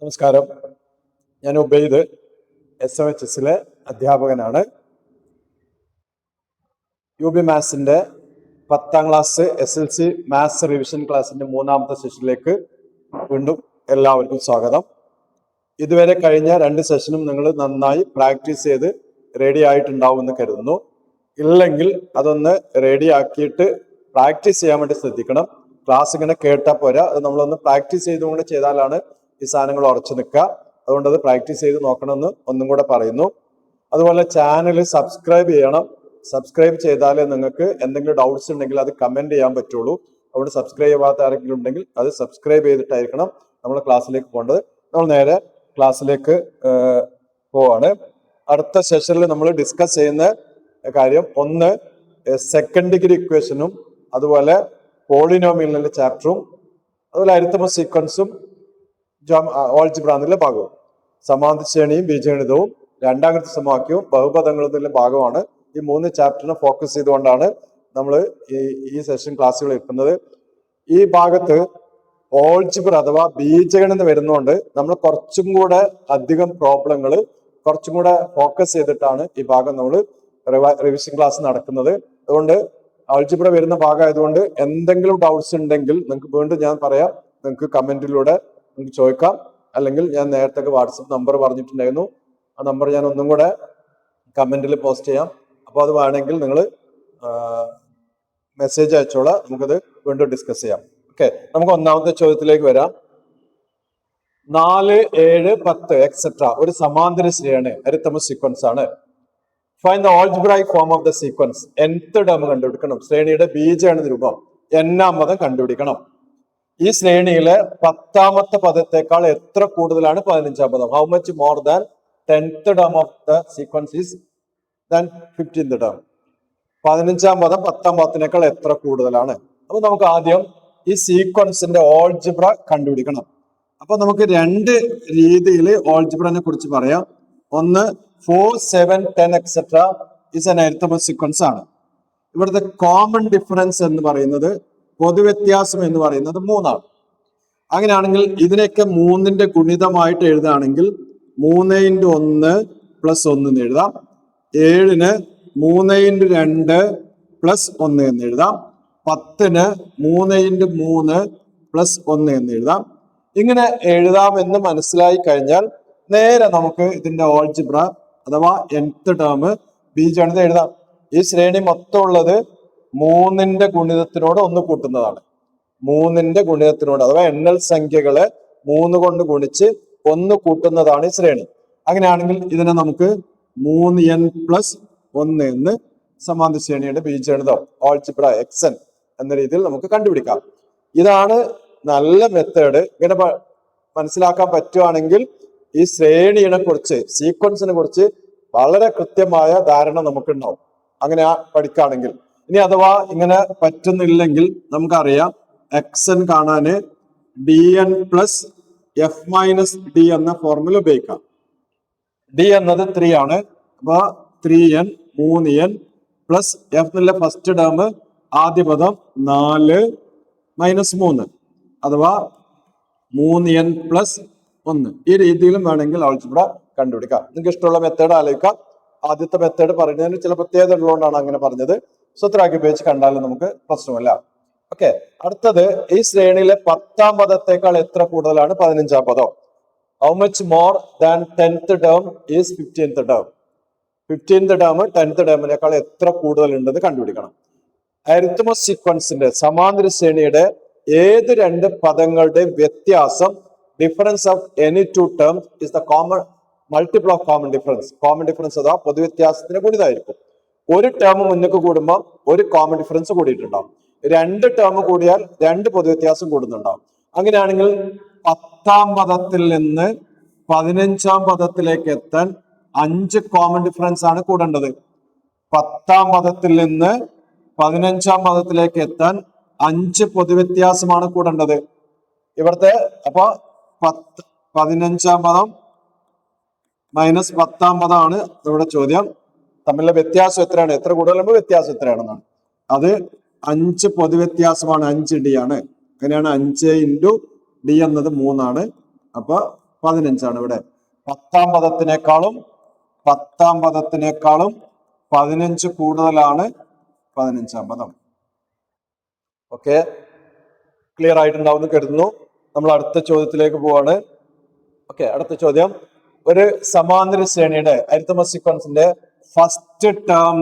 നമസ്കാരം. ഞാൻ ഉബൈദ്, SOHSലെ അധ്യാപകനാണ്. UB മാത്സിന്റെ 10ാം class SLC maths revision ക്ലാസിന്റെ 3ാമത്തെ സെഷനിലേക്ക് വീണ്ടും എല്ലാവർക്കും സ്വാഗതം. ഇതുവരെ കഴിഞ്ഞ 2 സെഷനും നിങ്ങൾ നന്നായി പ്രാക്ടീസ് ചെയ്ത് റെഡി ആയിട്ടുണ്ടാവുമെന്ന് കരുതുന്നു. ഇല്ലെങ്കിൽ അതൊന്ന് റെഡി ആക്കിയിട്ട് പ്രാക്ടീസ് ചെയ്യാൻ വേണ്ടി ശ്രദ്ധിക്കണം. ക്ലാസ് ഇങ്ങനെ കേട്ടാൽ പോരാ, അത് നമ്മളൊന്ന് പ്രാക്ടീസ് ചെയ്തുകൊണ്ട് ചെയ്താലാണ് ഈ സാധനങ്ങൾ ഉറച്ചു നിൽക്കുക. അതുകൊണ്ട് അത് പ്രാക്ടീസ് ചെയ്ത് നോക്കണമെന്ന് ഒന്നും കൂടെ പറയുന്നു. അതുപോലെ ചാനൽ സബ്സ്ക്രൈബ് ചെയ്യണം. സബ്സ്ക്രൈബ് ചെയ്താലേ നിങ്ങൾക്ക് എന്തെങ്കിലും ഡൗട്ട്സ് ഉണ്ടെങ്കിൽ അത് കമന്റ് ചെയ്യാൻ പറ്റുള്ളൂ. അതുകൊണ്ട് സബ്സ്ക്രൈബ് ചെയ്യാത്ത ആരെങ്കിലും ഉണ്ടെങ്കിൽ അത് സബ്സ്ക്രൈബ് ചെയ്തിട്ടായിരിക്കണം നമ്മൾ ക്ലാസ്സിലേക്ക് പോകേണ്ടത്. നമ്മൾ നേരെ ക്ലാസ്സിലേക്ക് പോവാണ്. അടുത്ത സെഷനിൽ നമ്മൾ ഡിസ്കസ് ചെയ്യുന്ന കാര്യം ഒന്ന് സെക്കൻഡ് ഡിഗ്രി ഇക്വേഷനും അതുപോലെ പോളിനോമിയലിന്റെ ചാപ്റ്ററും അതുപോലെ അരിത്തമെറ്റിക് സീക്വൻസും ഓൾജിബ്ര എന്നുള്ള ഭാഗവും സമാന്തര ശ്രേണിയും ബീജഗണിതവും രണ്ടാമത്തെ സമവാക്യവും ബഹുപദങ്ങളും എന്നുള്ള ഭാഗമാണ്. ഈ 3 ചാപ്റ്ററിനെ ഫോക്കസ് ചെയ്തുകൊണ്ടാണ് നമ്മൾ ഈ സെഷൻ ക്ലാസ്സുകൾ എടുക്കുന്നത്. ഈ ഭാഗത്ത് ഓൾജിബ്ര അഥവാ ബീജഗണിതം വരുന്നതുകൊണ്ട് നമ്മൾ കുറച്ചും കൂടെ അധികം പ്രോബ്ലങ്ങൾ കുറച്ചും കൂടെ ഫോക്കസ് ചെയ്തിട്ടാണ് ഈ ഭാഗം നമ്മൾ റിവിഷൻ ക്ലാസ് നടക്കുന്നത്. അതുകൊണ്ട് ഓൾജിബ്ര വരുന്ന ഭാഗമായതുകൊണ്ട് എന്തെങ്കിലും ഡൗട്ട്സ് ഉണ്ടെങ്കിൽ നിങ്ങൾക്ക് വീണ്ടും ഞാൻ പറയാം, നിങ്ങൾക്ക് കമന്റിലൂടെ നിങ്ങൾക്ക് ചോദിക്കാം. അല്ലെങ്കിൽ ഞാൻ നേരത്തെ വാട്സപ്പ് നമ്പർ പറഞ്ഞിട്ടുണ്ടായിരുന്നു, ആ നമ്പർ ഞാൻ ഒന്നും കൂടെ കമന്റിൽ പോസ്റ്റ് ചെയ്യാം. അപ്പോൾ അത് വേണമെങ്കിൽ നിങ്ങൾ മെസ്സേജ് അയച്ചോളാം, നമുക്കത് വീണ്ടും ഡിസ്കസ് ചെയ്യാം. ഓക്കെ, നമുക്ക് ഒന്നാമത്തെ ചോദ്യത്തിലേക്ക് വരാം. 4, 7, 10 എക്സെട്ര ഒരു സമാന്തര ശ്രേണി അരിത്തമെറ്റിക് സീക്വൻസ് ആണ്. Find the algebraic form of the sequence. nth term കണ്ടുപിടിക്കണം. ശ്രേണിയുടെ ബീജഗണിത രൂപം n-ാം പദം കണ്ടുപിടിക്കണം. ഈ ശ്രേണിയിലെ 10ാമത്തെ പദത്തെക്കാൾ എത്ര കൂടുതലാണ് 15ാം പദം? How much more than 10th term of the sequence is than 15th term? 15ാം പദം 10ാം പദത്തിനേക്കാൾ എത്ര കൂടുതലാണ്? അപ്പൊ നമുക്ക് ആദ്യം ഈ സീക്വൻസിന്റെ ഓൾജിബ്ര കണ്ടുപിടിക്കണം. അപ്പൊ നമുക്ക് 2 രീതിയിൽ ഓൾജിബ്രനെ കുറിച്ച് പറയാം. ഒന്ന് 4, 7, 10 etcetera is an arithmetic sequence ആണ്. ഇവിടുത്തെ കോമൺ ഡിഫറൻസ് എന്ന് പറയുന്നത്, പൊതുവ്യത്യാസം എന്ന് പറയുന്നത് 3 ആണ്. അങ്ങനെയാണെങ്കിൽ ഇതിനൊക്കെ 3ന്റെ ഗുണിതമായിട്ട് എഴുതുകയാണെങ്കിൽ 3 × 1 + 1 എന്ന് എഴുതാം. 7-ന് 3 × 2 + 1 എന്ന് എഴുതാം. 10-ന് 3 × 3 + 1 എന്ന് എഴുതാം. ഇങ്ങനെ എഴുതാമെന്ന് മനസ്സിലായി കഴിഞ്ഞാൽ നേരെ നമുക്ക് ഇതിന്റെ ഓൾജിബ്ര അഥവാ nth ടേം ബീജഗണിതം എഴുതാം. ഈ ശ്രേണി മൊത്തം ഉള്ളത് 3ന്റെ ഗുണിതത്തിനോട് 1 കൂട്ടുന്നതാണ്. 3ന്റെ ഗുണിതത്തിനോട് അഥവാ എണ്ണൽ സംഖ്യകളെ 3 കൊണ്ട് ഗുണിച്ച് 1 കൂട്ടുന്നതാണ് ഈ ശ്രേണി. അങ്ങനെയാണെങ്കിൽ ഇതിനെ നമുക്ക് 3n + 1 എന്ന് സമാന്തര ശ്രേണിയുടെ ബീജഗണിതം ഓൾജിബ്ര xn എന്ന രീതിയിൽ നമുക്ക് കണ്ടുപിടിക്കാം. ഇതാണ് നല്ല മെത്തേഡ്. ഇങ്ങനെ മനസ്സിലാക്കാൻ പറ്റുവാണെങ്കിൽ ഈ ശ്രേണിയെ കുറിച്ച്, സീക്വൻസിനെ കുറിച്ച് വളരെ കൃത്യമായ ധാരണ നമുക്കുണ്ടാവും അങ്ങനെ പഠിക്കുകയാണെങ്കിൽ. ഇനി അഥവാ ഇങ്ങനെ പറ്റുന്നില്ലെങ്കിൽ നമുക്കറിയാം xn കാണാന് dn + f - d എന്ന ഫോർമുല ഉപയോഗിക്കാം. d എന്നത് 3 ആണ്. അപ്പൊ 3n 3n + f എന്നുള്ള ഫസ്റ്റ് ടേം ആദ്യ പദം 4 - 3 അഥവാ 3n + 1. ഈ രീതിയിലും വേണമെങ്കിൽ ആൾജിബ്ര കണ്ടുപിടിക്കാം. നിങ്ങൾക്ക് ഇഷ്ടമുള്ള മെത്തേഡ് ആലോചിക്കാം. ആദ്യത്തെ മെത്തേഡ് പറയുന്നതിന് ചില പ്രത്യേകത ഉള്ളതുകൊണ്ടാണ് അങ്ങനെ പറഞ്ഞത്. സൂത്രാക്കി ഉപയോഗിച്ച് കണ്ടാലും നമുക്ക് പ്രശ്നമല്ല. ഓക്കെ, അടുത്തത് ഈ ശ്രേണിയിലെ 10ാം പദത്തെക്കാൾ എത്ര കൂടുതലാണ് 15ാം പദം? How much more than 10th term is 15th term? 15th term 10th ടേമിനേക്കാൾ എത്ര കൂടുതൽ ഉണ്ടെന്ന് കണ്ടുപിടിക്കണം. അരിത്തമെറ്റിക് സീക്വൻസിന്റെ സമാന്തര ശ്രേണിയുടെ ഏത് 2 പദങ്ങളുടെ വ്യത്യാസം, difference of any 2 terms is the common multiple of common difference. Common difference അഥവാ പൊതുവ്യത്യാസത്തിന് ഗുണിതമായിരിക്കും. ഒരു ടേം മുന്നേക്ക് കൂടുമ്പോൾ ഒരു കോമൺ ഡിഫറൻസ് കൂടിയിട്ടുണ്ടാവും. 2 ടേം കൂടിയാൽ 2 പൊതുവ്യത്യാസം കൂടുന്നുണ്ടാവും. അങ്ങനെയാണെങ്കിൽ 10ാം പദത്തിൽ നിന്ന് 15ാം പദത്തിലേക്ക് എത്താൻ 5 കോമൺ ഡിഫറൻസ് ആണ് കൂടേണ്ടത്. 10ാം പദത്തിൽ നിന്ന് 15ാം പദത്തിലേക്ക് എത്താൻ 5 പൊതുവ്യത്യാസമാണ് കൂടേണ്ടത് ഇവിടുത്തെ. അപ്പൊ 15ാം പദം മൈനസ് 10ാം പദമാണ് ഇവിടെ ചോദ്യം. തമ്മിലുള്ള വ്യത്യാസം എത്രയാണ്? എത്ര കൂടുതലുമ്പോൾ വ്യത്യാസം എത്രയാണെന്നാണ്. അത് 5 പൊതുവ്യത്യാസമാണ്. 5d ആണ്. അങ്ങനെയാണ് 5 × d എന്നത് 3 ആണ്. അപ്പൊ 15 ഇവിടെ. പത്താം പദത്തിനേക്കാളും 15 കൂടുതലാണ് 15-ാം പദം. ഓക്കെ, ക്ലിയർ ആയിട്ടുണ്ടാവും എന്ന് കരുതുന്നു. നമ്മൾ അടുത്ത ചോദ്യത്തിലേക്ക് പോവാണ്. ഓക്കെ, അടുത്ത ചോദ്യം. ഒരു സമാന്തര ശ്രേണിയുടെ അരിത്തമെറ്റിക് സീക്വൻസിന്റെ ഫസ്റ്റ് ടേം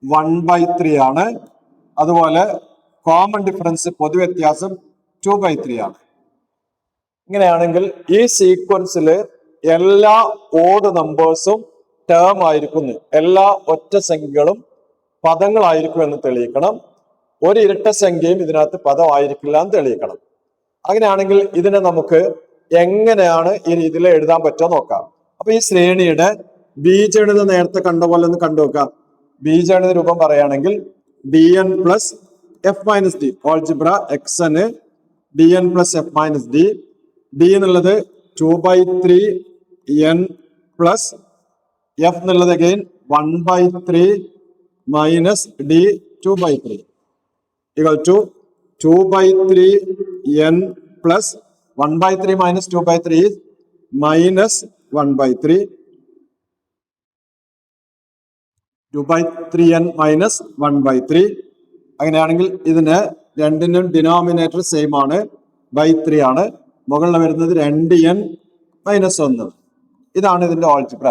1/3 ആണ്. അതുപോലെ കോമൺ ഡിഫറൻസ് പൊതുവ്യത്യാസം 2/3 ആണ്. ഇങ്ങനെയാണെങ്കിൽ ഈ സീക്വൻസിൽ എല്ലാ ഓഡ് നമ്പേഴ്സും ടേം ആയിരിക്കുന്നു, എല്ലാ ഒറ്റ സംഖ്യകളും പദങ്ങളായിരിക്കും എന്ന് തെളിയിക്കണം. ഒരു ഇരട്ട സംഖ്യയും ഇതിനകത്ത് പദമായിരിക്കില്ല എന്ന് തെളിയിക്കണം. അങ്ങനെയാണെങ്കിൽ ഇതിനെ നമുക്ക് എങ്ങനെയാണ് ഈ രീതിയിൽ എഴുതാൻ പറ്റുമോ നോക്കാം. അപ്പൊ ഈ ശ്രേണിയുടെ ബീജഗണിതം നേരത്തെ കണ്ട പോലെ ഒന്ന് കണ്ടു നോക്കാം. ബീജഗണിത രൂപം പറയുകയാണെങ്കിൽ dn plus F minus D algebra എക്സന് dn plus F minus D. D എന്നുള്ളത് 2/3 n പ്ലസ് എഫ് എന്നുള്ളത് again 1/3 minus D 2/3 equal to 2/3 n plus 1/3 minus 2/3 is minus 1/3. 2/3 n minus 1/3. അങ്ങനെയാണെങ്കിൽ ഇതിന് രണ്ടിനും ഡിനോമിനേറ്റർ സെയിം ആണ്, /3 ആണ്. മുകളിൽ വരുന്നത് 2n മൈനസ് 1. ഇതാണ് ഇതിന്റെ ഓൾജിബ്ര.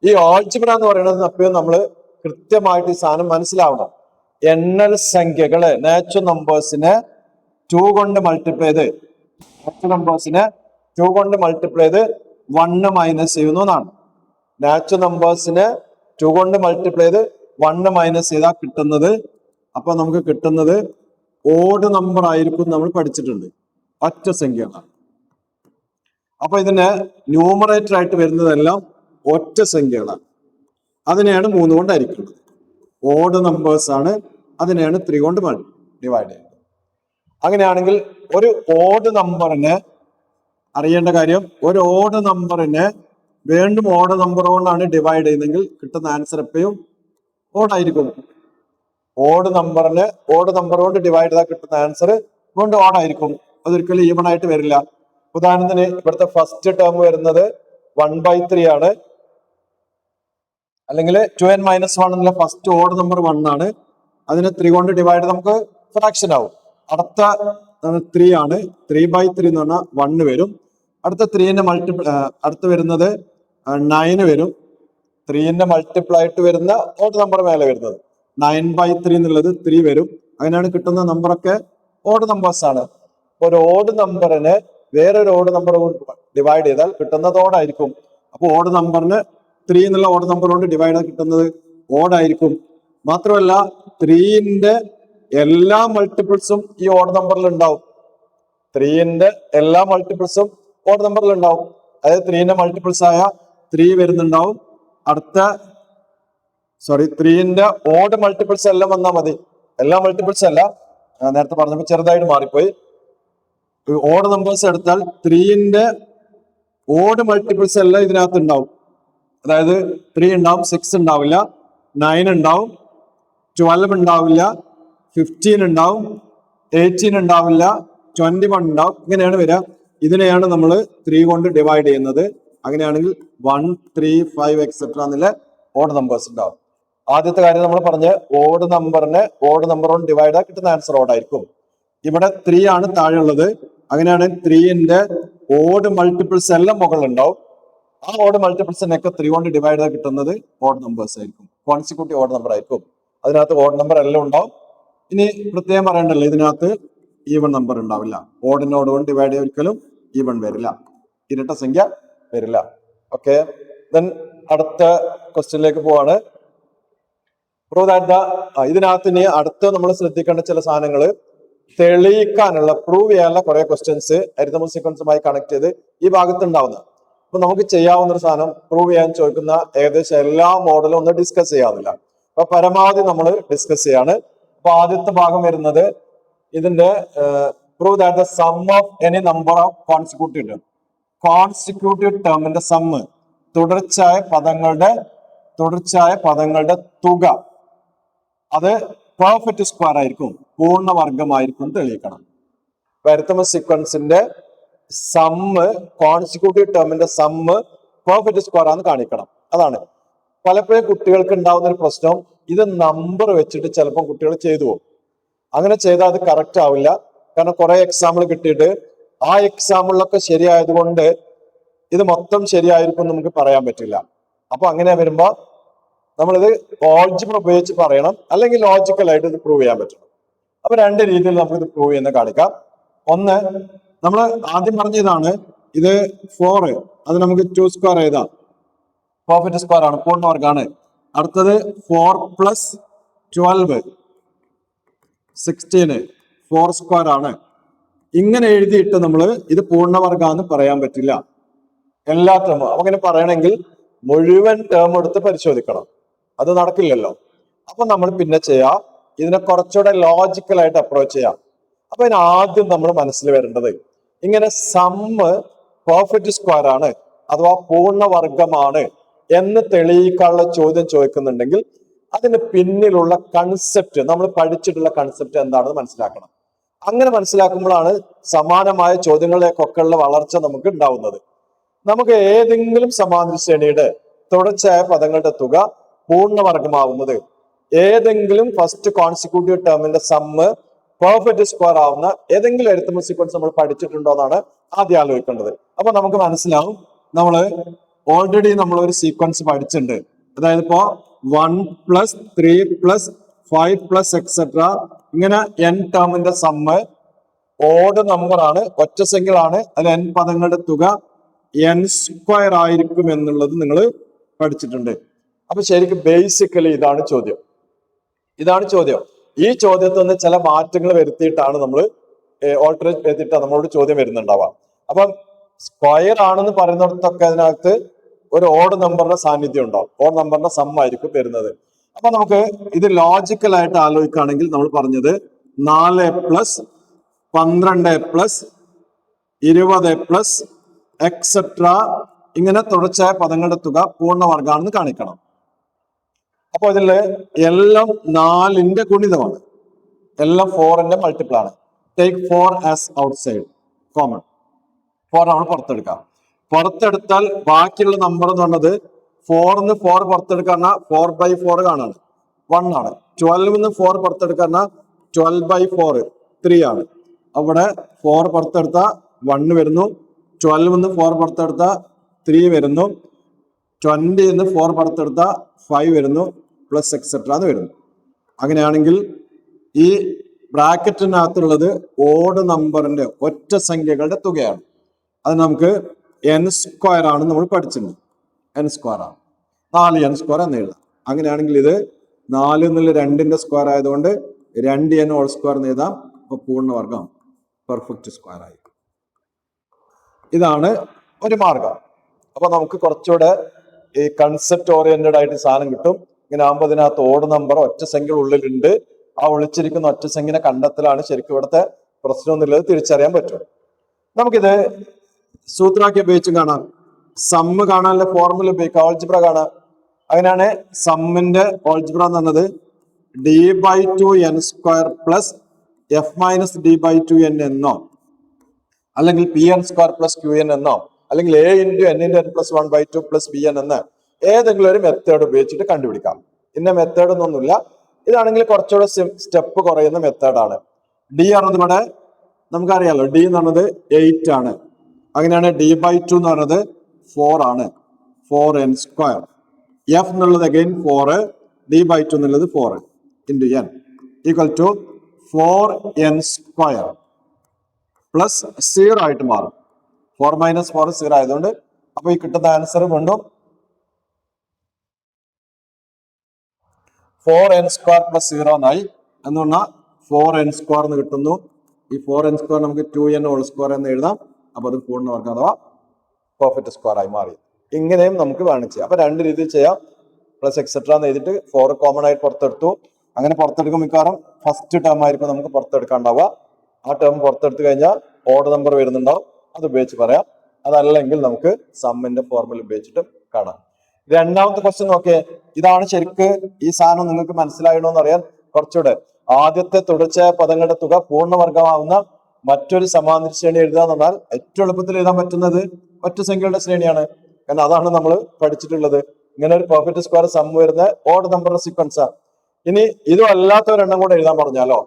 ഈ ഓൾജിബ്ര എന്ന് പറയുന്നത് എപ്പോഴും നമ്മൾ കൃത്യമായിട്ട് ഈ സാധനം മനസ്സിലാവണം. എണ്ണൽ സംഖ്യകള് നാച്ചുറൽ നമ്പേഴ്സിനെ 2 കൊണ്ട് മൾട്ടിപ്ലൈ ചെയ്ത് 1 മൈനസ് ചെയ്യുന്നു എന്നാണ്. നാച്ചുറൽ നമ്പേഴ്സിനെ 2 കൊണ്ട് മൾട്ടിപ്ലൈ ചെയ്ത് 1 മൈനസ് ചെയ്താൽ കിട്ടുന്നത്, അപ്പൊ നമുക്ക് കിട്ടുന്നത് ഓഡ് നമ്പർ ആയിരിക്കും. നമ്മൾ പഠിച്ചിട്ടുണ്ട്, ഒറ്റ സംഖ്യകളാണ്. അപ്പൊ ഇതിന് ന്യൂമറേറ്റർ ആയിട്ട് വരുന്നതെല്ലാം ഒറ്റ സംഖ്യകളാണ്. അതിനെയാണ് 3 കൊണ്ട് ഹരിക്കുന്നത്. ഓഡ് നമ്പേഴ്സ് ആണ്, അതിനെയാണ് 3 കൊണ്ട് ഡിവൈഡ് ചെയ്യുന്നത്. അങ്ങനെയാണെങ്കിൽ ഒരു ഓഡ് നമ്പറിന് അറിയേണ്ട കാര്യം, ഒരു ഓഡ് നമ്പറിനെ വീണ്ടും ഓഡ് നമ്പർ കൊണ്ടാണ് ഡിവൈഡ് ചെയ്യുന്നതെങ്കിൽ കിട്ടുന്ന ആൻസർ എപ്പോഴും ഓഡായിരിക്കും. ഓഡ് നമ്പറിന് ഓഡ് നമ്പർ കൊണ്ട് ഡിവൈഡ് ചെയ്താൽ കിട്ടുന്ന ആൻസർ വീണ്ടും ഓഡായിരിക്കും. അതൊരിക്കലും ഈവൺ ആയിട്ട് വരില്ല. ഉദാഹരണത്തിന് ഇവിടുത്തെ ഫസ്റ്റ് ടേം വരുന്നത് 1/3 ആണ്, അല്ലെങ്കിൽ 2n മൈനസ് 1 എന്നുള്ള ഫസ്റ്റ് ഓഡ് നമ്പർ 1 ആണ്. അതിനെ 3 കൊണ്ട് ഡിവൈഡ് നമുക്ക് ഫ്രാക്ഷൻ ആവും. അടുത്ത 3 ആണ്, 3/3 എന്ന് പറഞ്ഞാൽ 1 വരും. അടുത്ത 3ന്റെ അടുത്ത് വരുന്നത് 9 വരും. 3ന്റെ മൾട്ടിപ്പിൾ ആയിട്ട് വരുന്ന ഓഡ് നമ്പർ മേലെ വരുന്നത് 9/3 എന്നുള്ളത് 3 വരും. അങ്ങനെയാണ് കിട്ടുന്ന നമ്പറൊക്കെ ഓഡ് നമ്പേഴ്സ് ആണ്. ഒരു ഓഡ് നമ്പറിനെ വേറൊരു ഓഡ് നമ്പർ കൊണ്ട് ഡിവൈഡ് ചെയ്താൽ കിട്ടുന്നത് ഓഡായിരിക്കും. അപ്പൊ ഓഡ് നമ്പറിന് 3 എന്നുള്ള ഓഡ് നമ്പർ കൊണ്ട് ഡിവൈഡ് ചെയ്ത് കിട്ടുന്നത് ഓഡായിരിക്കും. മാത്രമല്ല 3ന്റെ എല്ലാ മൾട്ടിപ്പിൾസും ഈ ഓഡ് നമ്പറിൽ ഉണ്ടാവും. 3ന്റെ എല്ലാ മൾട്ടിപ്പിൾസും ഓഡ് നമ്പറിൽ ഉണ്ടാവും. അതായത് 3ന്റെ മൾട്ടിപ്പിൾസ് ആയ 3 വരുന്നുണ്ടാവും. അടുത്ത 3ന്റെ ഓഡ് മൾട്ടിപ്പിൾസ് എല്ലാം വന്നാൽ മതി. എല്ലാ മൾട്ടിപ്പിൾസ് അല്ല, നേരത്തെ പറഞ്ഞപ്പോൾ ചെറുതായിട്ട് മാറിപ്പോയി. ഓഡ് നമ്പേഴ്സ് എടുത്താൽ 3ന്റെ ഓഡ് മൾട്ടിപ്പിൾസ് എല്ലാം ഇതിനകത്ത് ഉണ്ടാവും. അതായത് 3 ഉണ്ടാവും, 6 ഉണ്ടാവില്ല, 9 ഉണ്ടാവും, 12 ഉണ്ടാവില്ല, 15 ഉണ്ടാവും, 18 ഉണ്ടാവില്ല, 21 ഉണ്ടാവും. ഇങ്ങനെയാണ് വരിക. ഇതിനെയാണ് നമ്മൾ 3 കൊണ്ട് ഡിവൈഡ് ചെയ്യുന്നത്. അങ്ങനെയാണെങ്കിൽ 1, 3, 5 എക്സെട്ര എന്നുള്ള ഓഡ് നമ്പേഴ്സ് ഉണ്ടാവും. ആദ്യത്തെ കാര്യം നമ്മൾ പറഞ്ഞ് ഓഡ് നമ്പറിനെ ഓഡ് നമ്പർ കൊണ്ട് ഡിവൈഡ് ചെയ്താൽ കിട്ടുന്ന ആൻസർ ഓഡായിരിക്കും. ഇവിടെ 3 ആണ് താഴെ ഉള്ളത്. അങ്ങനെയാണെങ്കിൽ 3ന്റെ ഓഡ് മൾട്ടിപ്പിൾസ് എല്ലാം മുകളിൽ ഉണ്ടാവും. ആ ഓഡ് മൾട്ടിപ്പിൾസിനൊക്കെ 3 കൊണ്ട് ഡിവൈഡ് ചെയ്താൽ കിട്ടുന്നത് ഓഡ് നമ്പേഴ്സ് ആയിരിക്കും, കോൺസിക്യൂട്ടീവ് ഓഡ് നമ്പർ ആയിരിക്കും. അതിനകത്ത് ഓഡ് നമ്പർ എല്ലാം ഉണ്ടാവും. ഇനി പ്രത്യേകം പറയണ്ടല്ലോ, ഇതിനകത്ത് ഈവൺ നമ്പർ ഉണ്ടാവില്ല. ഓഡിനോട് കൊണ്ട് ഡിവൈഡ് ചെയ്ത് ഒരിക്കലും ഈവൺ വരില്ല, ഇരട്ട സംഖ്യ വരില്ല. ഓക്കെ, ദെൻ അടുത്ത ക്വസ്റ്റ്യനിലേക്ക് പോവാണ്. ഇതിനകത്ത് ഇനി അടുത്ത് നമ്മൾ ശ്രദ്ധിക്കേണ്ട ചില സാധനങ്ങൾ തെളിയിക്കാനുള്ള, പ്രൂവ് ചെയ്യാനുള്ള കുറെ ക്വസ്റ്റ്യൻസ് അരിത്തമെറ്റിക് സീക്വൻസുമായി കണക്ട് ചെയ്ത് ഈ ഭാഗത്ത് ഉണ്ടാവുന്നത്. അപ്പൊ നമുക്ക് ചെയ്യാവുന്ന ഒരു സാധനം, പ്രൂവ് ചെയ്യാൻ ചോദിക്കുന്ന ഏകദേശം എല്ലാ മോഡലും ഒന്ന് ഡിസ്കസ് ചെയ്യാവുന്നില്ല. അപ്പൊ പരമാവധി നമ്മൾ ഡിസ്കസ് ചെയ്യാണ്. അപ്പൊ ആദ്യത്തെ ഭാഗം വരുന്നത് ഇതിന്റെ prove that the sum of any number of consecutive ടേമിന്റെ സമ്മ്, തുടർച്ചയായ പദങ്ങളുടെ തുക, അത് പെർഫെക്റ്റ് സ്ക്വയർ ആയിരിക്കും, പൂർണ്ണവർഗമായിരിക്കും തെളിയിക്കണം. അരിത്തമെറ്റിക് സീക്വൻസിന്റെ സമ്മ് കോൺസിക്യൂട്ടീവ് ടേമിന്റെ സമ്മ് പെർഫെക്റ്റ് സ്ക്വയർ ആണെന്ന് കാണിക്കണം. അതാണ് പലപ്പോഴും കുട്ടികൾക്ക് ഉണ്ടാവുന്ന ഒരു പ്രശ്നം. ഇത് നമ്പർ വെച്ചിട്ട് ചിലപ്പോൾ കുട്ടികൾ ചെയ്തു പോകും. അങ്ങനെ ചെയ്താൽ അത് കറക്റ്റ് ആവില്ല. കാരണം കുറെ എക്സാമ്പിൾ കിട്ടിയിട്ട് ആ എക്സാമ്പിളിലൊക്കെ ശരിയായതുകൊണ്ട് ഇത് മൊത്തം ശരിയായിരിക്കും എന്ന് നമുക്ക് പറയാൻ പറ്റില്ല. അപ്പൊ അങ്ങനെ വരുമ്പോ നമ്മളിത് ഓൾജിബ്ര ഉപയോഗിച്ച് പറയണം, അല്ലെങ്കിൽ ലോജിക്കലായിട്ട് ഇത് പ്രൂവ് ചെയ്യാൻ പറ്റണം. അപ്പൊ രണ്ട് രീതിയിൽ നമുക്ക് ഇത് പ്രൂവ് ചെയ്യുന്ന കാണിക്കാം. ഒന്ന്, നമ്മൾ ആദ്യം പറഞ്ഞതാണ് ഇത് 4, അത് നമുക്ക് 2 സ്ക്വയർ എഴുതാം. പെർഫെക്റ്റ് സ്ക്വയർ ആണ്, പൂർണ്ണവർഗമാണ്. അടുത്തത് 4 + 12 16 4 സ്ക്വയർ ആണ്. ഇങ്ങനെ എഴുതിയിട്ട് നമ്മൾ ഇത് പൂർണ്ണവർഗാന്ന് പറയാൻ പറ്റില്ല എല്ലാ ടേമും. അങ്ങനെ പറയണമെങ്കിൽ മുഴുവൻ ടേം എടുത്ത് പരിശോധിക്കണം. അത് നടക്കില്ലല്ലോ. അപ്പൊ നമ്മൾ പിന്നെ ചെയ്യാം, ഇതിനെ കുറച്ചുകൂടെ ലോജിക്കലായിട്ട് അപ്രോച്ച് ചെയ്യാം. അപ്പൊ ഇതിന് ആദ്യം നമ്മൾ മനസ്സിൽ വരേണ്ടത്, ഇങ്ങനെ സമ്മ് പെർഫെക്റ്റ് സ്ക്വയർ ആണ് അഥവാ പൂർണ്ണവർഗമാണ് എന്ന് തെളിയിക്കാനുള്ള ചോദ്യം ചോദിക്കുന്നുണ്ടെങ്കിൽ അതിന് പിന്നിലുള്ള കൺസെപ്റ്റ്, നമ്മൾ പഠിച്ചിട്ടുള്ള കൺസെപ്റ്റ് എന്താണെന്ന് മനസ്സിലാക്കണം. അങ്ങനെ മനസ്സിലാക്കുമ്പോഴാണ് സമാനമായ ചോദ്യങ്ങളിലേക്കൊക്കെ ഉള്ള വളർച്ച നമുക്ക് ഉണ്ടാവുന്നത്. നമുക്ക് ഏതെങ്കിലും സമാന്തര ശ്രേണിയുടെ തുടർച്ചയായ പദങ്ങളുടെ തുക പൂർണ്ണവർഗമാവുന്നത് ഏതെങ്കിലും ഫസ്റ്റ് കോൺസിക്യൂട്ടീവ് ടേമിന്റെ സമ്മ് പെർഫെക്റ്റ് സ്ക്വയർ ആവുന്ന ഏതെങ്കിലും അരിത്തമെറ്റിക് സീക്വൻസ് നമ്മൾ പഠിച്ചിട്ടുണ്ടോ എന്നാണ് ആദ്യം ആലോചിക്കേണ്ടത്. അപ്പൊ നമുക്ക് മനസ്സിലാവും, ഓൾറെഡി നമ്മൾ ഒരു സീക്വൻസ് പഠിച്ചിട്ടുണ്ട്. അതായത് ഇപ്പോ 1 + 3 + 5 + എക്സെട്ര ഇങ്ങനെ n ടേമിന്റെ സമ്മ് ഓഡ് നമ്പർ ആണ്, ഒറ്റ സംഖ്യകളാണ്. അതിൽ n പദങ്ങളുടെ തുക n സ്ക്വയർ ആയിരിക്കും എന്നുള്ളത് നിങ്ങൾ പഠിച്ചിട്ടുണ്ട്. അപ്പൊ ശരിക്കും ബേസിക്കലി ഇതാണ് ചോദ്യം. ഈ ചോദ്യത്തിൽ നിന്ന് ചില മാറ്റങ്ങൾ വരുത്തിയിട്ടാണ് നമ്മൾ ഓൾട്ടറേറ്റ് വരുത്തിയിട്ടാണ് നമ്മളോട് ചോദ്യം വരുന്നുണ്ടാവാം. അപ്പം സ്ക്വയർ ആണെന്ന് പറയുന്നിടത്തൊക്കെ അതിനകത്ത് ഒരു ഓഡ് നമ്പറിന്റെ സാന്നിധ്യം ഉണ്ടാവും. ഓഡ് നമ്പറിന്റെ സമ്മായിരിക്കും വരുന്നത്. അപ്പൊ നമുക്ക് ഇത് ലോജിക്കലായിട്ട് ആലോചിക്കുകയാണെങ്കിൽ നമ്മൾ പറഞ്ഞത് 4 + 12 + 20 + എക്സെട്ര ഇങ്ങനെ തുടർച്ചയായ പദങ്ങളുടെ തുക പൂർണ്ണവർഗാണെന്ന് കാണിക്കണം. അപ്പൊ ഇതില് എല്ലാം 4ന്റെ ഗുണിതമാണ്, എല്ലാം 4ന്റെ മൾട്ടിപ്പിൾ ആണ്. ടേക്ക് 4 ആസ് ഔട്ട്സൈഡ്, കോമൺ 4 നമ്മൾ പുറത്തെടുക്കാം. പുറത്തെടുത്താൽ ബാക്കിയുള്ള നമ്പർ എന്ന് പറഞ്ഞത് 4 പുറത്തെടുക്കാൻ 4/4 കാണാണ്, 1 ആണ്. 12 പുറത്തെടുക്കാൻ 12/4 3 ആണ്. അവിടെ 4 പുറത്തെടുത്ത 1 വരുന്നു, 12 പുറത്തെടുത്ത 3 വരുന്നു, 20 പുറത്തെടുത്ത 5 വരുന്നു, പ്ലസ് എക്സെട്ര എന്ന് വരുന്നു. അങ്ങനെയാണെങ്കിൽ ഈ ബ്രാക്കറ്റിനകത്തുള്ളത് ഓഡ് നമ്പറിന്റെ ഒറ്റ സംഖ്യകളുടെ തുകയാണ്. അത് നമുക്ക് n സ്ക്വയർ ആണ് നമ്മൾ പഠിച്ചിട്ടുണ്ട്. n സ്ക്വയർ ആണ്, 4n സ്ക്വയർ എന്ന് എഴുതാം. അങ്ങനെയാണെങ്കിൽ ഇത് 4 എന്നുള്ള 2ന്റെ സ്ക്വയർ ആയതുകൊണ്ട് 2n ഹോൾ സ്ക്വയർ എന്ന് എഴുതാം. അപ്പൊ പൂർണ്ണവർഗം പെർഫെക്റ്റ് സ്ക്വയർ ആയിരിക്കും. ഇതാണ് ഒരു മാർഗം. അപ്പൊ നമുക്ക് കുറച്ചുകൂടെ ഈ കൺസെപ്റ്റ് ഓറിയന്റഡ് ആയിട്ട് സാധനം കിട്ടും. ഇങ്ങനെ ആകുമ്പോൾ ഇതിനകത്ത് ഓഡ് നമ്പർ ഒറ്റ സംഖ്യ ഉള്ളിലുണ്ട്. ആ ഒളിച്ചിരിക്കുന്ന ഒറ്റ സംഖ്യനെ കണ്ടെത്തലാണ് ശരിക്കും ഇവിടുത്തെ പ്രശ്നം എന്നുള്ളത് തിരിച്ചറിയാൻ പറ്റും. നമുക്കിത് സൂത്രാക്കി ഉപയോഗിച്ചും കാണാം. സമ്മ് കാണാനുള്ള ഫോർമുല ഉപയോഗിക്കാം, ഓൾജിബ്ര കാണാം. അങ്ങനെയാണ് സമ്മിന്റെ ഓൾജിബ്ര എന്ന് പറഞ്ഞത് d/2n² + f - d/2n എന്നോ അല്ലെങ്കിൽ pn² + qn എന്നോ അല്ലെങ്കിൽ a × n × n + 1/2 + bn എന്ന് ഏതെങ്കിലും ഒരു മെത്തേഡ് ഉപയോഗിച്ചിട്ട് കണ്ടുപിടിക്കാം. ഇന്ന മെത്തേഡ് ഒന്നൊന്നുമില്ല. ഇതാണെങ്കിൽ കുറച്ചുകൂടെ സ്റ്റെപ്പ് കുറയുന്ന മെത്തേഡാണ്. ഡി പറഞ്ഞത് ഇവിടെ നമുക്കറിയാലോ, ഡി എന്ന് പറഞ്ഞത് 8 ആണ്. അങ്ങനെയാണ് d/2 എന്ന് പറഞ്ഞത് 4 ആണ്, 4n². എഫ് എന്നുള്ളത് അഗൈൻ 4, d/2 എന്നുള്ളത് 4 × n = 4n² പ്ലസ് 0 ആയിട്ട് മാറും. 4 - 4 0 ആയതുകൊണ്ട് അപ്പൊ ഈ കിട്ടുന്ന ആൻസർ വീണ്ടും 4n² + 0 എന്നായി. എന്ന് പറഞ്ഞാൽ 4n² എന്ന് കിട്ടുന്നു. ഈ 4n² നമുക്ക് 2n ഹോൾ സ്ക്വയർ എന്ന് എഴുതാം. അപ്പൊ അത് പൂർണ്ണവർഗം അഥവാ പെർഫെക്റ്റ് സ്ക്വയർ ആയി മാറി. ഇങ്ങനെയും നമുക്ക് വേണം ചെയ്യാം. അപ്പൊ രണ്ട് രീതിയിൽ ചെയ്യാം. പ്ലസ് എക്സെട്ര എന്ന് എഴുതിയിട്ട് 4 കോമൺ ആയിട്ട് പുറത്തെടുത്തു. അങ്ങനെ പുറത്തെടുക്കും മിക്കവാറും ഫസ്റ്റ് ടേം ആയിരിക്കും നമുക്ക് പുറത്തെടുക്കാണ്ടാവുക. ആ ടേം പുറത്തെടുത്ത് കഴിഞ്ഞാൽ ഓഡ് നമ്പർ വരുന്നുണ്ടാവും, അത് ഉപയോഗിച്ച് പറയാം. അതല്ലെങ്കിൽ നമുക്ക് സമ്മിന്റെ ഫോർമുല ഉപയോഗിച്ചിട്ട് കാണാം. രണ്ടാമത്തെ ക്വസ്റ്റ്യൻ നോക്കിയേ. ഇതാണ് ശരിക്ക് ഈ സാധനം നിങ്ങൾക്ക് മനസ്സിലായണോന്ന് അറിയാൻ കുറച്ചുകൂടെ. ആദ്യത്തെ തുടർച്ചയായ പദങ്ങളുടെ തുക പൂർണ്ണവർഗമാവുന്ന മറ്റൊരു സമാന്തര ശ്രേണി എഴുതുക എന്ന് പറഞ്ഞാൽ ഏറ്റവും എളുപ്പത്തിൽ എഴുതാൻ പറ്റുന്നത് ഒറ്റ സംഖ്യകളുടെ ശ്രേണിയാണ്. കാരണം അതാണ് നമ്മൾ പഠിച്ചിട്ടുള്ളത്. ഇങ്ങനെ ഒരു പെർഫെക്റ്റ് സ്ക്വയർ സം വരുന്ന ഓഡ് നമ്പറിന്റെ സീക്വൻസാണ്. ഇനി ഇതും അല്ലാത്ത ഒരെണ്ണം കൂടെ എഴുതാൻ പറഞ്ഞാലോ,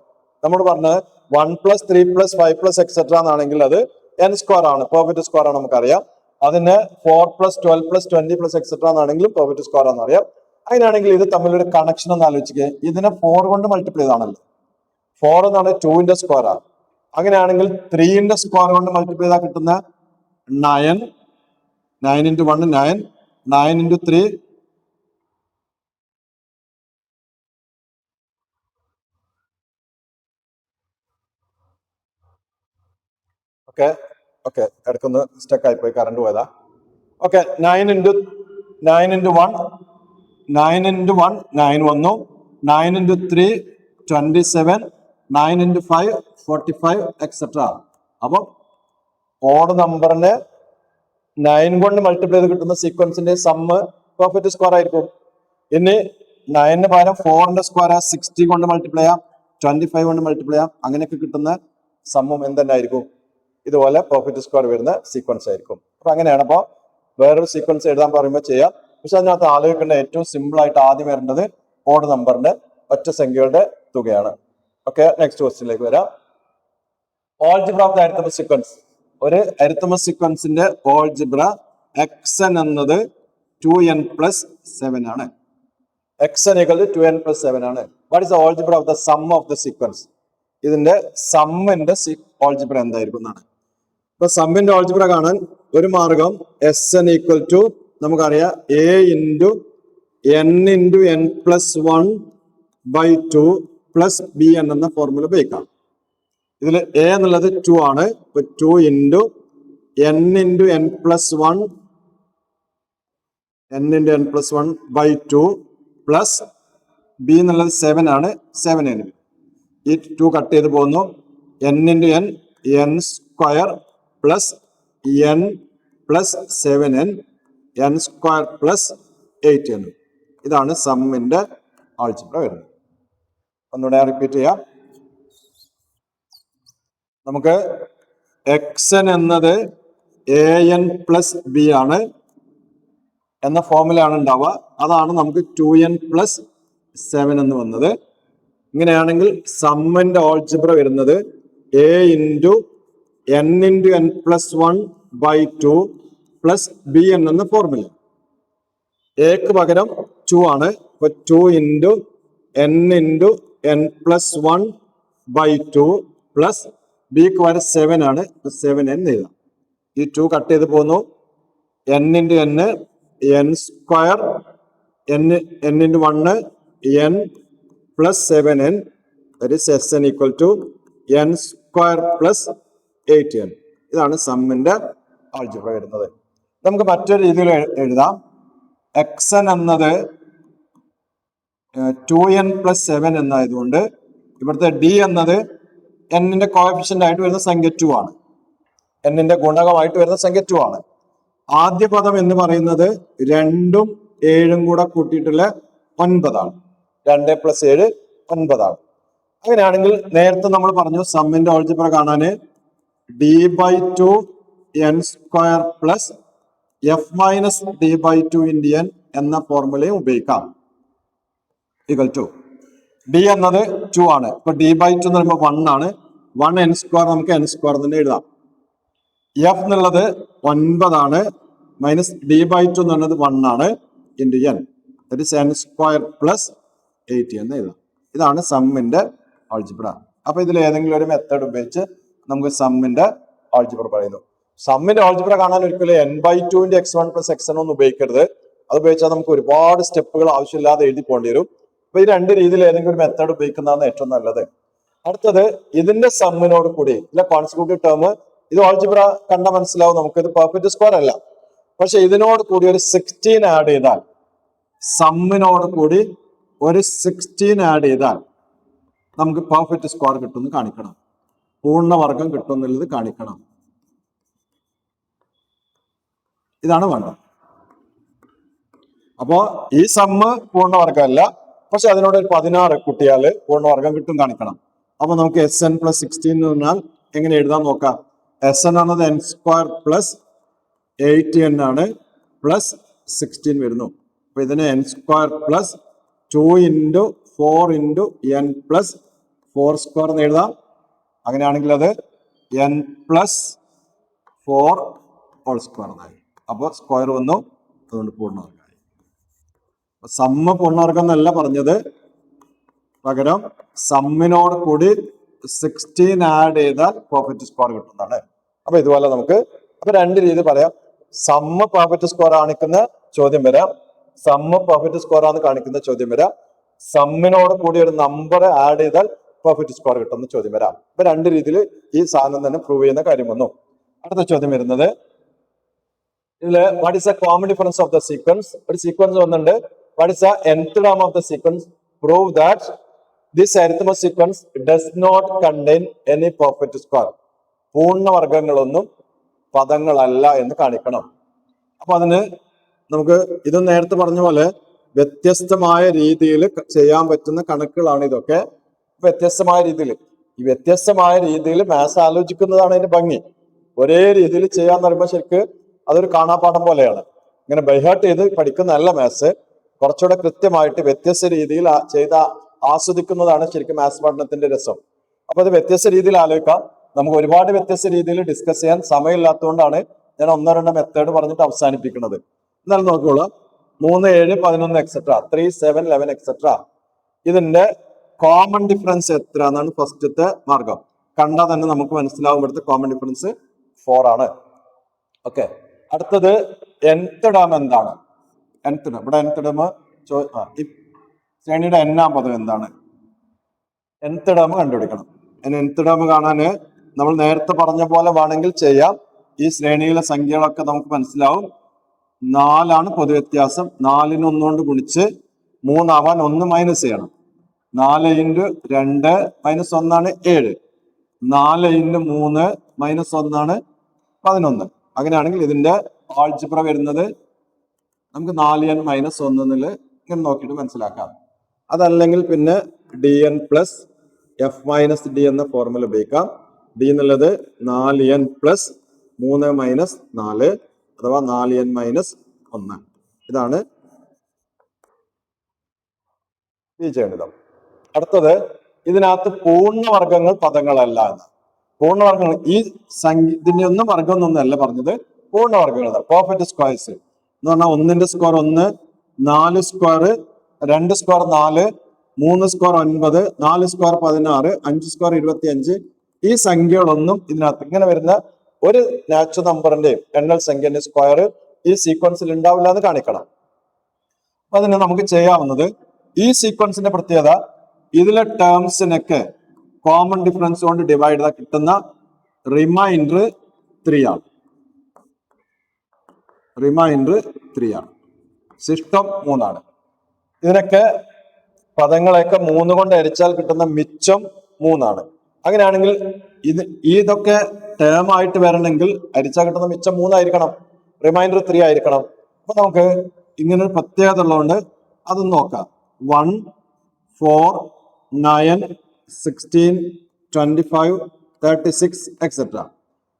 നമ്മൾ പറഞ്ഞത് 1 + 3 + 5 + എക്സെട്ര എന്നാണെങ്കിൽ അത് n സ്ക്വയർ ആണ്, പെർഫെക്റ്റ് സ്ക്വയർ ആണ് നമുക്കറിയാം. അതിന് 4 + 12 + 20 + എക്സെട്ര എന്നാണെങ്കിലും പെർഫെക്റ്റ് സ്ക്വയർ ആണെന്ന് അറിയാം. അങ്ങനെയാണെങ്കിൽ ഇത് തമ്മിലൊരു കണക്ഷൻ ഒന്ന് ആലോചിക്കുക. ഇതിനെ 4 കൊണ്ട് മൾട്ടിപ്ലൈ ചെയ്താണല്ലോ. 4 എന്നാണ് 2ന്റെ സ്ക്വയർ ആണ്. അങ്ങനെയാണെങ്കിൽ 3ന്റെ സ്ക്വയർ കൊണ്ട് മൾട്ടിപ്ലൈ ചെയ്താൽ കിട്ടുന്ന 9 9 × 1 9 9 × 3 ഓക്കെ ഇടയ്ക്കൊന്ന് സ്റ്റക്ക് ആയിപ്പോയി, കറണ്ട് പോയതാ. ഓക്കെ 9 × 1 9 × 1 9 വന്നു. 9 × 3 27 9 × 5 45 എക്സെട്ര. അപ്പം ഓഡ് നമ്പറിനെ 9 കൊണ്ട് മൾട്ടിപ്ലൈ ചെയ്ത് കിട്ടുന്ന സീക്വൻസിന്റെ സമ്മ് പെർഫെക്റ്റ് സ്ക്വയർ ആയിരിക്കും. ഇനി 9ന് പകരം 4ന്റെ സ്ക്വയർ 60 കൊണ്ട് മൾട്ടിപ്ലൈ ചെയ്യാം, 25 കൊണ്ട് മൾട്ടിപ്ലൈ ചെയ്യാം. അങ്ങനെയൊക്കെ കിട്ടുന്ന സമ്മും എന്തെന്നായിരിക്കും? ഇതുപോലെ പെർഫെക്റ്റ് സ്ക്വയർ വരുന്ന സീക്വൻസ് ആയിരിക്കും. അപ്പൊ അങ്ങനെയാണ്. അപ്പോൾ വേറൊരു സീക്വൻസ് എഴുതാൻ പറയുമ്പോൾ ചെയ്യാം. പക്ഷെ അതിനകത്ത് ആലോചിക്കേണ്ട ഏറ്റവും സിമ്പിൾ ആയിട്ട് ആദ്യം വരേണ്ടത് ഓഡ് നമ്പറിന്റെ ഒറ്റ സംഖ്യകളുടെ തുകയാണ്. ഓക്കെ, നെക്സ്റ്റ് ക്വസ്റ്റ്യനിലേക്ക് വരാം. Algebra of the arithmetic sequence. ഒരു അരിത്തമെറ്റിക് സീക്വൻസിന്റെ ഓൾജിബ്ര xn എന്നത് 2n + 7 ആണ്. xn = 2n + 7 ആണ്. What is the algebra of the sum of the sequence? ഇതിന്റെ സമ്മിന്റെ ഓൾജിബ്ര എന്തായിരിക്കും എന്നാണ്. ഇപ്പൊ സമ്മിന്റെ ഓൾജിബ്ര കാണാൻ ഒരു മാർഗം Sn = നമുക്കറിയാം a × n × n + 1/2 + bn എന്ന ഫോർമുല ഉപയോഗിക്കാം. ഇതിൽ a എന്നുള്ളത് 2 ആണ്. ഇപ്പൊ 2 × n × n + 1 n × n + 1/2 plus b എന്നുള്ളത് 7 ആണ്. 7n ഈ 2 കട്ട് ചെയ്ത് പോകുന്നു. n × n n square plus n plus 7n n square plus 8n. ഇതാണ് സമ്മിന്റെ ആൾജിബ്ര വരുന്നത്. ഒന്നുകൂടെ റിപ്പീറ്റ് ചെയ്യാം. നമുക്ക് xn എന്നത് an + b ആണ് എന്ന ഫോമിലാണ് ഉണ്ടാവുക. അതാണ് നമുക്ക് 2n + 7 എന്ന് വന്നത്. ഇങ്ങനെയാണെങ്കിൽ സമ്മിന്റെ ഓൾജിബ്ര വരുന്നത് a × n × n + 1/2 + bn എന്ന ഫോർമുല. എക്ക് പകരം 2 ആണ്. ഇപ്പൊ 2 × n × n + 1/2 പ്ലസ് ബിക്ക് പകരം 7 ആണ്. 7n എഴുതാം. ഈ 2 കട്ട് ചെയ്ത് പോകുന്നു. n × n n square n × 1 n plus 7n that is Sn = n square plus 8n. ഇതാണ് സമ്മിന്റെ ആൾജിബ്ര വരുന്നത്. നമുക്ക് മറ്റൊരു രീതിയിൽ എഴുതാം. xn എന്നത് 2n + 7 എന്നായതുകൊണ്ട് ഇവിടുത്തെ d എന്നത് n-ന്റെ കോഎഫിഷ്യന്റ് ആയിട്ട് വരുന്ന സംഖ്യ 2 ആണ്. n-ന്റെ ഗുണകമായിട്ട് വരുന്ന സംഖ്യ 2 ആണ്. ആദ്യ പദം എന്ന് പറയുന്നത് 2ഉം 7ഉം കൂടെ കൂട്ടിയിട്ടുള്ള 9 ആണ്. 2 + 7 9 ആണ്. അങ്ങനെയാണെങ്കിൽ നേരത്തെ നമ്മൾ പറഞ്ഞു സമ്മിന്റെ ഓൾജിബ്ര കാണാന് d/2 n square plus f - d/2 × n എന്ന ഫോർമുലയും ഉപയോഗിക്കാം. = d എന്നത് 2 ആണ്. ഇപ്പൊ d/2 എന്ന് പറയുമ്പോൾ 1 ആണ്. 1 n സ്ക്വയർ നമുക്ക് n സ്ക്വയർ തന്നെ എഴുതാം. f എന്നുള്ളത് 9 ആണ്. മൈനസ് d/2 എന്ന് പറയുന്നത് 1 ആണ്. × n that is n square plus 8 എന്ന് എഴുതാം. ഇതാണ് സമ്മിന്റെ ആൾജിബ്ര. അപ്പൊ ഇതിൽ ഏതെങ്കിലും ഒരു മെത്തേഡ് ഉപയോഗിച്ച് നമുക്ക് സമ്മിന്റെ ആൾജിബ്ര പറയുന്നു. സമ്മിന്റെ ആൾജിബ്ര കാണാൻ ഒരിക്കലും n/2 × x1 + xn ഒന്നും ഉപയോഗിക്കരുത്. അത് ഉപയോഗിച്ചാൽ നമുക്ക് ഒരുപാട് സ്റ്റെപ്പുകൾ ആവശ്യമില്ലാതെ എഴുതി പോകേണ്ടി വരും. അപ്പൊ ഈ രണ്ട് രീതിയിൽ ഏതെങ്കിലും ഒരു മെത്തേഡ് ഉപയോഗിക്കുന്നതാണ് ഏറ്റവും നല്ലത്. അടുത്തത് ഇതിന്റെ സമ്മിനോട് കൂടി ഇല്ല കോൺസിക്യൂട്ടീവ് ടേം. ഇത് ആൾജിബ്ര കണ്ട മനസ്സിലാവും നമുക്ക് ഇത് പെർഫെക്റ്റ് സ്ക്വയർ അല്ല. പക്ഷെ ഇതിനോട് കൂടി ഒരു 16 ആഡ് ചെയ്താൽ, സമ്മിനോട് കൂടി ഒരു 16 ആഡ് ചെയ്താൽ നമുക്ക് പെർഫെക്റ്റ് സ്ക്വയർ കിട്ടുമെന്ന് കാണിക്കണം. പൂർണ്ണവർഗം കിട്ടും എന്നുള്ളത് കാണിക്കണം. ഇതാണ് വേണ്ടത്. അപ്പോ ഈ സമ്മ് പൂർണ്ണവർഗമല്ല, പക്ഷെ അതിനോട് ഒരു 16 കൂട്ടിയാൽ പൂർണ്ണവർഗം കിട്ടും കാണിക്കണം. അപ്പൊ നമുക്ക് Sn + 16 എന്ന് പറഞ്ഞാൽ എങ്ങനെ എഴുതാൻ നോക്കാം. എസ് എൻ എന്നത് എൻ സ്ക്വയർ പ്ലസ് 8n ആണ് പ്ലസ് 16 വരുന്നു. അപ്പൊ ഇതിന് N square plus 2 into 4 into N plus 4 square എന്ന് എഴുതാം. അങ്ങനെയാണെങ്കിൽ അത് എൻ പ്ലസ് 4 ഹോൾ സ്ക്വയർ എന്നായി. അപ്പോൾ സ്ക്വയർ വന്നു, അതുകൊണ്ട് പൂർണ്ണവർഗമായി. സമ്മ് പൂർണ്ണവർഗം എന്നല്ല പറഞ്ഞത്, പകരം സമ്മിനോട് കൂടി 16 ആഡ് ചെയ്താൽ പെർഫെക്റ്റ് സ്ക്വയർ കിട്ടുന്നതാണ്. അപ്പൊ ഇതുപോലെ നമുക്ക് അപ്പൊ രണ്ട് രീതി പറയാം. സമ്മ് പെർഫെക്റ്റ് സ്ക്വയർ കാണിക്കുന്ന ചോദ്യം വരാം, സമ്മ് പെർഫെക്റ്റ് സ്ക്വയർ ആണ് കാണിക്കുന്ന ചോദ്യം വരാം, സമ്മിനോട് കൂടി ഒരു നമ്പർ ആഡ് ചെയ്താൽ പെർഫെക്റ്റ് സ്ക്വയർ കിട്ടുന്ന ചോദ്യം വരാം. അപ്പൊ രണ്ട് രീതിയിൽ ഈ സാധനം തന്നെ പ്രൂവ് ചെയ്യുന്ന കാര്യം വന്നു. അടുത്ത ചോദ്യം വരുന്നത് ഇതില് what is a common difference of the sequence. ഒരു സീക്വൻസ് വന്നിട്ടുണ്ട്. What is the nth term of the sequence. Prove that this arithmetic sequence does not contain any perfect square. പൂർണ്ണവർഗങ്ങളൊന്നും പദങ്ങളല്ല എന്ന് കാണിക്കണം. അപ്പൊ അതിന് നമുക്ക് ഇത് നേരത്തെ പറഞ്ഞ പോലെ വ്യത്യസ്തമായ രീതിയിൽ ചെയ്യാൻ പറ്റുന്ന കണക്കുകളാണ് ഇതൊക്കെ. വ്യത്യസ്തമായ രീതിയിൽ ഈ വ്യത്യസ്തമായ രീതിയിൽ മാത്സ് ആലോചിക്കുന്നതാണ് അതിന്റെ ഭംഗി. ഒരേ രീതിയിൽ ചെയ്യാന്ന് പറയുമ്പോൾ ശരിക്ക് അതൊരു കാണാപ്പാഠം പോലെയാണ്. ഇങ്ങനെ ബൈഹാർട്ട് ചെയ്ത് പഠിക്കുന്നതല്ല മാത്സ്. കുറച്ചുകൂടെ കൃത്യമായിട്ട് വ്യത്യസ്ത രീതിയിൽ ചെയ്ത ആസ്വദിക്കുന്നതാണ് ശരിക്കും മാത്സ് പഠനത്തിന്റെ രസം. അപ്പൊ അത് വ്യത്യസ്ത രീതിയിൽ ആലോചിക്കാം. നമുക്ക് ഒരുപാട് വ്യത്യസ്ത രീതിയിൽ ഡിസ്കസ് ചെയ്യാൻ സമയമില്ലാത്തതുകൊണ്ടാണ് ഞാൻ ഒന്നോ രണ്ടോ മെത്തേഡ് പറഞ്ഞിട്ട് അവസാനിപ്പിക്കുന്നത്. എന്നാലും നോക്കിക്കോളൂ. 3, 7, 11 എക്സെട്ര 3, 7, 11 എക്സെട്ര ഇതിന്റെ കോമൺ ഡിഫറൻസ് എത്ര എന്നാണ് ഫസ്റ്റത്തെ മാർഗം. കണ്ടാൽ തന്നെ നമുക്ക് മനസ്സിലാവും ഇവിടുത്തെ കോമൺ ഡിഫറൻസ് 4 ആണ്. ഓക്കെ, അടുത്തത് nth ടേം എന്താണ്? nth ടേം ഇവിടെ nth ടേം ഈ ശ്രേണിയുടെ n-ആം പദം എന്താണ്? nth ടേം കണ്ടുപിടിക്കണം. nth ടേം കാണാന് നമ്മൾ നേരത്തെ പറഞ്ഞ പോലെ വേണമെങ്കിൽ ചെയ്യാം. ഈ ശ്രേണിയിലെ സംഖ്യകളൊക്കെ നമുക്ക് മനസ്സിലാവും. 4 ആണ് പൊതുവ്യത്യാസം. 4ന് 1 കൊണ്ട് ഗുണിച്ച് 3 ആവാൻ 1 മൈനസ് ചെയ്യണം. 4 ഇൻറ്റു 2 മൈനസ് 1 ആണ് 7. 4 ഇൻറ്റു 3 മൈനസ് 1 ആണ് 11. അങ്ങനെയാണെങ്കിൽ ഇതിന്റെ ആൾജിബ്ര വരുന്നത് നമുക്ക് 4n മൈനസ് 1 എന്നിൽ ഇങ്ങനെ നോക്കിയിട്ട് മനസ്സിലാക്കാം. അതല്ലെങ്കിൽ പിന്നെ dn plus F minus D എന്ന ഫോർമുല ഉപയോഗിക്കാം. ഡി എന്നുള്ളത് 4n പ്ലസ് 3 മൈനസ് 4 അഥവാ 4n മൈനസ് 1. ഇതാണ് ബീജഗണിതം. അടുത്തത് ഇതിനകത്ത് പൂർണ്ണവർഗങ്ങൾ പദങ്ങളല്ല എന്ന്. പൂർണ്ണവർഗങ്ങൾ ഈ ഇതിന്റെ ഒന്നും വർഗം ഒന്നല്ല പറഞ്ഞത്, പൂർണ്ണവർഗങ്ങൾ പെർഫെക്റ്റ് സ്ക്വയർസ് എന്ന് പറഞ്ഞാൽ 1ന്റെ square 1, 4 square 2 square 4, 3 square 9, 4 square 16, 5 square 25. ഈ സംഖ്യകളൊന്നും ഇതിനകത്ത് ഇങ്ങനെ വരുന്ന ഒരു നാച്ചുറൽ നമ്പറിന്റെയും എണ്ണൽ സംഖ്യന്റെ സ്ക്വയർ ഈ സീക്വൻസിൽ ഉണ്ടാവില്ല എന്ന് കാണിക്കണം. അപ്പൊ അതിന് നമുക്ക് ചെയ്യാവുന്നത് ഈ സീക്വൻസിന്റെ പ്രത്യേകത ഇതിലെ ടേംസിനൊക്കെ കോമൺ ഡിഫറൻസ് കൊണ്ട് ഡിവൈഡ് ചെയ്താൽ കിട്ടുന്ന റിമൈൻഡർ 3 ആണ്. റിമൈൻഡർ 3 ആണ്. ശിഷ്ടം 3 ആണ്. ഇതിനൊക്കെ പദങ്ങളെയൊക്കെ 3 കൊണ്ട് ഹരിച്ചാൽ കിട്ടുന്ന മിച്ചം 3 ആണ്. അങ്ങനെയാണെങ്കിൽ ഇതൊക്കെ ടേം ആയിട്ട് വരണമെങ്കിൽ ഹരിച്ചാൽ കിട്ടുന്ന മിച്ചം 3 ആയിരിക്കണം, റിമൈൻഡർ 3 ആയിരിക്കണം. അപ്പൊ നമുക്ക് ഇങ്ങനെ ഒരു പ്രത്യേകത ഉള്ളതുകൊണ്ട് അതൊന്ന് നോക്കാം. 1, 4, 9, 16, 25, 36 എക്സെട്ര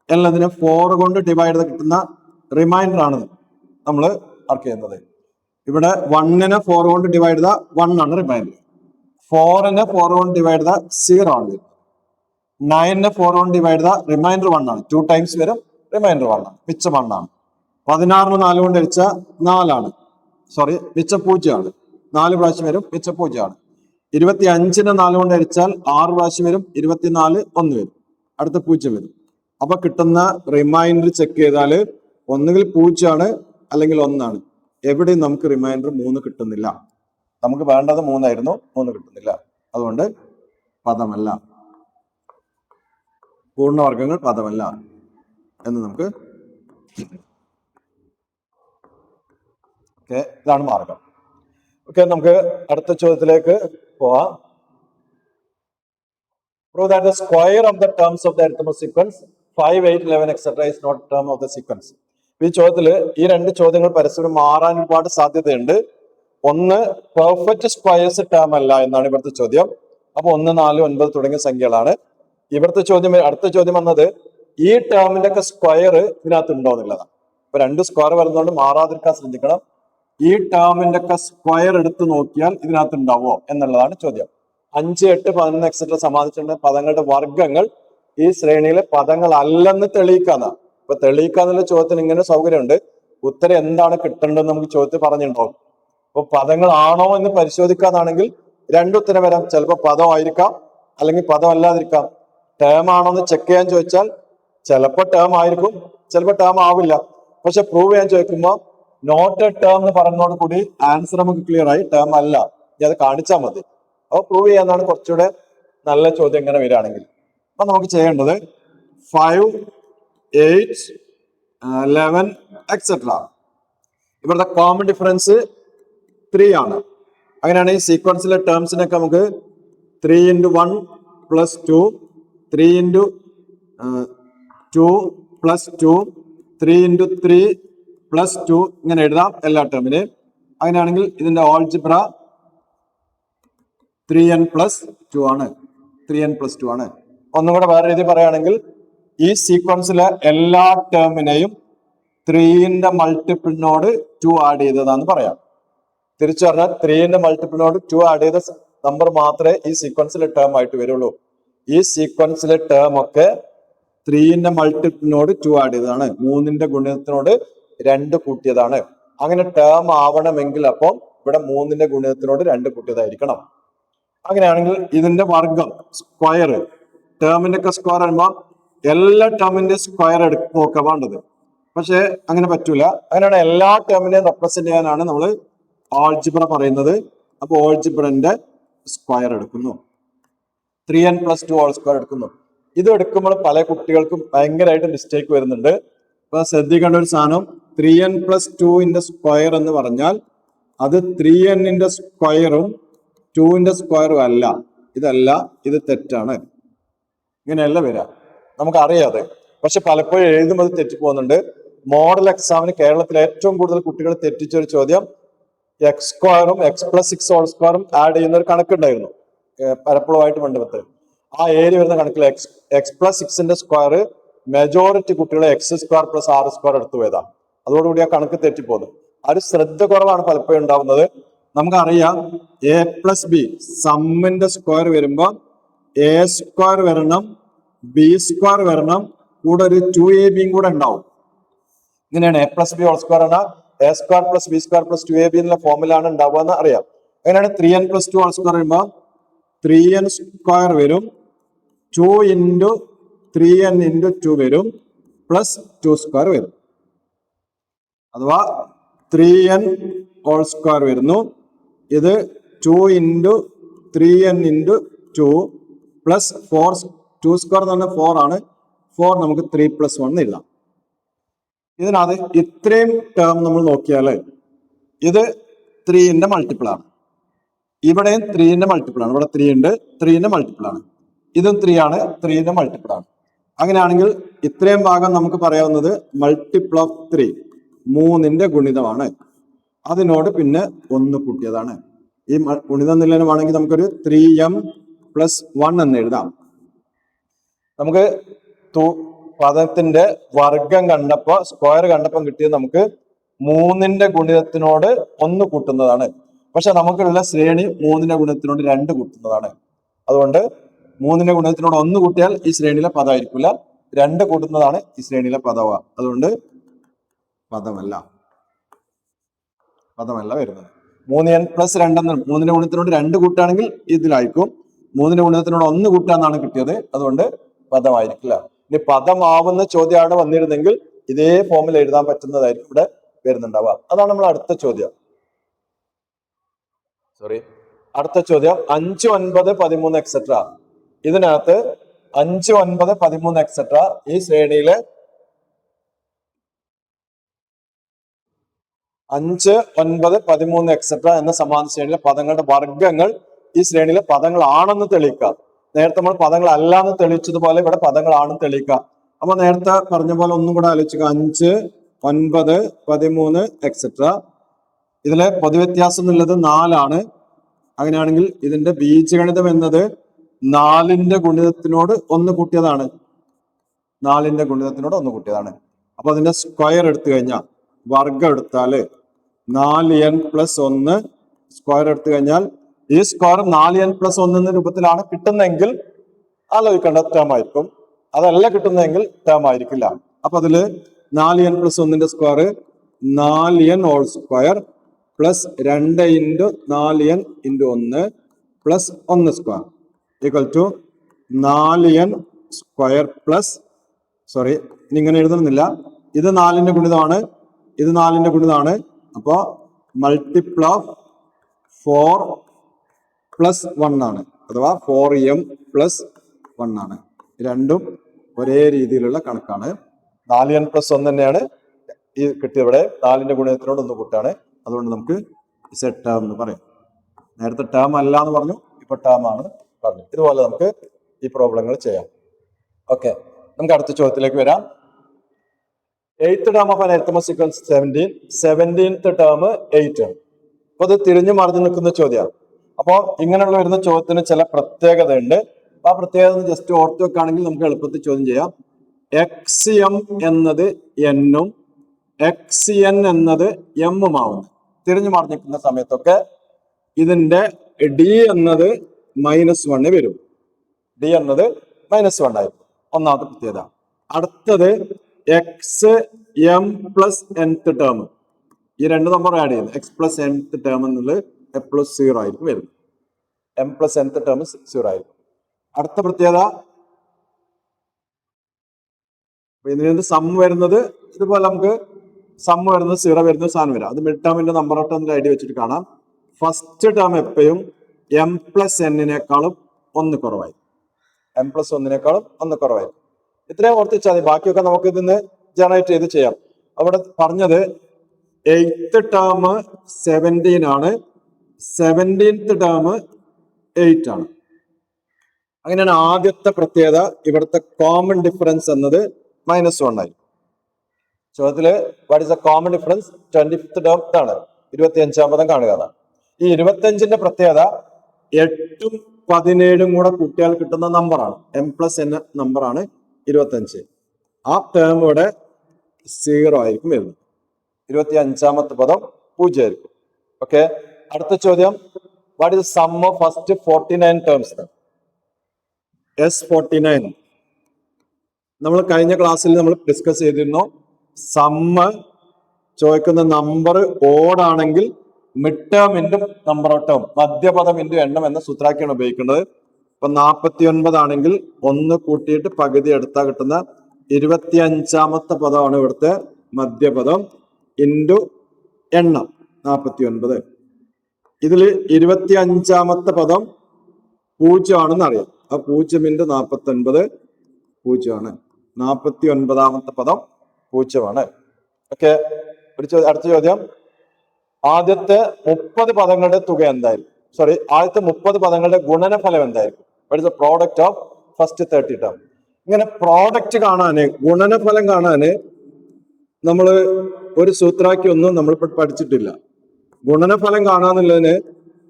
എന്നതിനെ 4 കൊണ്ട് ഡിവൈഡ് ചെയ്ത് കിട്ടുന്ന റിമൈൻഡർ ആണ് നമ്മൾ മാർക്ക് ചെയ്യുന്നത്. ഇവിടെ 1നെ 4 കൊണ്ട് ഡിവൈഡ് ചെയ്താൽ 1 ആണ് റിമൈൻഡർ. 4നെ 4 കൊണ്ട് ഡിവൈഡ് ചെയ്താൽ 0 ആണ്. 9നെ 4 കൊണ്ട് ഡിവൈഡ് ചെയ്താൽ റിമൈൻഡർ 1 ആണ്. 2 ടൈംസ് വരും, റിമൈൻഡർ 1 ആണ്, മിച്ചം 1 ആണ്. 16ന് 4 കൊണ്ട് ഹരിച്ചാൽ 4 ആണ്, സോറി മിച്ചം 0 ആണ്. 4 പ്രാവശ്യം വരും, മിച്ചം 0 ആണ്. 25നെ 4 കൊണ്ട് ഹരിച്ചാൽ 6 പ്രാവശ്യം വരും, 24 1 വരും, അടുത്ത 0 വരും. അപ്പൊ കിട്ടുന്ന റിമൈൻഡർ ചെക്ക് ചെയ്താൽ ഒന്നുകിൽ 0 ആണ് അല്ലെങ്കിൽ 1 ആണ്. എവിടെയും നമുക്ക് റിമൈൻഡർ 3 കിട്ടുന്നില്ല. നമുക്ക് വേണ്ടത് 3 ആയിരുന്നു, 3 കിട്ടുന്നില്ല. അതുകൊണ്ട് പദമല്ല, പൂർണ്ണവർഗങ്ങൾ പദമല്ല എന്ന് നമുക്ക് ഇതാണ് മാർഗം. ഓക്കെ, നമുക്ക് അടുത്ത ചോദ്യത്തിലേക്ക് പോവാം. Prove that the square of the terms of the arithmetic sequence 5, 8, 11 etc. is not term of the sequence. ഈ ചോദ്യത്തില് ഈ രണ്ട് ചോദ്യങ്ങൾ പരസ്പരം മാറാൻ ഒരുപാട് സാധ്യതയുണ്ട്. ഒന്ന് പെർഫെക്റ്റ് സ്ക്വയേഴ്സ് ടേം അല്ല എന്നാണ് ഇവിടുത്തെ ചോദ്യം. അപ്പൊ 1, 4, 9 തുടങ്ങിയ സംഖ്യകളാണ്. ഇവിടുത്തെ ചോദ്യം, അടുത്ത ചോദ്യം വന്നത് ഈ ടേമിന്റെ ഒക്കെ സ്ക്വയർ ഇതിനകത്ത് ഉണ്ടോ എന്നുള്ളതാണ്. ഇപ്പൊ രണ്ട് സ്ക്വയർ വരുന്നതുകൊണ്ട് മാറാതിരിക്കാൻ ശ്രദ്ധിക്കണം. ഈ ടേമിന്റെ ഒക്കെ സ്ക്വയർ എടുത്ത് നോക്കിയാൽ ഇതിനകത്ത് ഉണ്ടാവോ എന്നുള്ളതാണ് ചോദ്യം. 5, 8, 11 എക്സെട്ര സമാധിച്ചിട്ടുണ്ട് പദങ്ങളുടെ വർഗ്ഗങ്ങൾ ഈ ശ്രേണിയിലെ പദങ്ങൾ അല്ലെന്ന് തെളിയിക്കാന്നാ. ഇപ്പൊ തെളിയിക്കാന്നുള്ള ചോദ്യത്തിന് ഇങ്ങനെ സൗകര്യമുണ്ട്. ഉത്തരം എന്താണ് കിട്ടേണ്ടതെന്ന് നമുക്ക് ചോദ്യത്തിൽ പറഞ്ഞിട്ടുണ്ടാവും. അപ്പൊ പദങ്ങളാണോ എന്ന് പരിശോധിക്കാന്നാണെങ്കിൽ രണ്ടുത്തരം വരാം. ചിലപ്പോൾ പദമായിരിക്കാം, അല്ലെങ്കിൽ പദം അല്ലാതിരിക്കാം. ടേം ആണോ എന്ന് ചെക്ക് ചെയ്യാൻ ചോദിച്ചാൽ ചിലപ്പോൾ ടേം ആയിരിക്കും, ചിലപ്പോൾ ടേം ആവില്ല. പക്ഷെ പ്രൂവ് ചെയ്യാൻ ചോദിക്കുമ്പോൾ നോട്ട് എ ടേം എന്ന് പറഞ്ഞതോട് കൂടി ആൻസർ നമുക്ക് ക്ലിയർ ആയി, ടേം അല്ല, അത് കാണിച്ചാൽ മതി. അപ്പോൾ പ്രൂവ് ചെയ്യാന്നാണ് കുറച്ചുകൂടെ നല്ല ചോദ്യം ഇങ്ങനെ വരികയാണെങ്കിൽ. അപ്പൊ നമുക്ക് ചെയ്യേണ്ടത് 5, 8, 11 എക്സെട്ര. ഇവിടുത്തെ കോമൺ ഡിഫറൻസ് 3 ആണ്. അങ്ങനെയാണെങ്കിൽ സീക്വൻസിലെ ടേംസിനൊക്കെ നമുക്ക് 3 × 1 + 2, 3 × 2 + 2, 3 × 3 + 2 ഇങ്ങനെ എഴുതാം എല്ലാ ടേമിനെയും. അങ്ങനെയാണെങ്കിൽ ഇതിന്റെ ഓൾജിബ്ര 3n + 2 ആണ്. 3n + 2 ആണ്. ഒന്നും കൂടെ വേറെ രീതി പറയുകയാണെങ്കിൽ ഈ സീക്വൻസിലെ എല്ലാ ടേമിനെയും 3ന്റെ മൾട്ടിപ്പിളിനോട് 2 ആഡ് ചെയ്തതാന്ന് പറയാം. തിരിച്ചു പറഞ്ഞാൽ 3ന്റെ മൾട്ടിപ്പിളിനോട് 2 ആഡ് ചെയ്ത നമ്പർ മാത്രമേ ഈ സീക്വൻസിലെ ടേം ആയിട്ട് വരുള്ളൂ. ഈ സീക്വൻസിലെ ടേം ഒക്കെ 3ന്റെ മൾട്ടിപ്പിളിനോട് 2 ആഡ് ചെയ്തതാണ്. 3ന്റെ ഗുണിതത്തിനോട് 2 കൂട്ടിയതാണ്. അങ്ങനെ ടേം ആവണമെങ്കിൽ അപ്പം ഇവിടെ 3ന്റെ ഗുണിതത്തിനോട് 2 കൂട്ടിയതായിരിക്കണം. അങ്ങനെയാണെങ്കിൽ ഇതിന്റെ വർഗം സ്ക്വയർ, ടേമിന്റെ ഒക്കെ സ്ക്വയർ വരുമ്പോൾ എല്ലാ ടേമിന്റെ സ്ക്വയർ എടുത്ത് നോക്കാൻ വേണ്ടത്. പക്ഷെ അങ്ങനെ പറ്റൂല. അങ്ങനെയാണ് എല്ലാ ടേമിനെയും റെപ്രസെന്റ് ചെയ്യാനാണ് നമ്മൾ ആൾജിബ്ര പറയുന്നത്. അപ്പൊ ആൾജിബ്രന്റെ സ്ക്വയർ എടുക്കുന്നു, 3n + 2 ഹോൾ സ്ക്വയർ എടുക്കുന്നു. ഇത് എടുക്കുമ്പോൾ പല കുട്ടികൾക്കും ഭയങ്കരമായിട്ട് മിസ്റ്റേക്ക് വരുന്നുണ്ട്. അപ്പൊ ശ്രദ്ധിക്കേണ്ട ഒരു സാധനം, 3n + 2ന്റെ സ്ക്വയർ എന്ന് പറഞ്ഞാൽ അത് 3nന്റെ സ്ക്വയറും 2ന്റെ സ്ക്വയറും അല്ല. ഇതല്ല, ഇത് തെറ്റാണ്. ഇങ്ങനെയല്ല വരിക, നമുക്കറിയാതെ. പക്ഷെ പലപ്പോഴും എഴുതുമ്പോൾ അത് തെറ്റിപ്പോകുന്നുണ്ട്. മോഡൽ എക്സാമിന് കേരളത്തിൽ ഏറ്റവും കൂടുതൽ കുട്ടികൾ തെറ്റിച്ച ഒരു ചോദ്യം x² x+6 ഹോൾ സ്ക്വയറും ആഡ് ചെയ്യുന്ന ഒരു കണക്കുണ്ടായിരുന്നു പലപ്പോഴുമായിട്ട് ബന്ധപ്പെട്ട്. ആ ഏരിയ വരുന്ന കണക്കിൽ x+6ന്റെ സ്ക്വയർ മെജോറിറ്റി കുട്ടികളെ x² + r² എടുത്തു പോയതാണ്. അതോടുകൂടി ആ കണക്ക് തെറ്റിപ്പോകുന്നു. ആ ഒരു ശ്രദ്ധ കുറവാണ് പലപ്പോഴും ഉണ്ടാവുന്നത്. നമുക്കറിയാം a+b സമ്മിന്റെ സ്ക്വയർ വരുമ്പോ a² വരണം, b² വരണം, കൂടെ ഒരു 2ab കൂടെ ഉണ്ടാവും. ഇങ്ങനെയാണ് a+b ഹോൾ സ്ക്വയർ ആണ് a² + b² + 2ab എന്നുള്ള ഫോമിലാണ് ഉണ്ടാവുക എന്ന് അറിയാം. അങ്ങനെയാണ് 3n + 2 ഹോൾ സ്ക്വയർ വരുമ്പോൾ 3n² വരും, 2 × 3n × 2 വരും, +2² വരും. അഥവാ 3n ഹോൾ സ്ക്വയർ വരുന്നു. ഇത് 2 × 3n × 2 +4, 2² എന്ന് പറഞ്ഞാൽ 4 ആണ്. 4 നമുക്ക് 3 + 1 എഴുതാം. ഇതിനകത്ത് ഇത്രയും ടേം നമ്മൾ നോക്കിയാൽ ഇത് 3ന്റെ മൾട്ടിപ്പിൾ ആണ്. ഇവിടെയും 3ന്റെ മൾട്ടിപ്പിൾ ആണ്. ഇവിടെ 3 ഉണ്ട്, 3ന്റെ മൾട്ടിപ്പിൾ ആണ്. ഇതും 3 ആണ്, 3ന്റെ മൾട്ടിപ്പിൾ ആണ്. അങ്ങനെയാണെങ്കിൽ ഇത്രയും ഭാഗം നമുക്ക് പറയാവുന്നത് മൾട്ടിപ്പിൾ ഓഫ് 3, 3ന്റെ ഗുണിതമാണ്. അതിനോട് പിന്നെ 1 കൂട്ടിയതാണ്. ഈ ഗുണിതം നിലവാണെങ്കിൽ നമുക്കൊരു 3m + 1 എന്ന് എഴുതാം. നമുക്ക് പദത്തിന്റെ വർഗം കണ്ടപ്പോ, സ്ക്വയർ കണ്ടപ്പം കിട്ടിയത് നമുക്ക് 3ന്റെ ഗുണിതത്തിനോട് 1 കൂട്ടുന്നതാണ്. പക്ഷെ നമുക്കുള്ള ശ്രേണി 3ന്റെ ഗുണിതത്തിനോട് 2 കൂട്ടുന്നതാണ്. അതുകൊണ്ട് 3ന്റെ ഗുണിതത്തിനോട് 1 കൂട്ടിയാൽ ഈ ശ്രേണിയിലെ പദമായിരിക്കില്ല, 2 കൂട്ടുന്നതാണ് ഈ ശ്രേണിയിലെ പദവ. അതുകൊണ്ട് പദമല്ല വരുന്നത്. 3n + 2 എന്ന് 3ന്റെ ഗുണിതത്തിനോട് 2 കൂട്ടുകയാണെങ്കിൽ ഇതിലായിരിക്കും. 3ന്റെ ഗുണിതത്തിനോട് 1 കൂട്ടാന്നാണ് കിട്ടിയത്. അതുകൊണ്ട് പദമായിരിക്കില്ല. ഇനി പദമാവുന്ന ചോദ്യമാണ് വന്നിരുന്നെങ്കിൽ ഇതേ ഫോമിൽ എഴുതാൻ പറ്റുന്നതായിരിക്കും ഇവിടെ വരുന്നുണ്ടാവുക. അതാണ് നമ്മൾ അടുത്ത ചോദ്യം. അടുത്ത ചോദ്യം 5, 9, 13 എക്സെട്ര. ഇതിനകത്ത് 5, 9, 13 എക്സെട്ര ഈ ശ്രേണിയിലെ 5, 9, 13 എക്സെട്ര എന്ന സമാന ശ്രേണിയിലെ പദങ്ങളുടെ വർഗ്ഗങ്ങൾ ഈ ശ്രേണിയിലെ പദങ്ങളാണെന്ന് തെളിയിക്കാം. നേരത്തെ നമ്മൾ പദങ്ങൾ അല്ലാന്ന് തെളിയിച്ചതുപോലെ ഇവിടെ പദങ്ങളാണെന്ന് തെളിയിക്കാം. അപ്പൊ നേരത്തെ പറഞ്ഞ പോലെ ഒന്നും കൂടെ ആലോചിക്കുക. 5, 9, 13 എക്സെട്ര. ഇതിലെ പൊതുവ്യത്യാസം എന്നുള്ളത് 4 ആണ്. അങ്ങനെയാണെങ്കിൽ ഇതിന്റെ ബീജഗണിതം എന്നത് 4ന്റെ ഗുണിതത്തിനോട് 1 കൂട്ടിയതാണ്. 4ന്റെ ഗുണിതത്തിനോട് 1 കൂട്ടിയതാണ്. അപ്പൊ അതിന്റെ സ്ക്വയർ എടുത്തു കഴിഞ്ഞാൽ, വർഗം എടുത്താല് 4n+1 സ്ക്വയർ എടുത്തു കഴിഞ്ഞാൽ ഈ സ്ക്വയർ 4n+1 എന്ന രൂപത്തിലാണ് കിട്ടുന്നതെങ്കിൽ ആലോചിക്കേണ്ട ടേം ആയിരിക്കും. അതല്ല കിട്ടുന്നതെങ്കിൽ ടേം ആയിരിക്കില്ല. അപ്പൊ അതില് 4n+1ന്റെ square 4n whole square plus 2 × 4n × 1 plus 1 square equal to 4n square plus, sorry ഇങ്ങനെ എഴുതുന്നില്ല, ഇത് 4ന്റെ ഗുണിതമാണ്, ഇത് 4ന്റെ ഗുണിതമാണ്. അപ്പോ മൾട്ടിപ്പിൾ ഓഫ് 4 + 1 ആണ്, അഥവാ 4m+1 ആണ്. രണ്ടും ഒരേ രീതിയിലുള്ള കണക്കാണ്. 4n+1 തന്നെയാണ് ഈ കിട്ടിയവിടെ. 4ന്റെ ഗുണിതത്തിനോട് 1 കൂട്ടാണ്. അതുകൊണ്ട് നമുക്ക് സെറ്റ് ടേം എന്ന് പറയും. നേരത്തെ ടേം അല്ല എന്ന് പറഞ്ഞു, ഇപ്പൊ ടേം ആണ് പറഞ്ഞു. ഇതുപോലെ നമുക്ക് ഈ പ്രോബ്ലങ്ങൾ ചെയ്യാം. ഓക്കെ, നമുക്ക് അടുത്ത ചോദ്യത്തിലേക്ക് വരാം. 8th term of an arithmetic sequence 17, 17th term 8. അപ്പൊ അത് തിരിഞ്ഞു മറിഞ്ഞു നിൽക്കുന്ന ചോദ്യമാണ്. അപ്പോ ഇങ്ങനെയുള്ള വരുന്ന ചോദ്യത്തിന് ചില പ്രത്യേകത ഉണ്ട്. ആ പ്രത്യേകത ജസ്റ്റ് ഓർത്ത് വെക്കുകയാണെങ്കിൽ നമുക്ക് എളുപ്പത്തിൽ ചോദ്യം ചെയ്യാം. XM എന്നത് n-ഉം XN എന്നത് m-ഉം ആവുന്നു. തിരിഞ്ഞു മറിഞ്ഞിരിക്കുന്ന സമയത്തൊക്കെ ഇതിന്റെ D എന്നത് -1 വരും. D എന്നത് -1 ആയിരിക്കും. ഒന്നാമത്തെ പ്രത്യേകത. അടുത്തത് XM+nth ടേം, ഈ രണ്ട് നമ്പർ ആഡ് ചെയ്യുന്നത് x+nth ടേം എന്നുള്ളത് +0 ആയിരിക്കും വരുന്നത്. m+nth ടേം 0 ആയിരിക്കും. അടുത്ത പ്രത്യേകത, ഇതിന് സം വരുന്നത് ഇതുപോലെ നമുക്ക് സം വരുന്നത് 0 വരുന്നത് സാധനം വരാം. അത് മിഡ് ടേമിന്റെ നമ്പർ ഒട്ടൊന്നും ഐഡിയ വെച്ചിട്ട് കാണാം. ഫസ്റ്റ് ടേം എപ്പോഴും m+n-നേക്കാളും 1 കുറവായി, m+1-നേക്കാളും 1 കുറവായി. ഇത്രയും ഓർത്തിച്ചാൽ മതി. ബാക്കിയൊക്കെ നമുക്ക് ഇതിന്ന് ജനറേറ്റ് ചെയ്ത് ചെയ്യാം. അവിടെ പറഞ്ഞത് 8th ടേം 17 ആണ്, 17th ടേം 8 ആണ്. അങ്ങനെയാണ് ആദ്യത്തെ പ്രത്യേകത. ഇവിടുത്തെ കോമൺ ഡിഫറൻസ് എന്നത് -1 ആയി. ചോദ്യത്തില് what is the common difference? 25th term ആണ്, 25ാം പദം കാണുക. ഈ 25ന്റെ പ്രത്യേകത 8ഉം 17ഉം കൂടെ കൂട്ടിയാൽ കിട്ടുന്ന നമ്പറാണ്. m+n നമ്പറാണ് 25. ആ ടേം ഇവിടെ 0 ആയിരിക്കും വരുന്നത്. 25ാമത്തെ പദം 0 ആയിരിക്കും. ഓക്കെ, അടുത്ത ചോദ്യം, what is sum of first 49 terms? S49 നമ്മൾ കഴിഞ്ഞ ക്ലാസ്സിൽ നമ്മൾ ഡിസ്കസ് ചെയ്തിരുന്നു. സമ്മ് ചോദിക്കുന്ന നമ്പർ ഓഡ് ആണെങ്കിൽ mid term into number of term, മധ്യപദം ഇൻറ്റു എണ്ണം എന്ന സൂത്രാക്കിയാണ് ഉപയോഗിക്കേണ്ടത്. ഇപ്പൊ 49 ആണെങ്കിൽ 1 കൂട്ടിയിട്ട് പകുതി എടുത്താൽ കിട്ടുന്ന 25ാമത്തെ പദമാണ് ഇവിടുത്തെ മധ്യപദം ഇൻറ്റു എണ്ണം 49. ഇതിൽ 25ാമത്തെ പദം 0 ആണെന്ന് അറിയാം. ആ 0 × 49 0 ആണ്. 49ാമത്തെ പദം 0 ആണ്. ഓക്കെ, അടുത്ത ചോദ്യം, ആദ്യത്തെ 30 പദങ്ങളുടെ തുക എന്തായിരിക്കും? സോറി, ആദ്യത്തെ 30 പദങ്ങളുടെ ഗുണനഫലം എന്തായിരിക്കും? What is the product of first 30 term? ഇങ്ങനെ പ്രോഡക്റ്റ് കാണാന്, ഗുണനഫലം കാണാന് നമ്മൾ ഒരു സൂത്രാക്യമൊന്നും നമ്മൾ പഠിച്ചിട്ടില്ല. ഗുണനഫലം കാണാന്നുള്ളതിന്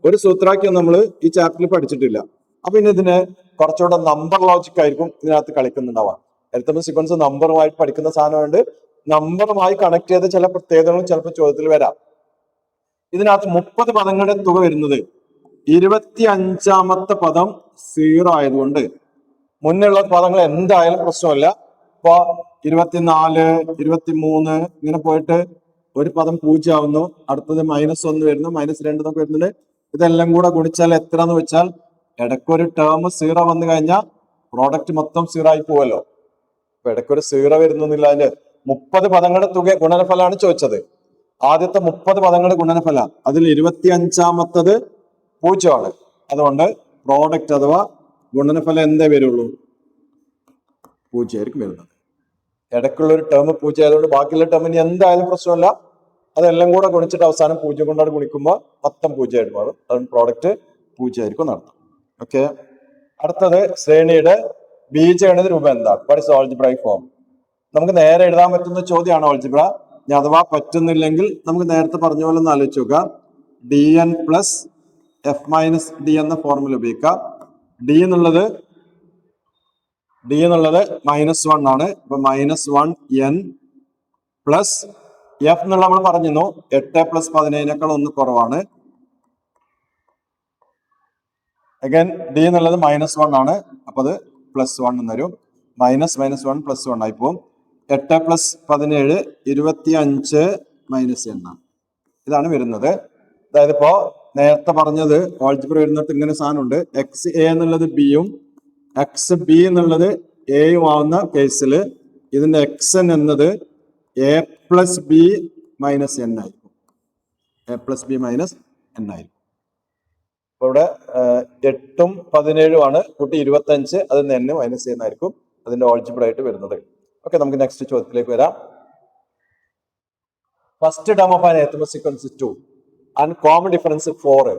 ഒരു സൂത്രാക്യം നമ്മൾ ഈ ചാപ്റ്ററിൽ പഠിച്ചിട്ടില്ല. അപ്പൊ ഇനി ഇതിന് കുറച്ചുകൂടെ നമ്പർ ലോജിക് ആയിരിക്കും ഇതിനകത്ത് കളിക്കുന്നുണ്ടാവാം. അരിത്തമെറ്റിക് സീക്വൻസ് നമ്പറുമായിട്ട് പഠിക്കുന്ന സാധനമുണ്ട്. നമ്പറുമായി കണക്ട് ചെയ്ത ചില പ്രത്യേകതകളും ചിലപ്പോൾ ചോദ്യത്തിൽ വരാം. ഇതിനകത്ത് 30 പദങ്ങളുടെ തുക വരുന്നത് 25ാമത്തെ പദം 0 ആയതുകൊണ്ട് മുന്നുള്ള പദങ്ങൾ എന്തായാലും പ്രശ്നമല്ല. ഇപ്പൊ 24, 23 ഇങ്ങനെ പോയിട്ട് ഒരു പദം 0 ആവുന്നു, അടുത്തത് -1 വരുന്നു, -2 എന്നൊക്കെ വരുന്നുണ്ട്. ഇതെല്ലാം കൂടെ ഗുണിച്ചാൽ എത്ര എന്ന് വെച്ചാൽ ഇടയ്ക്കൊരു ടേം 0 വന്നു കഴിഞ്ഞാൽ പ്രോഡക്റ്റ് മൊത്തം 0 ആയി പോവല്ലോ. അപ്പൊ ഇടയ്ക്കൊരു 0 വരുന്നില്ല. അതിന്റെ 30 പദങ്ങളുടെ തുക ഗുണനഫലമാണ് ചോദിച്ചത്. ആദ്യത്തെ 30 പദങ്ങളുടെ ഗുണനഫല, അതിൽ 25ാമത്തത് 0 ആണ്. അതുകൊണ്ട് പ്രോഡക്റ്റ് അഥവാ ഗുണനഫലം എന്തേ വരുള്ളൂ? 0 ആയിരിക്കും വരുന്നത്. ഇടയ്ക്കുള്ള ഒരു ടേം 0 ആയതുകൊണ്ട് ബാക്കിയുള്ള ടേമിന് എന്തായാലും പ്രശ്നമല്ല. അതെല്ലാം കൂടെ ഗുണിച്ചിട്ട് അവസാനം 0 കൊണ്ടാണ് ഗുണിക്കുമ്പോൾ മൊത്തം 0 ആയിട്ട് മാറും. അതുകൊണ്ട് പ്രോഡക്റ്റ് 0 ആയിരിക്കും നടത്തും. ഓക്കെ, അടുത്തത് ശ്രേണിയുടെ ബീജഗണിത രൂപം എന്താണ്? What is algebraic form? നമുക്ക് നേരെ എഴുതാൻ പറ്റുന്ന ചോദ്യമാണ് ആൾജിബ്ര. ഇനി അഥവാ പറ്റുന്നില്ലെങ്കിൽ നമുക്ക് നേരത്തെ പറഞ്ഞ പോലെ ഒന്ന് ആലോചിച്ച് നോക്കാം. dn + f - d എന്ന ഫോർമുല ഉപയോഗിക്കാം. ഡി എന്നുള്ളത് -1 ആണ്. അപ്പൊ -1n പ്ലസ് എഫ് എന്നുള്ള നമ്മൾ പറഞ്ഞിരുന്നു 8 + 17 1 കുറവാണ്. അഗൈൻ ഡി എന്നുള്ളത് -1 ആണ്. അപ്പൊ അത് +1 എന്ന് വരും. -1 +1 ആയി പോകും. 8 + 17 25 - n. ഇതാണ് വരുന്നത്. അതായത് ഇപ്പോ നേരത്തെ പറഞ്ഞത് ഓൾജിബ്ര വരുന്നിട്ട് ഇങ്ങനെ സാധനമുണ്ട്. എക്സ് എ എന്നുള്ളത് ബിയും എക്സ് ബി എന്നുള്ളത് എയും ആവുന്ന കേസിൽ ഇതിന്റെ എക്സ് എൻ എന്നത് a + b - n ആയിരിക്കും. a + b - n ആയിരിക്കും. അപ്പൊ ഇവിടെ 8ഉം 17ഉം ആണ് കൂട്ടി 25. അതിൽ നിന്ന് n - n ആയിരിക്കും അതിന്റെ ഓൾജിബ്ര ആയിട്ട് വരുന്നത്. ഓക്കെ, നമുക്ക് നെക്സ്റ്റ് ചോദ്യത്തിലേക്ക് വരാം. First term of an arithmetic sequence 2 and common difference 4.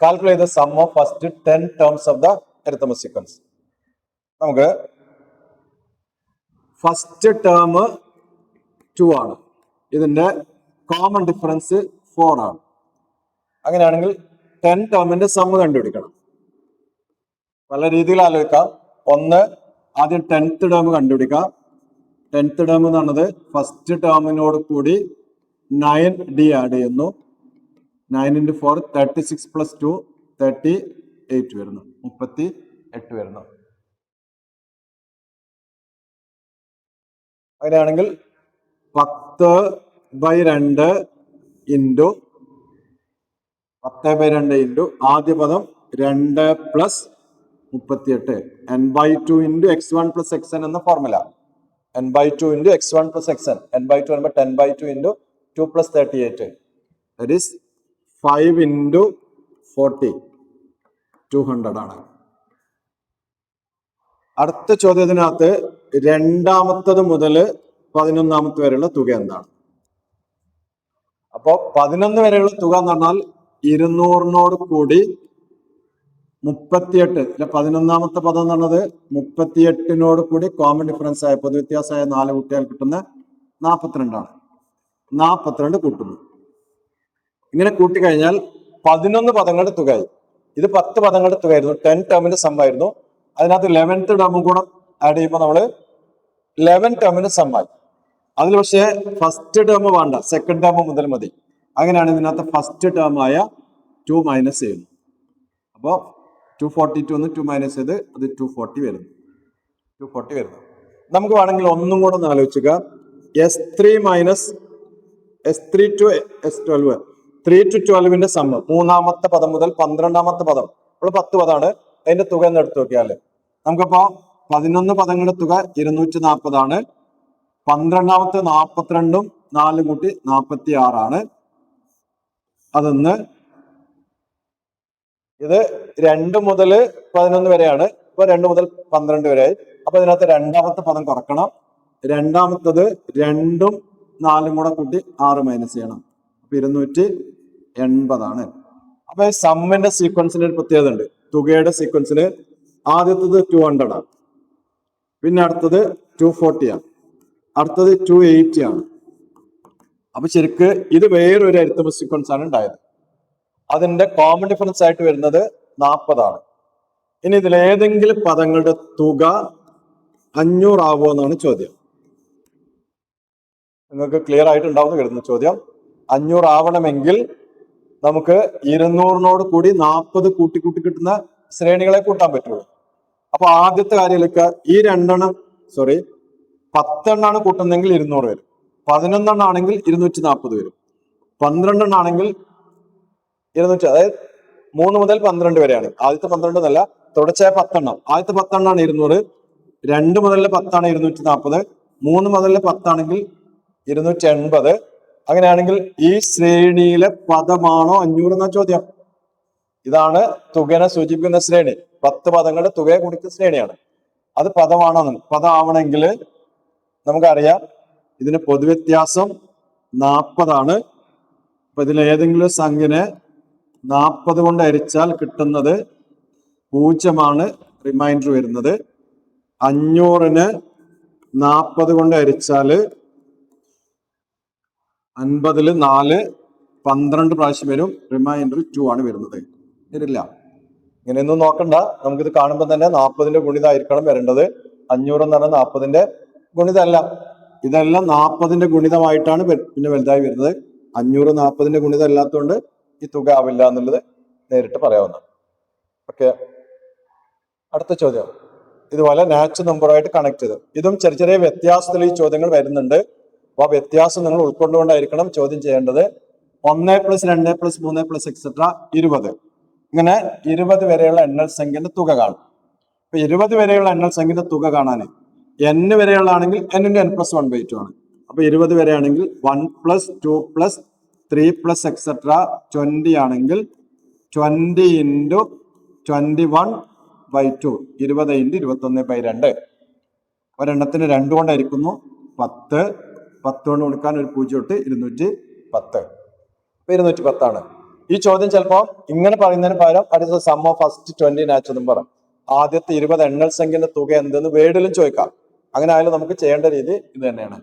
Calculate the sum of first 10 terms of the arithmetic sequence. നമുക്ക് ഫസ്റ്റ് ടേം 2 ആണ്. ഇതിന്റെ കോമൺ ഡിഫറൻസ് 4 ആണ്. അങ്ങനെയാണെങ്കിൽ 10 ടേമിന്റെ സം കണ്ടുപിടിക്കണം. പല രീതിയിൽ ആലോചിക്കാം. ഒന്ന്, ആദ്യം 10th ടേം കണ്ടുപിടിക്കാം. 10th ടേം എന്ന് പറഞ്ഞത് ഫസ്റ്റ് ടേമിനോട് കൂടി 9d ആഡ് ചെയ്യുന്നു. 9 × 4 36 + 2 38 വരുന്നു. 38 വരുന്നു. അങ്ങനെയാണെങ്കിൽ 10/2 ഇൻറ്റു ആദ്യ പദം 2 + 38 n/2 × x1 + xn എന്ന formula. n/2 × x1 + xn. n/2 പറയുമ്പോൾ 10/2 × 2 + 38. That is 5 × 40 200 ആണ്. അടുത്ത ചോദ്യത്തിനകത്ത് രണ്ടാമത്തത് മുതൽ 11ാമത്തെ വരെയുള്ള തുക എന്താണ്? അപ്പോ 11 വരെയുള്ള തുക എന്ന് പറഞ്ഞാൽ 200നോട് കൂടി 38. 11ാമത്തെ പദം എന്ന് പറഞ്ഞത് 38നോട് കൂടി കോമൺ ഡിഫറൻസ് ആയ പൊതുവ്യത്യാസമായ 4 കൂട്ടിയാൽ കിട്ടുന്ന 42 ആണ്. 42 കൂട്ടുന്നു. ഇങ്ങനെ കൂട്ടിക്കഴിഞ്ഞാൽ 11 പദങ്ങളുടെ തുകയായി. ഇത് 10 പദങ്ങളുടെ തുകയായിരുന്നു. 10 ടേമിന്റെ സം ആയിരുന്നു. അതിനകത്ത് 11th ടേമും കൂടെ ആഡ് ചെയ്യുമ്പോൾ നമ്മള് 11 ടേമിന്റെ സം ആയി. അതിൽ പക്ഷേ ഫസ്റ്റ് ടേം വേണ്ട, സെക്കൻഡ് ടേം മുതൽ മതി. അങ്ങനെയാണ് ഇതിനകത്ത് ഫസ്റ്റ് ടേം ആയ 2 മൈനസ് ചെയ്യുന്നു. അപ്പോൾ 242 2 മൈനസ് ചെയ്ത് അത് 240 വരുന്നു. നമുക്ക് വേണമെങ്കിൽ ഒന്നും കൂടെ ഒന്ന് ആലോചിക്കുക. S3 - S3 to S12 3 to 12ന്റെ some, മൂന്നാമത്തെ പദം മുതൽ 12ാമത്തെ പദം, ഇപ്പോൾ 10 പദമാണ്. അതിന്റെ തുക എന്ന് എടുത്തു നോക്കിയാല് നമുക്കിപ്പോ 11 പദങ്ങളുടെ തുക 240 ആണ്. 12ാമത്തെ 42ഉം 4 കൂട്ടി 46 ആണ്. അതൊന്ന്. ഇത് 2 മുതൽ 11 വരെയാണ്. ഇപ്പൊ 2 മുതൽ 12 വരെയായി. അപ്പൊ ഇതിനകത്ത് രണ്ടാമത്തെ പദം കുറക്കണം. രണ്ടാമത്തത് 2ഉം 4ഉം കൂടെ കൂട്ടി 6 മൈനസ് ചെയ്യണം. അപ്പൊ 280 ആണ്. അപ്പൊ ഈ സമ്മിന്റെ സീക്വൻസിന് ഒരു പ്രത്യേകത ഉണ്ട്. തുകയുടെ സീക്വൻസിന് ആദ്യത്തത് 200 ആണ്, പിന്നെ അടുത്തത് 240 ആണ്, അടുത്തത് 280 ആണ്. അപ്പൊ ശരിക്ക് ഇത് വേറൊരു അരിത്തമെറ്റിക് സീക്വൻസ് ആണ് ഉണ്ടായത്. അതിന്റെ കോമൺ ഡിഫറൻസ് ആയിട്ട് വരുന്നത് 40 ആണ്. ഇനി ഇതിൽ ഏതെങ്കിലും പദങ്ങളുടെ തുക 500 ആവുമോ എന്നാണ് ചോദ്യം. നിങ്ങൾക്ക് ക്ലിയർ ആയിട്ട് ഉണ്ടാവുന്ന കരുതുന്ന ചോദ്യം. 500 ആവണമെങ്കിൽ നമുക്ക് 200നോട് കൂടി 40 കൂട്ടി കിട്ടുന്ന ശ്രേണികളെ കൂട്ടാൻ പറ്റുള്ളൂ. അപ്പൊ ആദ്യത്തെ കാര്യത്തിലേക്ക് ഈ 10 എണ്ണാണ് കൂട്ടുന്നെങ്കിൽ 200 വരും. 11 എണ്ണാണെങ്കിൽ 240 വരും. 12 എണ്ണാണെങ്കിൽ 200, അതായത് 3 മുതൽ 12 വരെയാണ്. ആദ്യത്തെ 12 എന്നല്ല, തുടർച്ചയായ 10 എണ്ണം. ആദ്യത്തെ 10 എണ്ണാണ് 200, 2 മുതൽ 10 ആണ് 240, 3 മുതൽ 10 ആണെങ്കിൽ 280. അങ്ങനെയാണെങ്കിൽ ഈ ശ്രേണിയിലെ പദമാണോ 500 എന്ന ചോദ്യം. ഇതാണ് തുകനെ സൂചിപ്പിക്കുന്ന ശ്രേണി. 10 പദങ്ങളുടെ തുകയെ കുറിക്കുന്ന ശ്രേണിയാണ്. അത് പദമാണോ? പദമാവണമെങ്കിൽ നമുക്കറിയാം ഇതിന് പൊതുവ്യത്യാസം 40 ആണ്. അപ്പൊ ഇതിൽ ഏതെങ്കിലും സംഖ്യനെ 40 കൊണ്ട് ഹരിച്ചാൽ കിട്ടുന്നത് 0 റിമൈൻഡർ വരുന്നത്. 500നെ 40 കൊണ്ട് ഹരിച്ചാല് 50ൽ 4 12 പ്രാവശ്യം വരും. റിമൈൻഡർ 2 ആണ് വരുന്നത്. വരില്ല. ഇങ്ങനെയൊന്നും നോക്കണ്ട, നമുക്കിത് കാണുമ്പോൾ തന്നെ 40ന്റെ ഗുണിതമായിരിക്കണം വരേണ്ടത്. 500 എന്ന് പറഞ്ഞാൽ 40ന്റെ ഗുണിതമല്ല, ഇതെല്ലാം 40ന്റെ ഗുണിതമായിട്ടാണ് പിന്നെ വലുതായി വരുന്നത്. 500 40ന്റെ ഗുണിതം അല്ലാത്തതുകൊണ്ട് ഈ തുക ആവില്ല എന്നുള്ളത് നേരിട്ട് പറയാവുന്നതാണ്. ഓക്കെ, അടുത്ത ചോദ്യം ഇതുപോലെ നാച്ചുറൽ നമ്പറുമായിട്ട് കണക്ട് ചെയ്ത്, ഇതും ചെറിയ ചെറിയ വ്യത്യാസത്തിൽ ഈ ചോദ്യങ്ങൾ വരുന്നുണ്ട്. അപ്പൊ ആ വ്യത്യാസം നിങ്ങൾ ഉൾക്കൊണ്ടുകൊണ്ടായിരിക്കണം ചോദ്യം ചെയ്യേണ്ടത്. 1 + 2 + 3 + എക്സെട്ര 20, ഇങ്ങനെ 20 വരെയുള്ള എണ്ണൽ സംഖ്യന്റെ തുക കാണും. ഇപ്പൊ 20 വരെയുള്ള എണ്ണൽ സംഖ്യന്റെ തുക കാണാൻ n വരെയുള്ളതാണെങ്കിൽ n × n + 1/2 ആണ്. അപ്പൊ 20 വരെയാണെങ്കിൽ 1 + 2 + 3 + എക്സെട്ര 20 ആണെങ്കിൽ 20 × 21/2, 20 × 21/2. ഒരെണ്ണത്തിന് 2 കൊണ്ടായിരിക്കുന്നു 10, 10 കൊണ്ട് കൊടുക്കാൻ ഒരു 0 ഇട്ട് 210. 210 ആണ്. ഈ ചോദ്യം ചിലപ്പോൾ ഇങ്ങനെ പറയുന്നതിന് പകരം അടുത്ത sum of first 20 natural number, ആദ്യത്തെ 20 എണ്ണൽ സംഖ്യന്റെ തുക എന്തെന്ന് വേർഡിലും ചോദിക്കാം. അങ്ങനെ ആയാലും നമുക്ക് ചെയ്യേണ്ട രീതി ഇത് തന്നെയാണ്.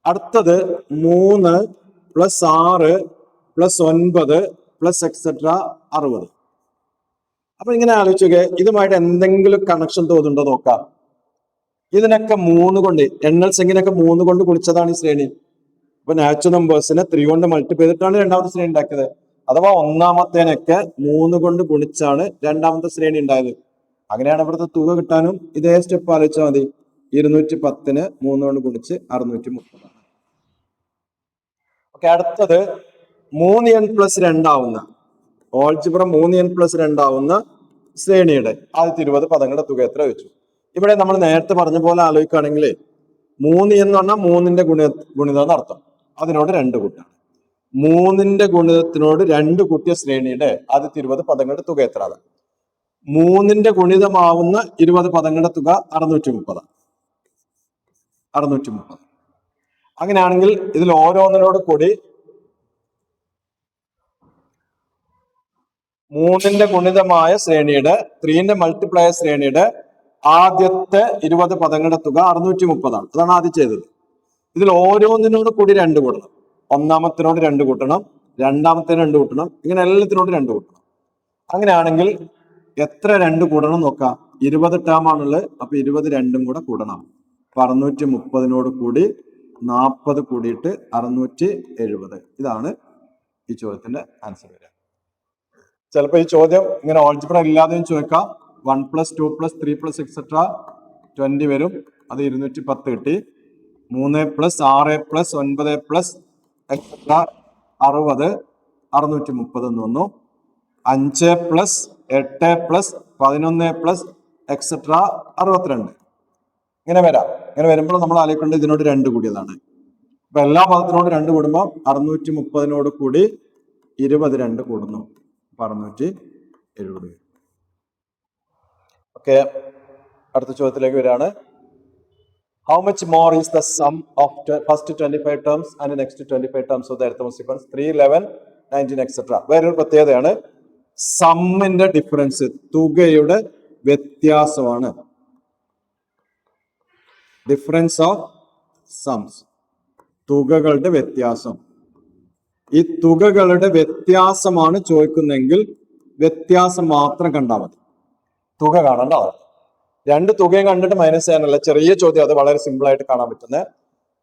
അടുത്തത് 3 + 6 + 9 + എക്സെട്ര 60. അപ്പൊ ഇങ്ങനെ ആലോചിച്ചോക്കെ, ഇതുമായിട്ട് എന്തെങ്കിലും കണക്ഷൻ തോന്നുന്നുണ്ടോ നോക്കാം. ഇതിനൊക്കെ 3 കൊണ്ട്, എണ്ണൽ സംഖ്യനൊക്കെ 3 കൊണ്ട് ഗുണിച്ചതാണ് ഈ ശ്രേണി. അപ്പൊ നാച്ചുറൽ നമ്പേഴ്സിനെ 3 കൊണ്ട് മൾട്ടിപ്ലൈ ചെയ്തിട്ടാണ് രണ്ടാമത്തെ ശ്രേണി ഉണ്ടാക്കിയത്. അഥവാ ഒന്നാമത്തേനൊക്കെ 3 കൊണ്ട് ഗുണിച്ചാണ് രണ്ടാമത്തെ ശ്രേണി ഉണ്ടായത്. അങ്ങനെയാണ് ഇവിടുത്തെ തുക കിട്ടാനും ഇതേ സ്റ്റെപ്പ് ആലോചിച്ചാൽ മതി. 210നെ 3 കൊണ്ട് ഗുണിച്ച് 630. ഓക്കെ, അടുത്തത് 3n + 2 ആവുന്ന, ഓൾജിബ്ര 3n + 2 ആവുന്ന ശ്രേണിയുടെ ആദ്യത്തെ 20 പദങ്ങളുടെ തുക എത്ര വെച്ചു. ഇവിടെ നമ്മൾ നേരത്തെ പറഞ്ഞ പോലെ ആലോചിക്കുകയാണെങ്കിൽ 3 എന്ന് പറഞ്ഞാൽ 3ന്റെ ഗുണിതം എന്നർത്ഥം. അതിനോട് 2 കൂട്ടാണ്. 3ന്റെ ഗുണിതത്തിനോട് 2 കൂട്ടിയ ശ്രേണിയുടെ ആദ്യത്തെ 20 പദങ്ങളുടെ തുക എത്ര? 3ന്റെ ഗുണിതമാവുന്ന 20 പദങ്ങളുടെ തുക 630. 630. അങ്ങനെയാണെങ്കിൽ ഇതിൽ ഓരോന്നിനോട് കൂടി 3ന്റെ ഗുണിതമായ ശ്രേണിയുടെ 3ന്റെ മൾട്ടിപ്ലയർ ശ്രേണിയുടെ ആദ്യത്തെ 20 പദങ്ങളുടെ തുക 630 ആണ്. അതാണ് ആദ്യം ചെയ്തത്. ഇതിൽ ഓരോന്നിനോട് കൂടി 2 കൂട്ടണം. ഒന്നാമത്തിനോട് 2 കൂട്ടണം, രണ്ടാമത്തേന് 2 കൂട്ടണം, ഇങ്ങനെ എല്ലാത്തിനോട് 2 കൂട്ടണം. അങ്ങനെയാണെങ്കിൽ എത്ര 2 കൂടണം നോക്കാം. 20 ടേം ആണുള്ളത്, അപ്പൊ 20 2ഉം കൂടെ കൂടണം. 630നോട് കൂടി 40 കൂടിയിട്ട് 670. ഇതാണ് ഈ ചോദ്യത്തിന്റെ ആൻസർ വരിക. ചിലപ്പോൾ ഈ ചോദ്യം ഇങ്ങനെ ഓൾജിബ്ര ഇല്ലാതെയും ചോദിക്കാം. 1 + 2 + 3 + എക്സെട്ര 20 വരും. അത് 210 കിട്ടി. 3 + 6 + 9 + എക്സെട്ര 60, 630 എന്ന് വന്നു. 5 + 8 + 11 + എക്സെട്ര 62. ഇങ്ങനെ വരാം. ഇങ്ങനെ വരുമ്പോൾ നമ്മൾ ആലോചിക്കേണ്ടത് ഇതിനോട് 2 കൂടിയതാണ്. അപ്പൊ എല്ലാ പദത്തിനോട് 2 കൂടുമ്പോൾ 630നോട് കൂടി 20 2 കൂടുന്നു. 670. ഓക്കെ, അടുത്ത ചോദ്യത്തിലേക്ക് വരികയാണ്. How much more is the sum of first 25 terms and the next 25 terms of the arithmetic sequence 3, 11, 19, etc. വേറൊരു പ്രത്യേകതയാണ് സമ്മിന്റെ ഡിഫറൻസ്, തുകയുടെ വ്യത്യാസമാണ്. ഡിഫറൻസ് ഓഫ് സംസ്, തുകകളുടെ വ്യത്യാസം. ഈ തുകകളുടെ വ്യത്യാസമാണ് ചോദിക്കുന്നെങ്കിൽ വ്യത്യാസം മാത്രം കണ്ടാൽ മതി, തുക കാണേണ്ട ആവശ്യം. 2 തുകയും കണ്ടിട്ട് മൈനസ് ചെയ്യാനല്ല, ചെറിയ ചോദ്യം, അത് വളരെ സിമ്പിൾ ആയിട്ട് കാണാൻ പറ്റുന്നത്.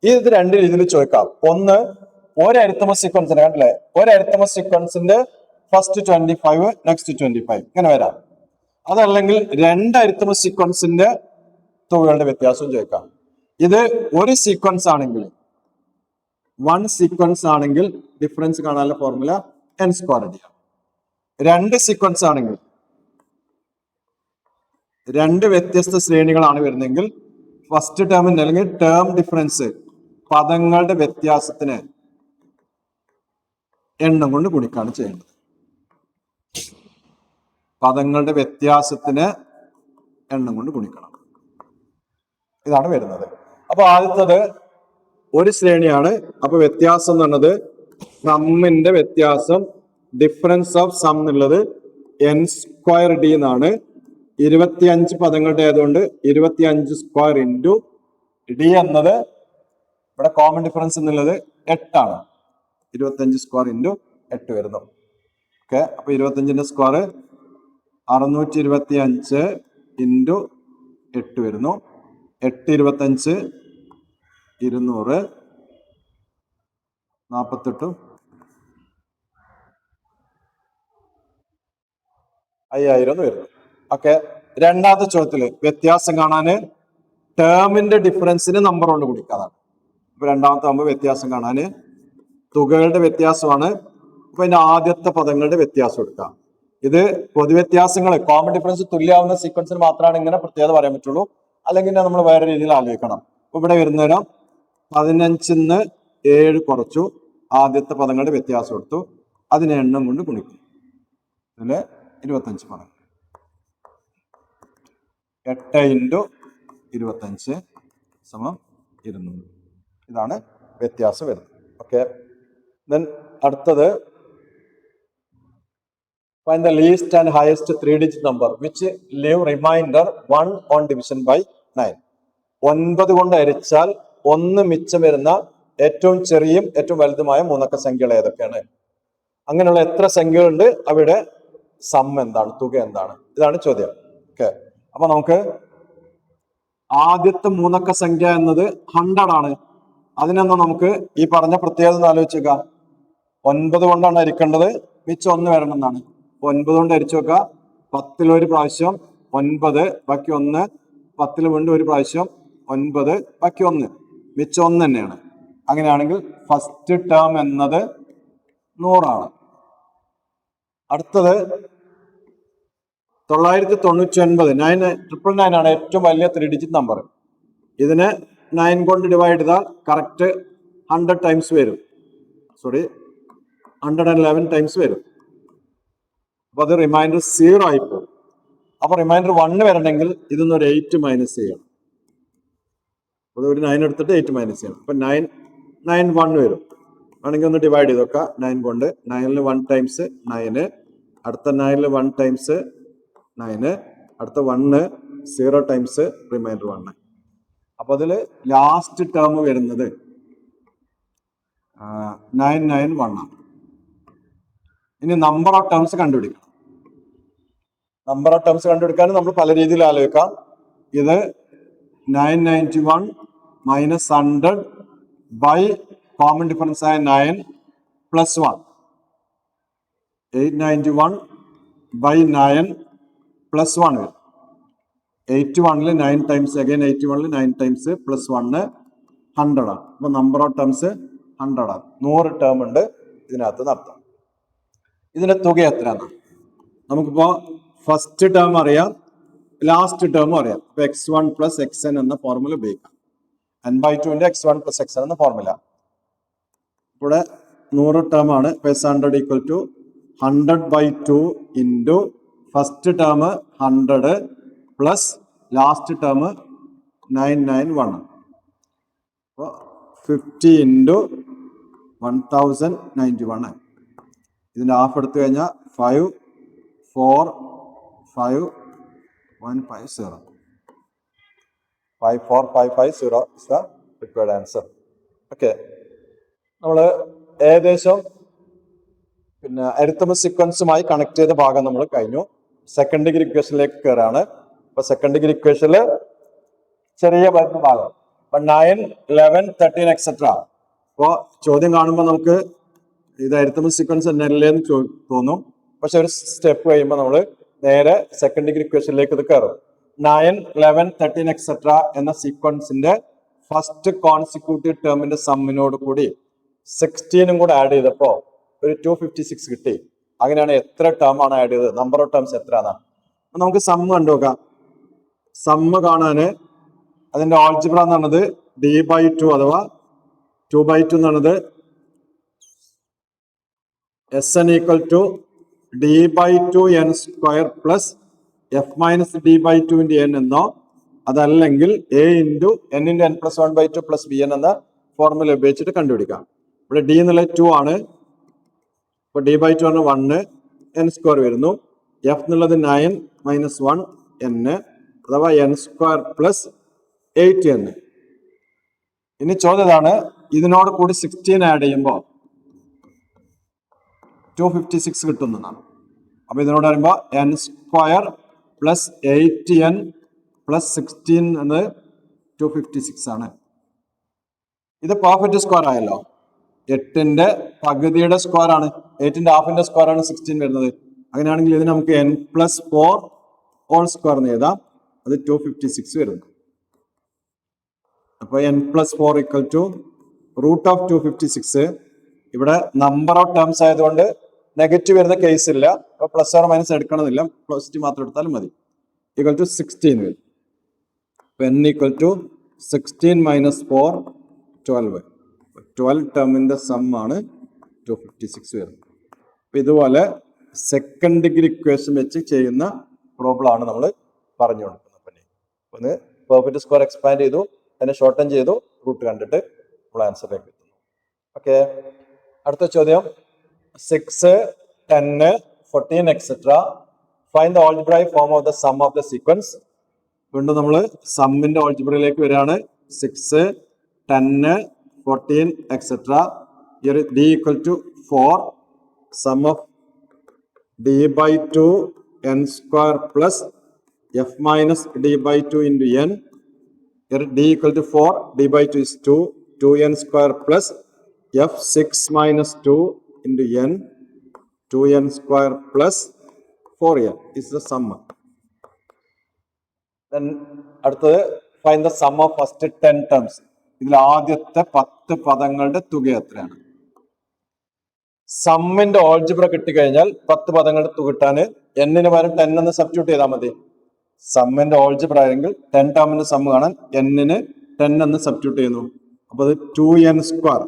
ഇത് 2 രീതിയിൽ ചോദിക്കാം. ഒന്ന്, ഒരു അരിത്തമെറ്റിക് സീക്വൻസിന്റെ, കണ്ടില്ലേ, ഒരു അരിത്തമെറ്റിക് സീക്വൻസിന്റെ ഫസ്റ്റ് 25 നെക്സ്റ്റ് 25 ഇങ്ങനെ വരാം. അതല്ലെങ്കിൽ 2 അരിത്തമെറ്റിക് സീക്വൻസിന്റെ തുകകളുടെ വ്യത്യാസവും ചോദിക്കാം. ഇത് ഒരു സീക്വൻസ് ആണെങ്കിൽ, 1 സീക്വൻസ് ആണെങ്കിൽ ഡിഫറൻസ് കാണാനുള്ള ഫോർമുല n² ചെയ്യാം. 2 സീക്വൻസ് ആണെങ്കിൽ, 2 വ്യത്യസ്ത ശ്രേണികളാണ് വരുന്നതെങ്കിൽ ഫസ്റ്റ് ടേമിന് അല്ലെങ്കിൽ ടേം ഡിഫറൻസ്, പദങ്ങളുടെ വ്യത്യാസത്തിന് എണ്ണം കൊണ്ട് ഗുണിക്കാണ് ചെയ്യേണ്ടത്. പദങ്ങളുടെ വ്യത്യാസത്തിന് എണ്ണം കൊണ്ട് ഗുണിക്കണം. ഇതാണ് വരുന്നത്. അപ്പൊ ആദ്യത്തത് ഒരു ശ്രേണിയാണ്. അപ്പൊ വ്യത്യാസം എന്ന് പറഞ്ഞത് സമ്മിന്റെ വ്യത്യാസം, ഡിഫറൻസ് ഓഫ് സം എന്നുള്ളത് n² എന്നാണ്. 25 പദങ്ങളുടെ ആയതുകൊണ്ട് 25² ഇൻറ്റു ഡി എന്നത് ഇവിടെ കോമൺ ഡിഫറൻസ് എന്നുള്ളത് 8 ആണ്. 25² ഇൻറ്റു 8 വരുന്നു. ഓക്കെ, അപ്പൊ 25ന്റെ സ്ക്വയർ 625 ഇൻറ്റു 8 വരുന്നു. 8 25 200 48 5000 വരുന്നു. ഓക്കെ. രണ്ടാമത്തെ ചോദ്യത്തില് വ്യത്യാസം കാണാന് ടേമിന്റെ ഡിഫറൻസിന് നമ്പർ കൊണ്ട് ഗുണിക്കാതാണ്. അപ്പൊ രണ്ടാമത്തെ ആകുമ്പോൾ വ്യത്യാസം കാണാന് തുകകളുടെ വ്യത്യാസമാണ്. അപ്പൊ അതിന്റെ ആദ്യത്തെ പദങ്ങളുടെ വ്യത്യാസം എടുക്കാം. ഇത് പൊതുവ്യത്യാസങ്ങൾ കോമൺ ഡിഫറൻസ് തുല്യമാവുന്ന സീക്വൻസിന് മാത്രമാണ് ഇങ്ങനെ പ്രത്യേകത പറയാൻ പറ്റുള്ളൂ. അല്ലെങ്കിൽ നമ്മൾ വേറെ രീതിയിൽ ആലോചിക്കണം. അപ്പൊ ഇവിടെ വരുന്നേരം 15ന്ന് 7 കുറച്ചു, ആദ്യത്തെ പദങ്ങളുടെ വ്യത്യാസം എടുത്തു, അതിനെ എണ്ണം കൊണ്ട് ഗുണിക്കും. ഇതില് 25 പദം. 8 ഇൻറ്റു 25 സമം 200. ഇതാണ് വ്യത്യാസം വരുന്നത്. ഓക്കെ. ദെൻ അടുത്തത് find the least and highest 3-digit number which leave remainder 1 on division by 9. 9 കൊണ്ട് ഹരിച്ചാൽ 1 മിച്ചം വരുന്ന ഏറ്റവും ചെറിയും ഏറ്റവും വലുതുമായ മൂന്നക്ക സംഖ്യകൾ ഏതൊക്കെയാണ്? അങ്ങനെയുള്ള എത്ര സംഖ്യകളുണ്ട്, അവിടെ സം എന്താണ്, തുക എന്താണ്? ഇതാണ് ചോദ്യം. ഓക്കെ. അപ്പൊ നമുക്ക് ആദ്യത്തെ മൂന്നക്ക സംഖ്യ എന്നത് 100 ആണ്. അതിനെന്താ നമുക്ക് ഈ പറഞ്ഞ പ്രത്യേകത ആലോചിക്കുക. 9 കൊണ്ടാണ് ഹരിക്കേണ്ടത്, മിച്ചം 1 വരണം എന്നാണ്. 9 കൊണ്ട് ഹരിച്ചു നോക്കുക. 10 ഒരു പ്രാവശ്യം 9 ബാക്കി 1, 10 വീണ്ടും ഒരു പ്രാവശ്യം 9 ബാക്കി 1, മിച്ചം 1 തന്നെയാണ്. അങ്ങനെയാണെങ്കിൽ ഫസ്റ്റ് ടേം എന്നത് 100 ആണ്. അടുത്തത് 999 999 ആണ് ഏറ്റവും വലിയ 3-digit നമ്പർ. ഇതിനെ 9 കൊണ്ട് ഡിവൈഡ് ചെയ്താൽ കറക്റ്റ് 100 ടൈംസ് വരും. 111 ടൈംസ് വരും. അപ്പൊ അത് റിമൈൻഡർ 0 ആയിപ്പോ. അപ്പൊ റിമൈൻഡർ 1 വരണമെങ്കിൽ ഇതൊന്നൊരു 8 മൈനസ് ചെയ്യണം. അത് ഒരു 9 എടുത്തിട്ട് 8 മൈനസ് ചെയ്യണം. അപ്പൊ 991 വരും. ആണെങ്കിൽ ഒന്ന് ഡിവൈഡ് ചെയ്ത് നോക്കാം. 9 കൊണ്ട് 9ൽ 1 ടൈംസ് 9, അടുത്ത 9ൽ 1 ടൈംസ് 9, അടുത്ത 1 0 ടൈംസ് റിമൈൻഡർ 1. അപ്പൊ അതില് ലാസ്റ്റ് ടേം വരുന്നത് 991 ആണ്. ഇനി നമ്പർ ഓഫ് ടേംസ് കണ്ടുപിടിക്കണം. നമ്പർ ഓഫ് ടേംസ് കണ്ടുപിടിക്കാൻ നമ്മൾ പല രീതിയിൽ ആലോചിക്കാം. ഇത് 991 മൈനസ് 100 ബൈ കോമൺ ഡിഫറൻസ് ആയ 9 പ്ലസ് 1. 891 ബൈ 9 പ്ലസ് 1 വരും. 81ൽ 9 ടൈംസ് അഗൈൻ 81ൽ 9 ടൈംസ് പ്ലസ് 1 100 ആണ്. അപ്പൊ നമ്പർ ഓഫ് ടേംസ് 100 ആണ്. 100 ടേം ഉണ്ട് ഇതിനകത്ത് നടത്താം. ഇതിന്റെ തുക എത്രയാണ്? നമുക്കിപ്പോ ഫസ്റ്റ് ടേം അറിയാം, ലാസ്റ്റ് ടേമും അറിയാം. അപ്പൊ x1 പ്ലസ് xn എന്ന ഫോർമുല ഉപയോഗിക്കാം. n/2 x1 പ്ലസ് xn എന്ന ഫോർമുല. ഇവിടെ 100 ടേം ആണ്. 100 equal to 100/2 into first term 100 plus last term 991. അപ്പോൾ 50 ഇൻറ്റു 1091. ഇതിന്റെ ഹാഫ് എടുത്തു കഴിഞ്ഞാൽ 5 4 5 150. 54550 is the required answer. Okay. നമ്മൾ ഏകദേശം പിന്നെ അരിത്തമെറ്റിക് സീക്വൻസുമായി കണക്ട് ചെയ്ത ഭാഗം നമ്മൾ കഴിഞ്ഞു. സെക്കൻഡ് ഡിഗ്രി ഇക്വേഷനിലേക്ക് കയറാണ്. അപ്പൊ സെക്കൻഡ് ഡിഗ്രി ഇക്വേഷനിൽ ചെറിയ ഭാഗം അപ്പൊ 9 11 13 എക്സെട്ര. അപ്പോൾ ചോദ്യം കാണുമ്പോൾ നമുക്ക് ഇത് അരിത്തമെറ്റിക് സീക്വൻസ് എന്നല്ലേ എന്ന് തോന്നും. പക്ഷെ ഒരു സ്റ്റെപ്പ് കഴിയുമ്പോൾ നമ്മൾ നേരെ സെക്കൻഡ് ഡിഗ്രി ഇക്വേഷനിലേക്ക് ഇത് കയറും. 9 11 13 എക്സെട്ര എന്ന സീക്വൻസിന്റെ ഫസ്റ്റ് കോൺസിക്യൂട്ടീവ് ടേമിന്റെ സമ്മിനോട് കൂടി 16 കൂടെ ആഡ് ചെയ്തപ്പോ ഒരു 256 കിട്ടി. അങ്ങനെയാണ് എത്ര ടേം ആണ് ആഡ് ചെയ്തത്, നമ്പർ ഓഫ് ടേംസ് എത്ര എന്നാണ്. നമുക്ക് സമ്മ് കണ്ടുനോക്കാം. സമ്മ് കാണാന് അതിന്റെ ആൾജിബ്ര എന്ന് പറയുന്നത് d/2 അഥവാ 2/2 എന്ന് പറയുന്നത് Sn equal to d/2 n square plus f minus d/2 n എന്നോ അതല്ലെങ്കിൽ a into n into n plus 1/2 plus bn എന്ന ഫോർമുല ഉപയോഗിച്ചിട്ട് കണ്ടുപിടിക്കാം. ഇവിടെ d എന്നുള്ളത് 2 ആണ്. ഇപ്പൊ d/2 ആണ് 1, n സ്ക്വയർ വരുന്നു. f എന്നുള്ളത് 9 മൈനസ് 1 n അഥവാ n സ്ക്വയർ പ്ലസ് 8 n. ഇനി ചോദ്യതാണ്, ഇതിനോട് കൂടി 16 ആഡ് ചെയ്യുമ്പോൾ 256 കിട്ടുന്നതാണ്. അപ്പൊ ഇതിനോട് പറയുമ്പോൾ n square plus 8n plus 16 എന്നത് 256 ആണ്. ഇത് പെർഫെക്റ്റ് സ്ക്വയർ ആയല്ലോ. 8ന്റെ പകുതിയുടെ സ്ക്വയർ ആണ്, 8ന്റെ ഹാഫിന്റെ സ്ക്വയർ ആണ് 16 വരുന്നത്. അങ്ങനെയാണെങ്കിൽ ഇത് നമുക്ക് n+4 ഹോൾ സ്ക്വയർ എന്ന് എഴുതാം. അത് 256 വരുന്നു. അപ്പൊ n+4 equal to root of 256. ഇവിടെ നമ്പർ ഓഫ് ടേംസ് ആയതുകൊണ്ട് നെഗറ്റീവ് വരുന്ന കേസ് ഇല്ല. അപ്പൊ പ്ലസ് ഓർ മൈനസ് എടുക്കണമെന്നില്ല, പോസിറ്റീവ് മാത്രം എടുത്താലും മതി. ഈക്വൽ ടു 16 വരും. n equal to 16 minus 4 12. 12 ടേമിന്റെ സം ആണ് 256 വരുന്നത്. അപ്പൊ ഇതുപോലെ സെക്കൻഡ് ഡിഗ്രി ഇക്വേഷൻ വെച്ച് ചെയ്യുന്ന പ്രോബ്ലം ആണ് നമ്മൾ പറഞ്ഞു കൊടുക്കുന്നത്. ഒന്ന് പെർഫെക്റ്റ് സ്ക്വയർ എക്സ്പാൻഡ് ചെയ്തു, അതിനെ ഷോർട്ടൻ ചെയ്തു, റൂട്ട് കണ്ടിട്ട് നമ്മൾ ആൻസറിലേക്ക് എത്തുന്നു. ഓക്കെ, അടുത്ത ചോദ്യം 6, 10, 14 etcetera. Find the algebraic form of the sum of the sequence. വീണ്ടും നമ്മൾ സമ്മിന്റെ ആൾജിബ്രയിലേക്ക് വരികയാണ്. 6, 10, 14 etcetera. d equal to 4. Sum of d/2 n square plus f minus d/2 into n. Here d equal to 4, d/2 is 2, 2n square plus f 6 minus 2 into n, 2n square plus 4n is the sum. Then അടുത്തത് find the sum of first 10 terms. ഇതിൽ ആദ്യത്തെ 10 പദങ്ങളുടെ തുക എത്രയാണ്? സമ്മിന്റെ algebra കിട്ടിക്കഴിഞ്ഞാൽ 10 പദങ്ങളുടെ തുക കിട്ടാൻ n-ന് പകരം 10 എന്ന് സബ്സ്റ്റിറ്റ്യൂട്ട് ചെയ്താൽ മതി. സമ്മിന്റെ ഓൾജിബ്ര ആണെങ്കിൽ 10 ടേമിന്റെ സം കാണാൻ n-ന് 10 എന്ന് സബ്സ്റ്റിറ്റ്യൂട്ട് ചെയ്യുന്നു. അപ്പൊ അത് 2n square,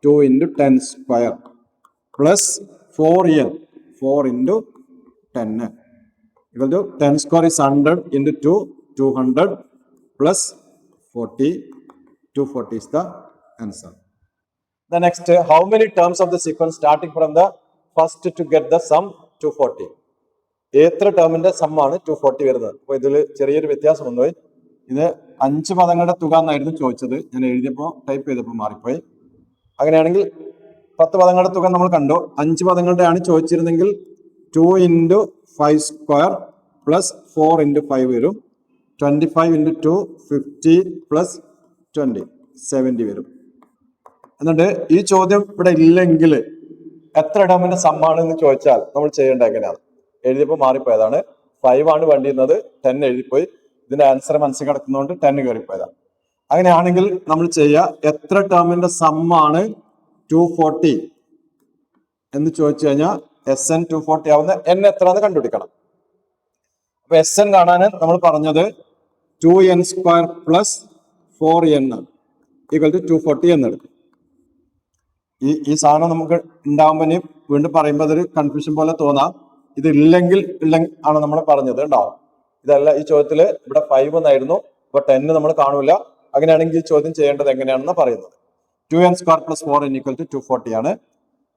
2 into 10 square plus 4n, 4 into 10 equal to 10 square is 100 into 2, 200 plus 40, 240 is the answer. The next, how many terms of the sequence starting from the first to get the sum 240? എത്ര ടേമിന്റെ sum ആണ് 240 വരുന്നത്? അപ്പൊ ഇതിൽ ചെറിയൊരു വ്യത്യാസം വന്നുപോയി. ഇത് 5 പദങ്ങളുടെ തുക എന്നായിരുന്നു ചോദിച്ചത്. ഞാൻ എഴുതിയപ്പോൾ ടൈപ്പ് ചെയ്തപ്പോൾ മാറിപ്പോയി. അങ്ങനെയാണെങ്കിൽ 10 പദങ്ങളുടെ തുക നമ്മൾ കണ്ടു. 5 പദങ്ങളുടെ ആണ് ചോദിച്ചിരുന്നെങ്കിൽ 2 into 5 സ്ക്വയർ പ്ലസ് 4 into 5 വരും. 25 into 2 50 പ്ലസ് 20 70 വരും. എന്നിട്ട് ഈ ചോദ്യം ഇവിടെ ഇല്ലെങ്കിൽ എത്ര ടേമിന്റെ സം ആണെന്ന് ചോദിച്ചാൽ നമ്മൾ ചെയ്യേണ്ടത് എങ്ങനെയാണ്? എഴുതിയപ്പോൾ മാറിപ്പോയതാണ്. 5 ആണ് വേണ്ടിയിരുന്നത്, 10 എഴുതിപ്പോയി. ഇതിന്റെ ആൻസർ മനസ്സിൽ കിടക്കുന്നതുകൊണ്ട് 10 കയറിപ്പോയതാണ്. അങ്ങനെയാണെങ്കിൽ നമ്മൾ ചെയ്യുക, എത്ര ടേമിന്റെ സം ആണ് 240 എന്ന് ചോദിച്ചു കഴിഞ്ഞാൽ SN 240 ആവുന്ന n എത്രയാണെന്ന് കണ്ടുപിടിക്കണം. അപ്പൊ SN കാണാൻ നമ്മൾ പറഞ്ഞത് 2n square plus 4n equal to 240 എന്നെടുക്കും. ഈ സാധനം നമുക്ക് ഉണ്ടാകുമ്പോൾ ഇനി വീണ്ടും പറയുമ്പോൾ അതൊരു കൺഫ്യൂഷൻ പോലെ തോന്നാം. ഇത് ഇല്ലെങ്കിൽ ആണ് നമ്മൾ പറഞ്ഞത് ഉണ്ടാവും. ഇതല്ല, ഈ ചോദ്യത്തില് ഇവിടെ 5 എന്നായിരുന്നു, അപ്പൊ 10 നമ്മൾ കാണൂല. അങ്ങനെയാണെങ്കിൽ ഈ ചോദ്യം ചെയ്യേണ്ടത് എങ്ങനെയാണെന്ന് പറയുന്നത് 2n square plus 4n equal to 240 ആണ്.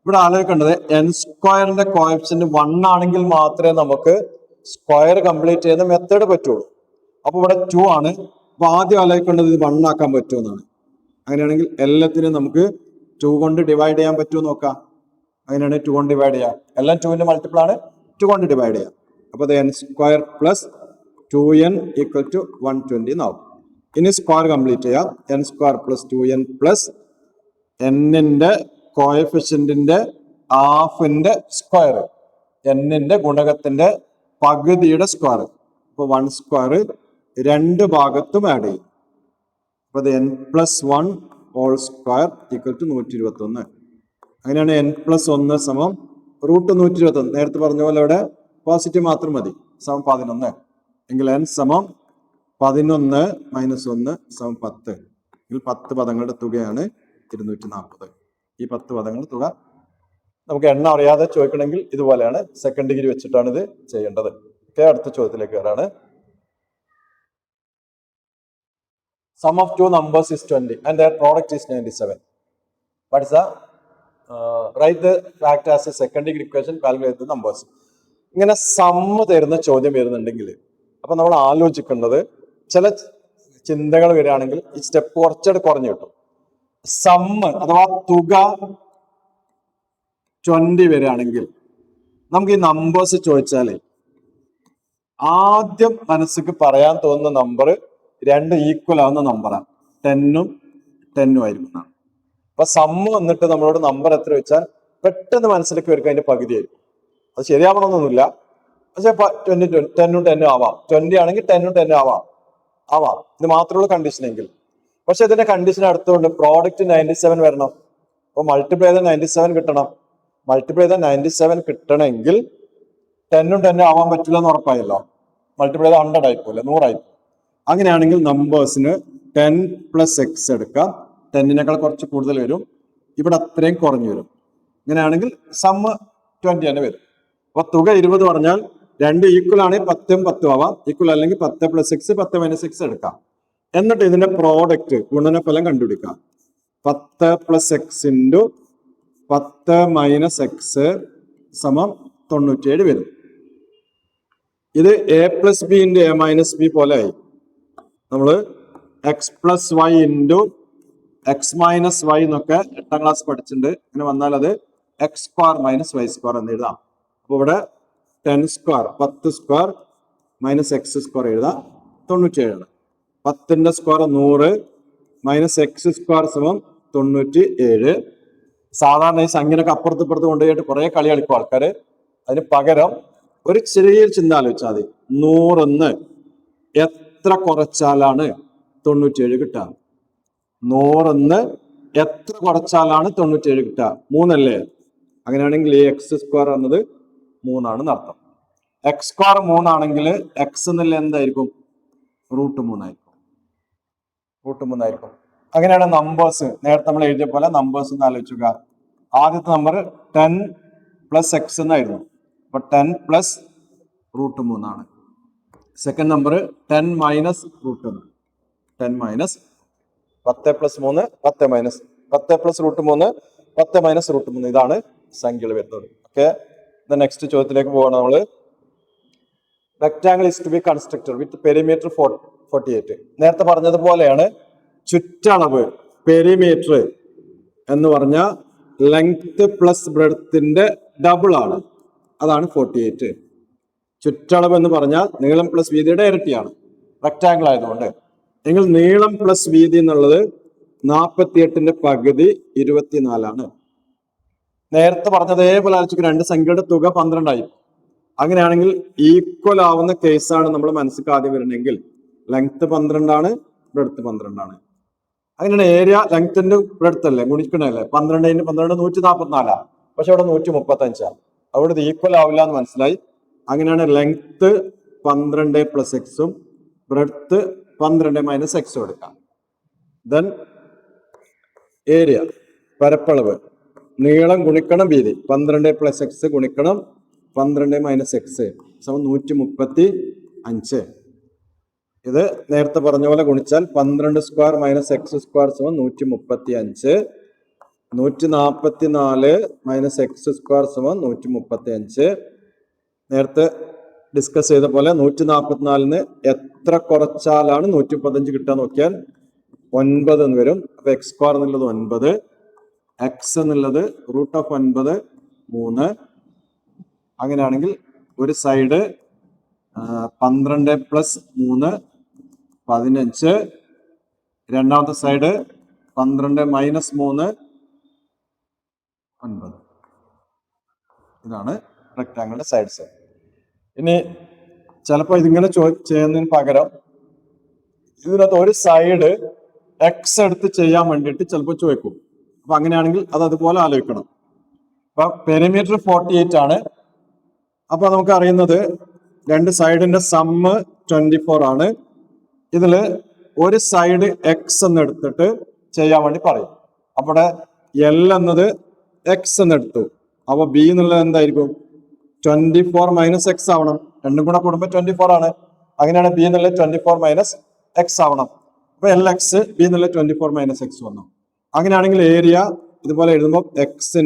ഇവിടെ ആലോചിക്കേണ്ടത് n സ്ക്വയറിന്റെ കോഎഫിഷ്യന്റ് 1 ആണെങ്കിൽ മാത്രമേ നമുക്ക് സ്ക്വയർ കംപ്ലീറ്റ് ചെയ്യുന്ന മെത്തേഡ് പറ്റുള്ളൂ. അപ്പൊ ഇവിടെ 2 ആണ്. അപ്പൊ ആദ്യം ആലോചിക്കേണ്ടത് ഇത് 1 ആക്കാൻ പറ്റുമെന്നാണ്. അങ്ങനെയാണെങ്കിൽ എല്ലാത്തിനും നമുക്ക് 2 കൊണ്ട് ഡിവൈഡ് ചെയ്യാൻ പറ്റുമോ നോക്കാം. അങ്ങനെയാണെങ്കിൽ 2 കൊണ്ട് ഡിവൈഡ് ചെയ്യാം. എല്ലാം 2ന്റെ മൾട്ടിപ്പിൾ ആണ്, 2 കൊണ്ട് ഡിവൈഡ് ചെയ്യാം. അപ്പൊ അത് n square plus 2n equal to 120 എന്നാവും. ഇനി സ്ക്വയർ കംപ്ലീറ്റ് ചെയ്യാം. n square plus 2n plus n-ന്റെ കോഎഫിഷ്യന്റിന്റെ ഹാഫിന്റെ സ്ക്വയർ, n-ന്റെ ഗുണകത്തിന്റെ പകുതിയുടെ സ്ക്വയർ. അപ്പൊ 1 സ്ക്വയർ 2 ഭാഗത്തും ആഡ് ചെയ്യും. അപ്പൊ അത് n+1 whole square equal to 121. അങ്ങനെയാണ് n+1 സമം റൂട്ട് 121. നേരത്തെ പറഞ്ഞ പോലെ ഇവിടെ പോസിറ്റീവ് മാത്രം മതി, സമം 11 എങ്കിൽ n സമം 11 മൈനസ് 1 സമം 10. എങ്കിൽ 10 പദങ്ങളുടെ തുകയാണ് 240. ഈ 10 പദങ്ങളുടെ തുക നമുക്ക് എണ്ണം അറിയാതെ ചോദിക്കണമെങ്കിൽ ഇതുപോലെയാണ്, സെക്കൻഡ് ഡിഗ്രി വെച്ചിട്ടാണ് ഇത് ചെയ്യേണ്ടത്. ഓക്കെ, അടുത്ത ചോദ്യത്തിലേക്ക് വരാണ്. Sum of two numbers is 20 and their product is 97. What is the write the fact as a second degree equation, calculate the numbers. ഇങ്ങനെ സമ്മ് തരുന്ന ചോദ്യം വരുന്നുണ്ടെങ്കിൽ അപ്പൊ നമ്മൾ ആലോചിക്കേണ്ടത്, ചില ചിന്തകൾ വരികയാണെങ്കിൽ ഈ സ്റ്റെപ്പ് കുറച്ചുകൂടെ കുറഞ്ഞു കിട്ടും. സമ്മ് അഥവാ തുക 20 വരികയാണെങ്കിൽ നമുക്ക് ഈ നമ്പേഴ്സ് ചോദിച്ചാലേ ആദ്യം മനസ്സിക്ക് പറയാൻ തോന്നുന്ന നമ്പർ രണ്ട് ഈക്വൽ ആവുന്ന നമ്പറാണ്. 10ഉം 10ഉം ആയിരിക്കും. അപ്പൊ സമ്മ് വന്നിട്ട് നമ്മളോട് നമ്പർ എത്ര വെച്ചാൽ പെട്ടെന്ന് മനസ്സിലേക്ക് വരും അതിന്റെ പകുതിയായിരിക്കും. അത് ശരിയാവണമെന്നൊന്നുമില്ല. പക്ഷെ 10ഉം 10ഉം ആവാം. 20 ആണെങ്കിൽ 10ഉം 10ഉം ആവാം. ഇത് മാത്രമുള്ള കണ്ടീഷൻ എങ്കിൽ. പക്ഷെ ഇതിന്റെ കണ്ടീഷൻ അടുത്തുകൊണ്ട് പ്രോഡക്റ്റ് 97 വരണം. അപ്പൊ മൾട്ടിപ്ലൈ ചെയ്താൽ 97 കിട്ടണം. മൾട്ടിപ്ലൈ ചെയ്താൽ 97 കിട്ടണമെങ്കിൽ 10ഉം 10ഉം ആവാൻ പറ്റില്ല എന്ന് ഉറപ്പായല്ലോ. മൾട്ടിപ്ലൈ ചെയ്താൽ 100 ആയിപ്പോലെ, 100 ആയിപ്പോ. അങ്ങനെയാണെങ്കിൽ നമ്പേഴ്സിന് 10 + x എടുക്കാം. 10നേക്കാൾ കുറച്ച് കൂടുതൽ വരും. ഇവിടെ അത്രയും കുറഞ്ഞു വരും. ഇങ്ങനെയാണെങ്കിൽ സമ്മ് 20 തന്നെ വരും. അപ്പൊ തുക 20 പറഞ്ഞാൽ രണ്ട് ഈക്വൽ ആണെങ്കിൽ 10ഉം 10ഉം ആവാം. ഈക്വൽ അല്ലെങ്കിൽ 10 + x 10 - x എടുക്കാം. എന്നിട്ട് ഇതിന്റെ പ്രോഡക്റ്റ് ഗുണനഫലം കണ്ടുപിടിക്കാം. 10 + x × 10 - x = 97 വരും. ഇത് a + b × a - b പോലെ ആയി. നമ്മള് x + y × x - y എന്നൊക്കെ 8ാം ക്ലാസ് പഠിച്ചിട്ടുണ്ട്. ഇങ്ങനെ വന്നാൽ അത് x² - y² എന്ന് എഴുതാം. അപ്പൊ ഇവിടെ 10² 10² - x² എഴുതാം. 97. 10ന്റെ സ്ക്വയർ 100 - x² = 97. സാധാരണ ഈ സംഖ്യനൊക്കെ അപ്പുറത്ത് കൊണ്ടുപോയിട്ട് കുറെ കളി കളിക്കും ആൾക്കാര്. അതിന് പകരം ഒരു ചെറിയൊരു ചിന്ത ആലോചിച്ചാൽ മതി. 100ന്ന് എത്ര കുറച്ചാലാണ് 97 കിട്ടുക? 100ന്ന് എത്ര കുറച്ചാലാണ് 97 കിട്ടുക? 3 അല്ലേ? അങ്ങനെയാണെങ്കിൽ ഈ x² എന്നത് 3 ആണെന്ന് അർത്ഥം. x² 3 ആണെങ്കിൽ x എന്നുള്ള എന്തായിരിക്കും? √3 ആയിരിക്കും. √3 ആയിരിക്കും. അങ്ങനെയാണ് നമ്പേഴ്സ് നേരത്തെ നമ്മൾ എഴുതിയ പോലെ നമ്പേഴ്സ് എന്ന് ആലോചിക്കുക. ആദ്യത്തെ നമ്പർ 10 + x എന്നായിരുന്നു. അപ്പൊ 10 + √3 ആണ്. Second number 10 - √1. 10 - 10 + 3 10 - 10 + √3 10 - √3. ഇതാണ് സംഖ്യകൾ വരുന്നത്. ഓക്കെ, നെക്സ്റ്റ് ചോദ്യത്തിലേക്ക് പോവാണ് നമ്മള്. Rectangle is to be constructed with perimeter 48. നേരത്തെ പറഞ്ഞതുപോലെയാണ് ചുറ്റളവ് പെരിമീറ്റർ എന്ന് പറഞ്ഞ ലെങ്ത് പ്ലസ് ബ്രെഡ്ത്തിന്റെ ഡബിൾ ആണ്. അതാണ് 48. ചുറ്റളവ് എന്ന് പറഞ്ഞാൽ നീളം പ്ലസ് വീതിയുടെ ഇരട്ടിയാണ് റെക്ടാംഗിൾ ആയതുകൊണ്ട്. എങ്കിൽ നീളം പ്ലസ് വീതി എന്നുള്ളത് 48ന്റെ പകുതി 24 ആണ്. നേരത്തെ പറഞ്ഞതേപോലെ ആലോചിക്കും. രണ്ട് സംഖ്യയുടെ തുക 12 ആയി. അങ്ങനെയാണെങ്കിൽ ഈക്വൽ ആവുന്ന കേസാണ് നമ്മൾ മനസ്സിൽ ആദ്യം വരണമെങ്കിൽ ലെങ്ത് 12 ആണ്, ബ്രെഡ്ത്ത് 12 ആണ്. അങ്ങനെയാണ് ഏരിയ ലെങ്ത്തിന്റെ ബ്രെഡ്ത്ത് അല്ലേ ഗുണിക്കണല്ലേ. 12 × 12 144. പക്ഷെ അവിടെ 135. അവിടെ ഇത് ഈക്വൽ ആവില്ല എന്ന് മനസ്സിലായി. അങ്ങനെയാണ് ലെങ്ത് 12 + x ഉം ബ്രെഡ്ത്ത് 12 - x എടുക്കാം. ദെൻ ഏരിയ പരപ്പളവ് നീളം ഗുണിക്കണം വീതി 12 + x ഗുണിക്കണം 12 - x = 135. ഇത് നേരത്തെ പറഞ്ഞ പോലെ ഗുണിച്ചാൽ 12² - x² = 135. 144 - x² = 135. നേരത്തെ ഡിസ്കസ് ചെയ്ത പോലെ 144ന് എത്ര കുറച്ചാലാണ് 135 കിട്ടുക നോക്കിയാൽ 9 എന്ന് വരും. അപ്പൊ x² എന്നുള്ളത് 9, x എന്നുള്ളത് √9 3. അങ്ങനെയാണെങ്കിൽ ഒരു സൈഡ് 12 + 3 15. രണ്ടാമത്തെ സൈഡ് 12 - 3 9. ഇതാണ് റെക്ടാംഗിളിന്റെ സൈഡ്സ്. ഇനി ചിലപ്പോൾ ഇതിങ്ങനെ ചെയ്യുന്നതിന് പകരം ഇതിനകത്ത് ഒരു സൈഡ് x എടുത്ത് ചെയ്യാൻ വേണ്ടിയിട്ട് ചിലപ്പോൾ ചോദിക്കും. അപ്പൊ അങ്ങനെയാണെങ്കിൽ അത് അതുപോലെ ആലോചിക്കണം. അപ്പൊ പെരിമീറ്റർ 48 ആണ്. അപ്പൊ നമുക്ക് അറിയുന്നത് രണ്ട് സൈഡിന്റെ സമ്മ് 24 ആണ്. ഇതില് ഒരു സൈഡ് x എന്ന് എടുത്തിട്ട് ചെയ്യാൻ വേണ്ടി പറയും. അവിടെ L എന്നത് x എന്ന് എടുത്തു. അപ്പൊ B എന്നുള്ളത് എന്തായിരിക്കും? 24 - x ആവണം. രണ്ടും കൂടെ കൂടുമ്പോൾ 24 ആണ്. അങ്ങനെയാണ് B എന്നുള്ളത് 24 - x ആവണം. അപ്പൊ LX B എന്നുള്ളത് 24 - x വന്നു. അങ്ങനെയാണെങ്കിൽ ഏരിയ ഇതുപോലെ എഴുതുമ്പോൾ x ×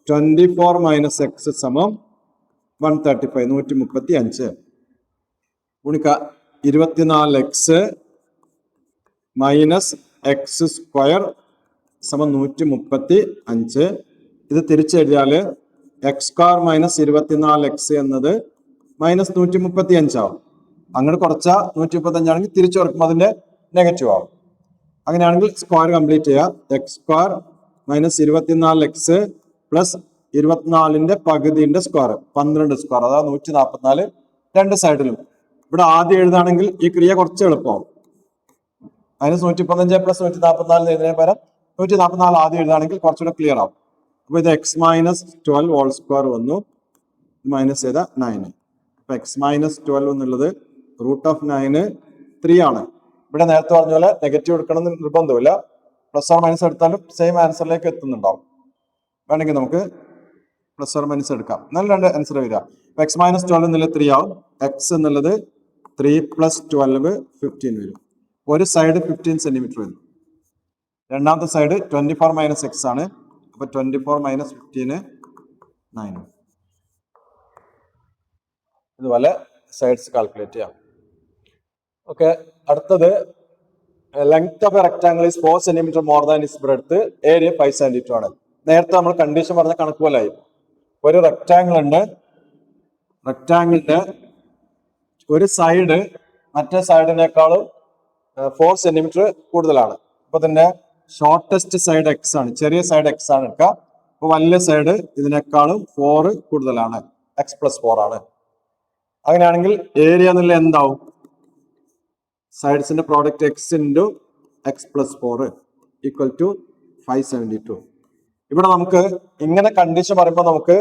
24 - x = 135 135. ഗുണിക്ക 24x - x² = 135. ഇത് തിരിച്ചെഴുതിയാല് എക്സ് സ്ക്വയർ മൈനസ് 24x എന്നത് മൈനസ് 135 ആവും. അങ്ങനെ കുറച്ച 135 ആണെങ്കിൽ തിരിച്ചു കുറക്കുമ്പോൾ അതിന്റെ നെഗറ്റീവ് ആവും. അങ്ങനെയാണെങ്കിൽ സ്ക്വയർ കംപ്ലീറ്റ് ചെയ്യാം. X square minus 24x plus 24ന്റെ പകുതിന്റെ സ്ക്വയർ 12 സ്ക്വയർ, അതായത് 144 രണ്ട് സൈഡിലും. ഇവിടെ ആദ്യം എഴുതാണെങ്കിൽ ഈ ക്രിയ കുറച്ച് എളുപ്പമാവും. മൈനസ് 135 പ്ലസ് 144 എഴുതുന്നതിന് പകരം 144 ആദ്യം എഴുതാണെങ്കിൽ കുറച്ചുകൂടെ ക്ലിയർ ആവും. അപ്പൊ ഇത് എക്സ് മൈനസ് 12 ഹോൾ സ്ക്വയർ വന്നു, മൈനസ് ചെയ്ത 9. അപ്പൊ എക്സ് മൈനസ് 12 എന്നുള്ളത് റൂട്ട് ഓഫ് 9 3 ആണ്. ഇവിടെ നേരത്തെ പറഞ്ഞ പോലെ നെഗറ്റീവ് എടുക്കണം എന്ന് നിർബന്ധമില്ല. പ്ലസ് ഓർ മൈനസ് എടുത്താലും സെയിം ആൻസറിലേക്ക് എത്തുന്നുണ്ടാവും. വേണമെങ്കിൽ നമുക്ക് പ്ലസ് ഓർ മൈനസ് എടുക്കാം, എന്നാലും രണ്ട് ആൻസർ വരിക. എക്സ് മൈനസ് 12 എന്നുള്ളത് 3 ആവും. എക്സ് എന്നുള്ളത് 3 പ്ലസ് 12 15 വരും. ഒരു സൈഡ് 15 സെന്റിമീറ്റർ വരും. രണ്ടാമത്തെ സൈഡ് 24 മൈനസ് എക്സ് ആണ്. അപ്പൊ 24 മൈനസ് 15 9. ഇതുപോലെ സൈഡ്സ് കാൽക്കുലേറ്റ് ചെയ്യാം. ഓക്കെ, അടുത്തത് length of A rectangle is 4 centimetre more than is breadth, area 5 centimetre ആണ്. നേരത്തെ നമ്മൾ കണ്ടീഷൻ പറഞ്ഞ കണക്ക് പോലെ ആയി. ഒരു റെക്ടാംഗിൾ ഉണ്ട്, റെക്ടാംഗിളിന്റെ ഒരു സൈഡ് മറ്റേ സൈഡിനേക്കാളും 4 സെന്റിമീറ്റർ കൂടുതലാണ്. അപ്പൊ ഇതിന്റെ ഷോർട്ടസ്റ്റ് സൈഡ് എക്സ് ആണ്, ചെറിയ സൈഡ് എക്സ് ആണ് എടുക്കുക. അപ്പൊ വലിയ സൈഡ് ഇതിനേക്കാളും 4 കൂടുതലാണ്, എക്സ് പ്ലസ് 4 ആണ്. അങ്ങനെയാണെങ്കിൽ ഏരിയ എന്നുള്ള എന്താവും? സൈഡ്സിന്റെ product X into X plus 4 equal to 572. ഇവിടെ നമുക്ക് ഇങ്ങനെ കണ്ടീഷൻ പറയുമ്പോൾ നമുക്ക്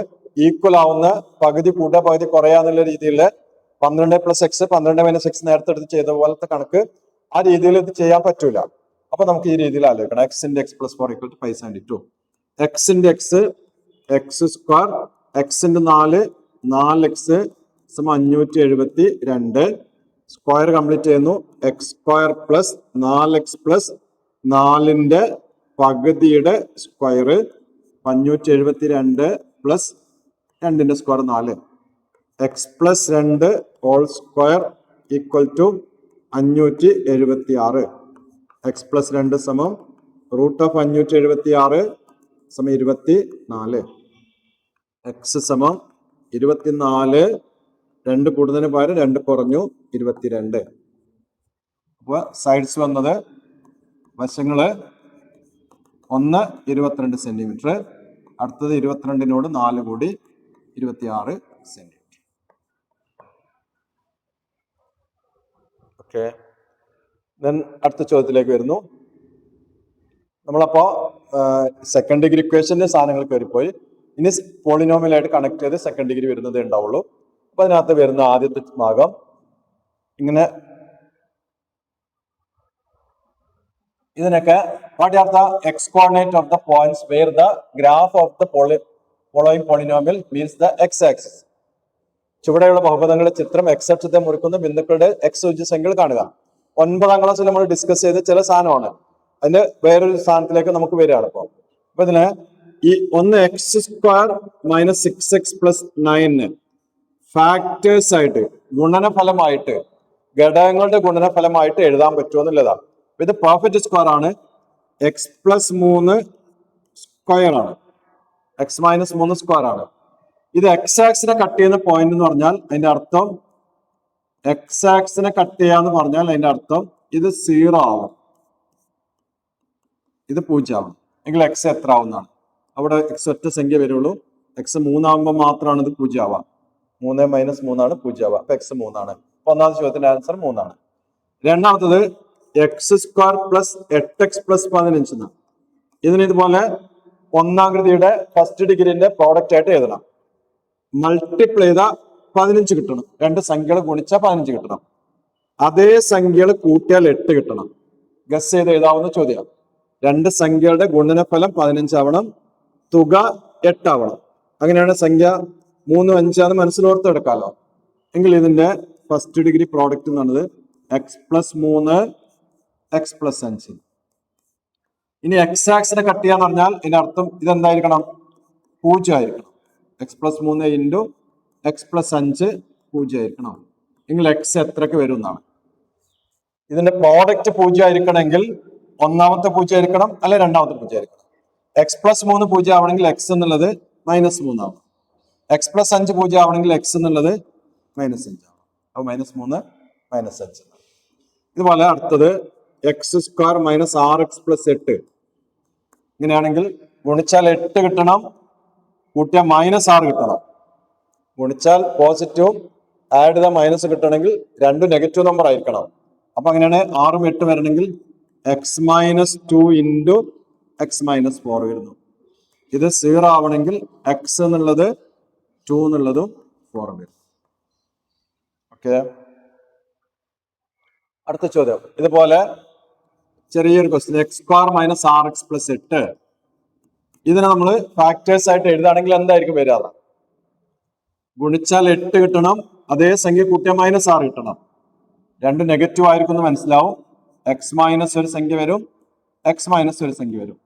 ഈക്വൽ ആവുന്ന പകുതി കൂട്ടുക പകുതി കുറയാന്നുള്ള രീതിയിൽ 12 പ്ലസ് എക്സ് 12 മൈനസ് എക്സ് നേരത്തെ എടുത്ത് ചെയ്ത പോലത്തെ കണക്ക് ആ രീതിയിൽ ഇത് ചെയ്യാൻ പറ്റൂല. അപ്പൊ നമുക്ക് ഈ രീതിയിൽ ആലോചിക്കണം. X into X plus 4 equal to 572. X into x x square, x into 4 4x 572. Square complete ചെയ്യുന്നു. X square plus 4x plus 4ന്റെ പകുതിയുടെ സ്ക്വയർ 572 പ്ലസ് 2ന്റെ square 4. X plus 2 whole square equal to 576. X plus 2 സമം root of 576 സമം 24. X സമം 24, 2 കൂടുതലിന് പകരം 2 കുറഞ്ഞു 22. അപ്പൊ സൈഡ്സ് വന്നത് വശങ്ങള് ഒന്ന് 22 സെന്റിമീറ്റർ, അടുത്തത് 22നോട് 4 കൂടി 26 സെന്റിമീറ്റർ. ഓക്കെ, അടുത്ത ചോദ്യത്തിലേക്ക് വരുന്നു. നമ്മളപ്പോ സെക്കൻഡ് ഡിഗ്രി ഇക്വേഷന്റെ സാധനങ്ങൾ കയറിപ്പോയി. ഇനി പോളിനോമിയലായിട്ട് കണക്ട് ചെയ്ത് സെക്കൻഡ് ഡിഗ്രി വരുന്നതേ ഉണ്ടാവുള്ളൂ. അപ്പൊ അതിനകത്ത് വരുന്ന ആദ്യത്തെ ഭാഗം ഇങ്ങനെ, ഇതിനൊക്കെ what are the x coordinate of the points where the graph of the following polynomial means the x axis. ചുവടെയുള്ള ബഹുപദങ്ങളുടെ ചിത്രം എക്സ് അക്ഷത്തെ മുറിക്കുന്ന ബിന്ദുക്കളുടെ എക്സ് സൂചി സംഖ്യകൾ കാണുക. 9ാം ക്ലാസ്സിൽ നമ്മൾ ഡിസ്കസ് ചെയ്ത ചില സാധനമാണ്, അതിന്റെ വേറൊരു സ്ഥാനത്തിലേക്ക് നമുക്ക് വരികയാണ് ഇപ്പൊ. അപ്പൊ ഇതിന് ഈ ഒന്ന് X square minus 6x plus 9 factors ആയിട്ട് ഗുണനഫലമായിട്ട് ഘടകങ്ങളുടെ ഗുണനഫലമായിട്ട് എഴുതാൻ പറ്റുമെന്നുള്ളതാണ്. ഇത് പെർഫെക്റ്റ് സ്ക്വയർ ആണ്. എക്സ് പ്ലസ് 3 സ്ക്വയർ ആണ്, എക്സ് മൈനസ് 3 സ്ക്വയർ ആണ്. ഇത് എക്സ് ആക്സിനെ കട്ട് ചെയ്യുന്ന പോയിന്റ് എന്ന് പറഞ്ഞാൽ അതിന്റെ അർത്ഥം എക്സ് ആക്സിനെ കട്ട് ചെയ്യാന്ന് പറഞ്ഞാൽ അതിന്റെ അർത്ഥം ഇത് 0 ആവും, ഇത് 0 ആവും. എങ്കിൽ എക്സ് എത്ര ആവുന്നതാണ്? അവിടെ എക്സ് ഒറ്റ സംഖ്യ വരുള്ളൂ. എക്സ് 3 ആകുമ്പോൾ മാത്രമാണ് ഇത് 0 ആവാം. 3 മൈനസ് 3 ആണ് 0 ആവുക. അപ്പൊ എക്സ് 3 ആണ്. അപ്പൊ ഒന്നാമത്തെ ചോദ്യത്തിന്റെ ആൻസർ 3 ആണ്. രണ്ടാമത്തത് X square plus 8x plus 15 എന്നാണ്. ഇതിന് ഇതുപോലെ ഒന്നാകൃതിയുടെ ഫസ്റ്റ് ഡിഗ്രിന്റെ പ്രോഡക്റ്റ് ആയിട്ട് എഴുതണം. മൾട്ടിപ്ലൈ ചെയ്ത 15 കിട്ടണം. രണ്ട് സംഖ്യകൾ ഗുണിച്ചാൽ 15 കിട്ടണം. അതേ സംഖ്യകൾ കൂട്ടിയാൽ 8 കിട്ടണം. ഗസ് ചെയ്ത് എഴുതാവുന്ന ചോദ്യം. രണ്ട് സംഖ്യകളുടെ ഗുണനഫലം 15 ആവണം, തുക 8 ആവണം. അങ്ങനെയാണ് സംഖ്യ 3, 5 ആണ് മനസ്സിലോർത്ത് എടുക്കാമല്ലോ. എങ്കിൽ ഇതിന്റെ ഫസ്റ്റ് ഡിഗ്രി പ്രോഡക്റ്റ് എന്ന് പറയുന്നത് എക്സ് പ്ലസ് 3 എക്സ് പ്ലസ് 5. ഇനി എക്സ് ആക്സിനെ കട്ട് ചെയ്യാന്ന് പറഞ്ഞാൽ ഇതിന്റെ അർത്ഥം ഇതെന്തായിരിക്കണം? 0 ആയിരിക്കണം. X plus 3 into X plus 5 0 ആയിരിക്കണം. എങ്കിൽ എക്സ് എത്രക്ക് വരും എന്നാണ്. ഇതിന്റെ പ്രോഡക്റ്റ് 0 ആയിരിക്കണമെങ്കിൽ ഒന്നാമത്തെ 0 ആയിരിക്കണം, അല്ലെ രണ്ടാമത്തെ 0 ആയിരിക്കണം. എക്സ് പ്ലസ് 3 0 ആവണമെങ്കിൽ എക്സ് എന്നുള്ളത് -3 ആവും. എക്സ് പ്ലസ് 5 0 ആവണമെങ്കിൽ എക്സ് എന്നുള്ളത് -5 ആണ്. അപ്പൊ -3 -5. ഇതുപോലെ അടുത്തത് X square minus 6x plus 8. ഇങ്ങനെയാണെങ്കിൽ ഗുണിച്ചാൽ 8 കിട്ടണം, കൂട്ടിയാൽ -6 കിട്ടണം. ഗുണിച്ചാൽ പോസിറ്റീവും ആഡ് ചെയ്ത മൈനസ് കിട്ടണമെങ്കിൽ രണ്ടും നെഗറ്റീവ് നമ്പർ ആയിരിക്കണം. അപ്പൊ അങ്ങനെയാണ് 6ഉം 8 വരണമെങ്കിൽ x-2 ഇൻറ്റു x-4 വരുന്നു. ഇത് 0 ആവണമെങ്കിൽ എക്സ് എന്നുള്ളത് 2 എന്നുള്ളതും 4 വരും. ഓക്കെ, അടുത്ത ചോദ്യം ഇതുപോലെ ചെറിയൊരു question. X square minus 6x plus 8. ഇതിനെ നമ്മൾ ഫാക്ടേഴ്സ് ആയിട്ട് എഴുതുകയാണെങ്കിൽ എന്തായിരിക്കും വരിക? ഗുണിച്ചാൽ 8 കിട്ടണം, അതേ സംഖ്യ കൂട്ടിയാൽ -6 കിട്ടണം. രണ്ടും നെഗറ്റീവ് ആയിരിക്കും എന്ന് മനസ്സിലാവും. എക്സ് മൈനസ് ഒരു സംഖ്യ വരും, എക്സ് മൈനസ് ഒരു സംഖ്യ വരും.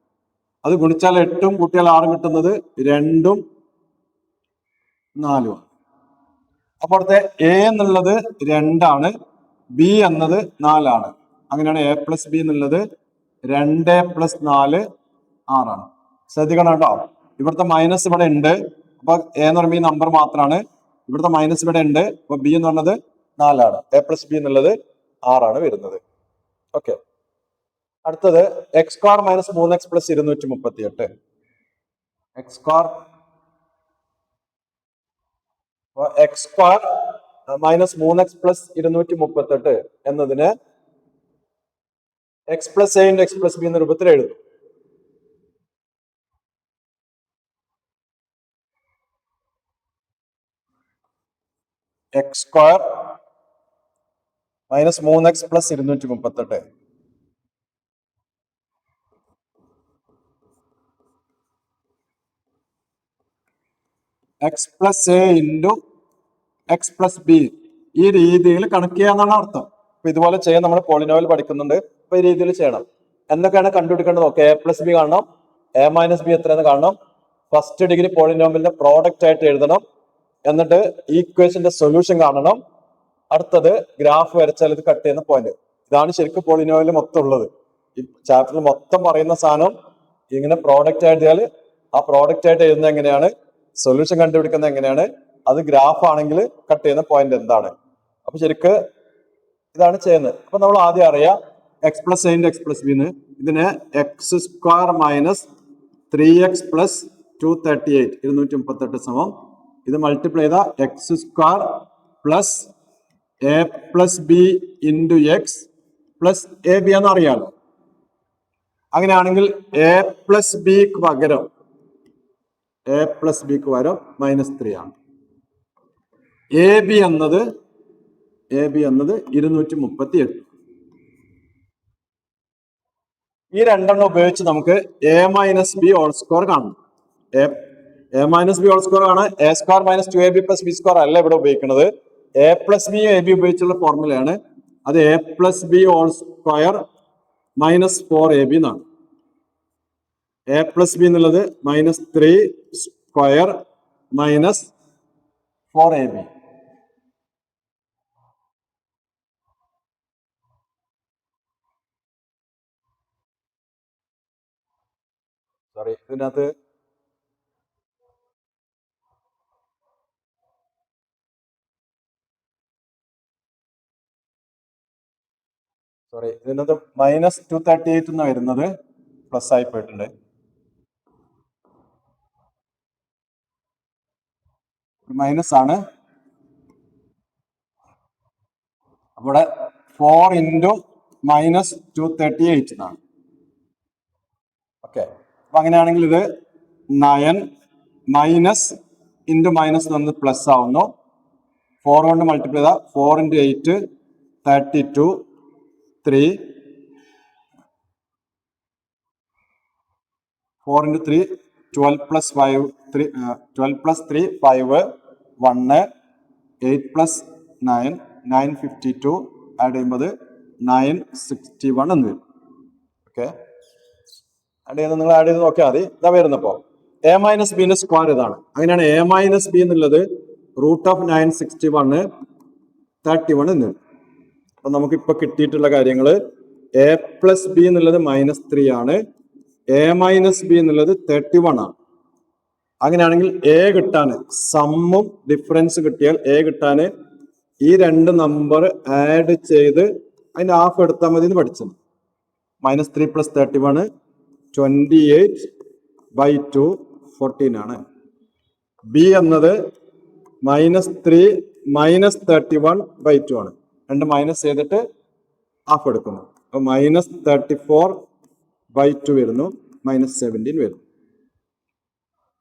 അത് ഗുണിച്ചാൽ 8ഉം കൂട്ടിയാൽ 6 കിട്ടുന്നത് 2ഉം 4ഉം ആണ്. അപ്പോൾ അടുത്ത എ എന്നുള്ളത് 2 ആണ്, ബി എന്നത് 4 ആണ്. അങ്ങനെയാണ് എ പ്ലസ് ബി എന്നുള്ളത് 2 + 4 6 ആണ്. ശ്രദ്ധിക്കണം കേട്ടോ, ഇവിടുത്തെ മൈനസ് ഇവിടെ ഉണ്ട്. അപ്പൊ എ എന്ന് പറയുമ്പോൾ ഈ നമ്പർ മാത്രമാണ്. ഇവിടുത്തെ മൈനസ് ഇവിടെ ഉണ്ട്. അപ്പൊ ബി എന്ന് പറഞ്ഞത് 4 ആണ്. എ പ്ലസ് ബി എന്നുള്ളത് 6 ആണ് വരുന്നത്. ഓക്കെ, അടുത്തത് X square minus 3x plus 238. X square X square minus 3x plus 238 എന്നതിന് X plus A into X plus B എന്ന രൂപത്തിൽ എഴുതും. X square minus 3x plus 238. X plus A into X plus B ഈ രീതിയിൽ കണക്ക് ചെയ്യാന്നാണ് അർത്ഥം. അപ്പൊ ഇതുപോലെ ചെയ്യാൻ നമ്മൾ പോളിനോമിയൽ പഠിക്കുന്നുണ്ട്. അപ്പൊ ഈ രീതിയിൽ ചെയ്യണം. എന്തൊക്കെയാണ് കണ്ടുപിടിക്കേണ്ടത് നോക്കുക. എ പ്ലസ് ബി കാണണം, എ മൈനസ് ബി എത്രയെന്ന് കാണണം, ഫസ്റ്റ് ഡിഗ്രി പോളിനോമിയലിന്റെ പ്രോഡക്റ്റ് ആയിട്ട് എഴുതണം, എന്നിട്ട് ഈക്വേഷന്റെ സൊല്യൂഷൻ കാണണം. അടുത്തത് ഗ്രാഫ് വരച്ചാൽ ഇത് കട്ട് ചെയ്യുന്ന പോയിന്റ്. ഇതാണ് ശരിക്കും പോളിനോമിയൽ മൊത്തം ഉള്ളത്. ഈ ചാപ്റ്ററിൽ മൊത്തം പറയുന്ന സാധനം ഇങ്ങനെ പ്രോഡക്റ്റ് എഴുതിയാൽ ആ പ്രോഡക്റ്റ് ആയിട്ട് എഴുതുന്നത് എങ്ങനെയാണ്, സൊല്യൂഷൻ കണ്ടുപിടിക്കുന്നത് എങ്ങനെയാണ്, അത് ഗ്രാഫ് ആണെങ്കിൽ കട്ട് ചെയ്യുന്ന പോയിന്റ് എന്താണ്. അപ്പൊ ശരിക്ക് ഇതാണ് ചെയ്യുന്നത്. അപ്പൊ നമ്മൾ ആദ്യം അറിയാം x plus a x plus b. ഇതിന് x square minus 3x plus 238 238 സമം ഇത് മൾട്ടിപ്ലൈ ചെയ്ത x square plus a plus b into X plus a b എന്ന് അറിയാലോ. അങ്ങനെയാണെങ്കിൽ എ പ്ലസ് ബിക്ക് പകരം -3 ആണ്. എ ബി എന്നത് 238. ഈ രണ്ടെണ്ണം ഉപയോഗിച്ച് നമുക്ക് a minus b whole square കാണണം. A minus b whole square ആണ്. A square minus 2ab plus b square അല്ല ഇവിടെ ഉപയോഗിക്കുന്നത്. A plus b a b ഉപയോഗിച്ചുള്ള ഫോർമുലയാണ്. അത് a plus b whole square minus 4ab എന്നാണ്. എ പ്ലസ് ബി എന്നുള്ളത് -3 സ്ക്വയർ മൈനസ് 4ab. സോറി, ഇതിനകത്ത് -238 എന്ന് വരുന്നത് പ്ലസ് ആയി പോയിട്ടുണ്ട്. മൈനസ് ആണ്. അവിടെ 4 ഇൻറ്റു -238 എന്നാണ്. ഓക്കെ, അപ്പൊ അങ്ങനെയാണെങ്കിൽ ഇത് 9 മൈനസ് ഇൻറ്റു മൈനസ് വന്ന് പ്ലസ് ആവുന്നു. 4 കൊണ്ട് മൾട്ടിപ്ലൈ ചെയ്താൽ 4 into 8 32 3 4 into 3 12 plus 5 12 plus 3 5 1 8 plus 9 952 add ചെയ്യുമ്പോൾ 961 എന്ന് വരും. ഓക്കെ, ആഡ് ചെയ്ത് നിങ്ങൾ ആഡ് ചെയ്ത് നോക്കിയാൽ മതി. ഇതാ വരുന്നപ്പോ എ മൈനസ് ബിന്റെ സ്ക്വയർ ഇതാണ്. അങ്ങനെയാണ് എ മൈനസ് ബി എന്നുള്ളത് √961 31 എന്ന് വരും. അപ്പൊ നമുക്കിപ്പോ കിട്ടിയിട്ടുള്ള കാര്യങ്ങൾ എ പ്ലസ് ബി എന്നുള്ളത് -3 ആണ്, എ മൈനസ് ബി എന്നുള്ളത് 31 ആണ്. അങ്ങനെയാണെങ്കിൽ എ കിട്ടാന് സമ്മും ഡിഫറൻസ് കിട്ടിയാൽ എ കിട്ടാന് ഈ രണ്ട് നമ്പർ ആഡ് ചെയ്ത് അതിന്റെ ഹാഫ് എടുത്താൽ മതി എന്ന് പഠിച്ചത്. -3 + 31 28/2 14 ആണ്. ബി എന്നത് -3 - 31/2 ആണ്. രണ്ട് മൈനസ് ചെയ്തിട്ട് ഹാഫ് എടുക്കുന്നു. അപ്പൊ -34/2 വരുന്നു, -17 വരുന്നു.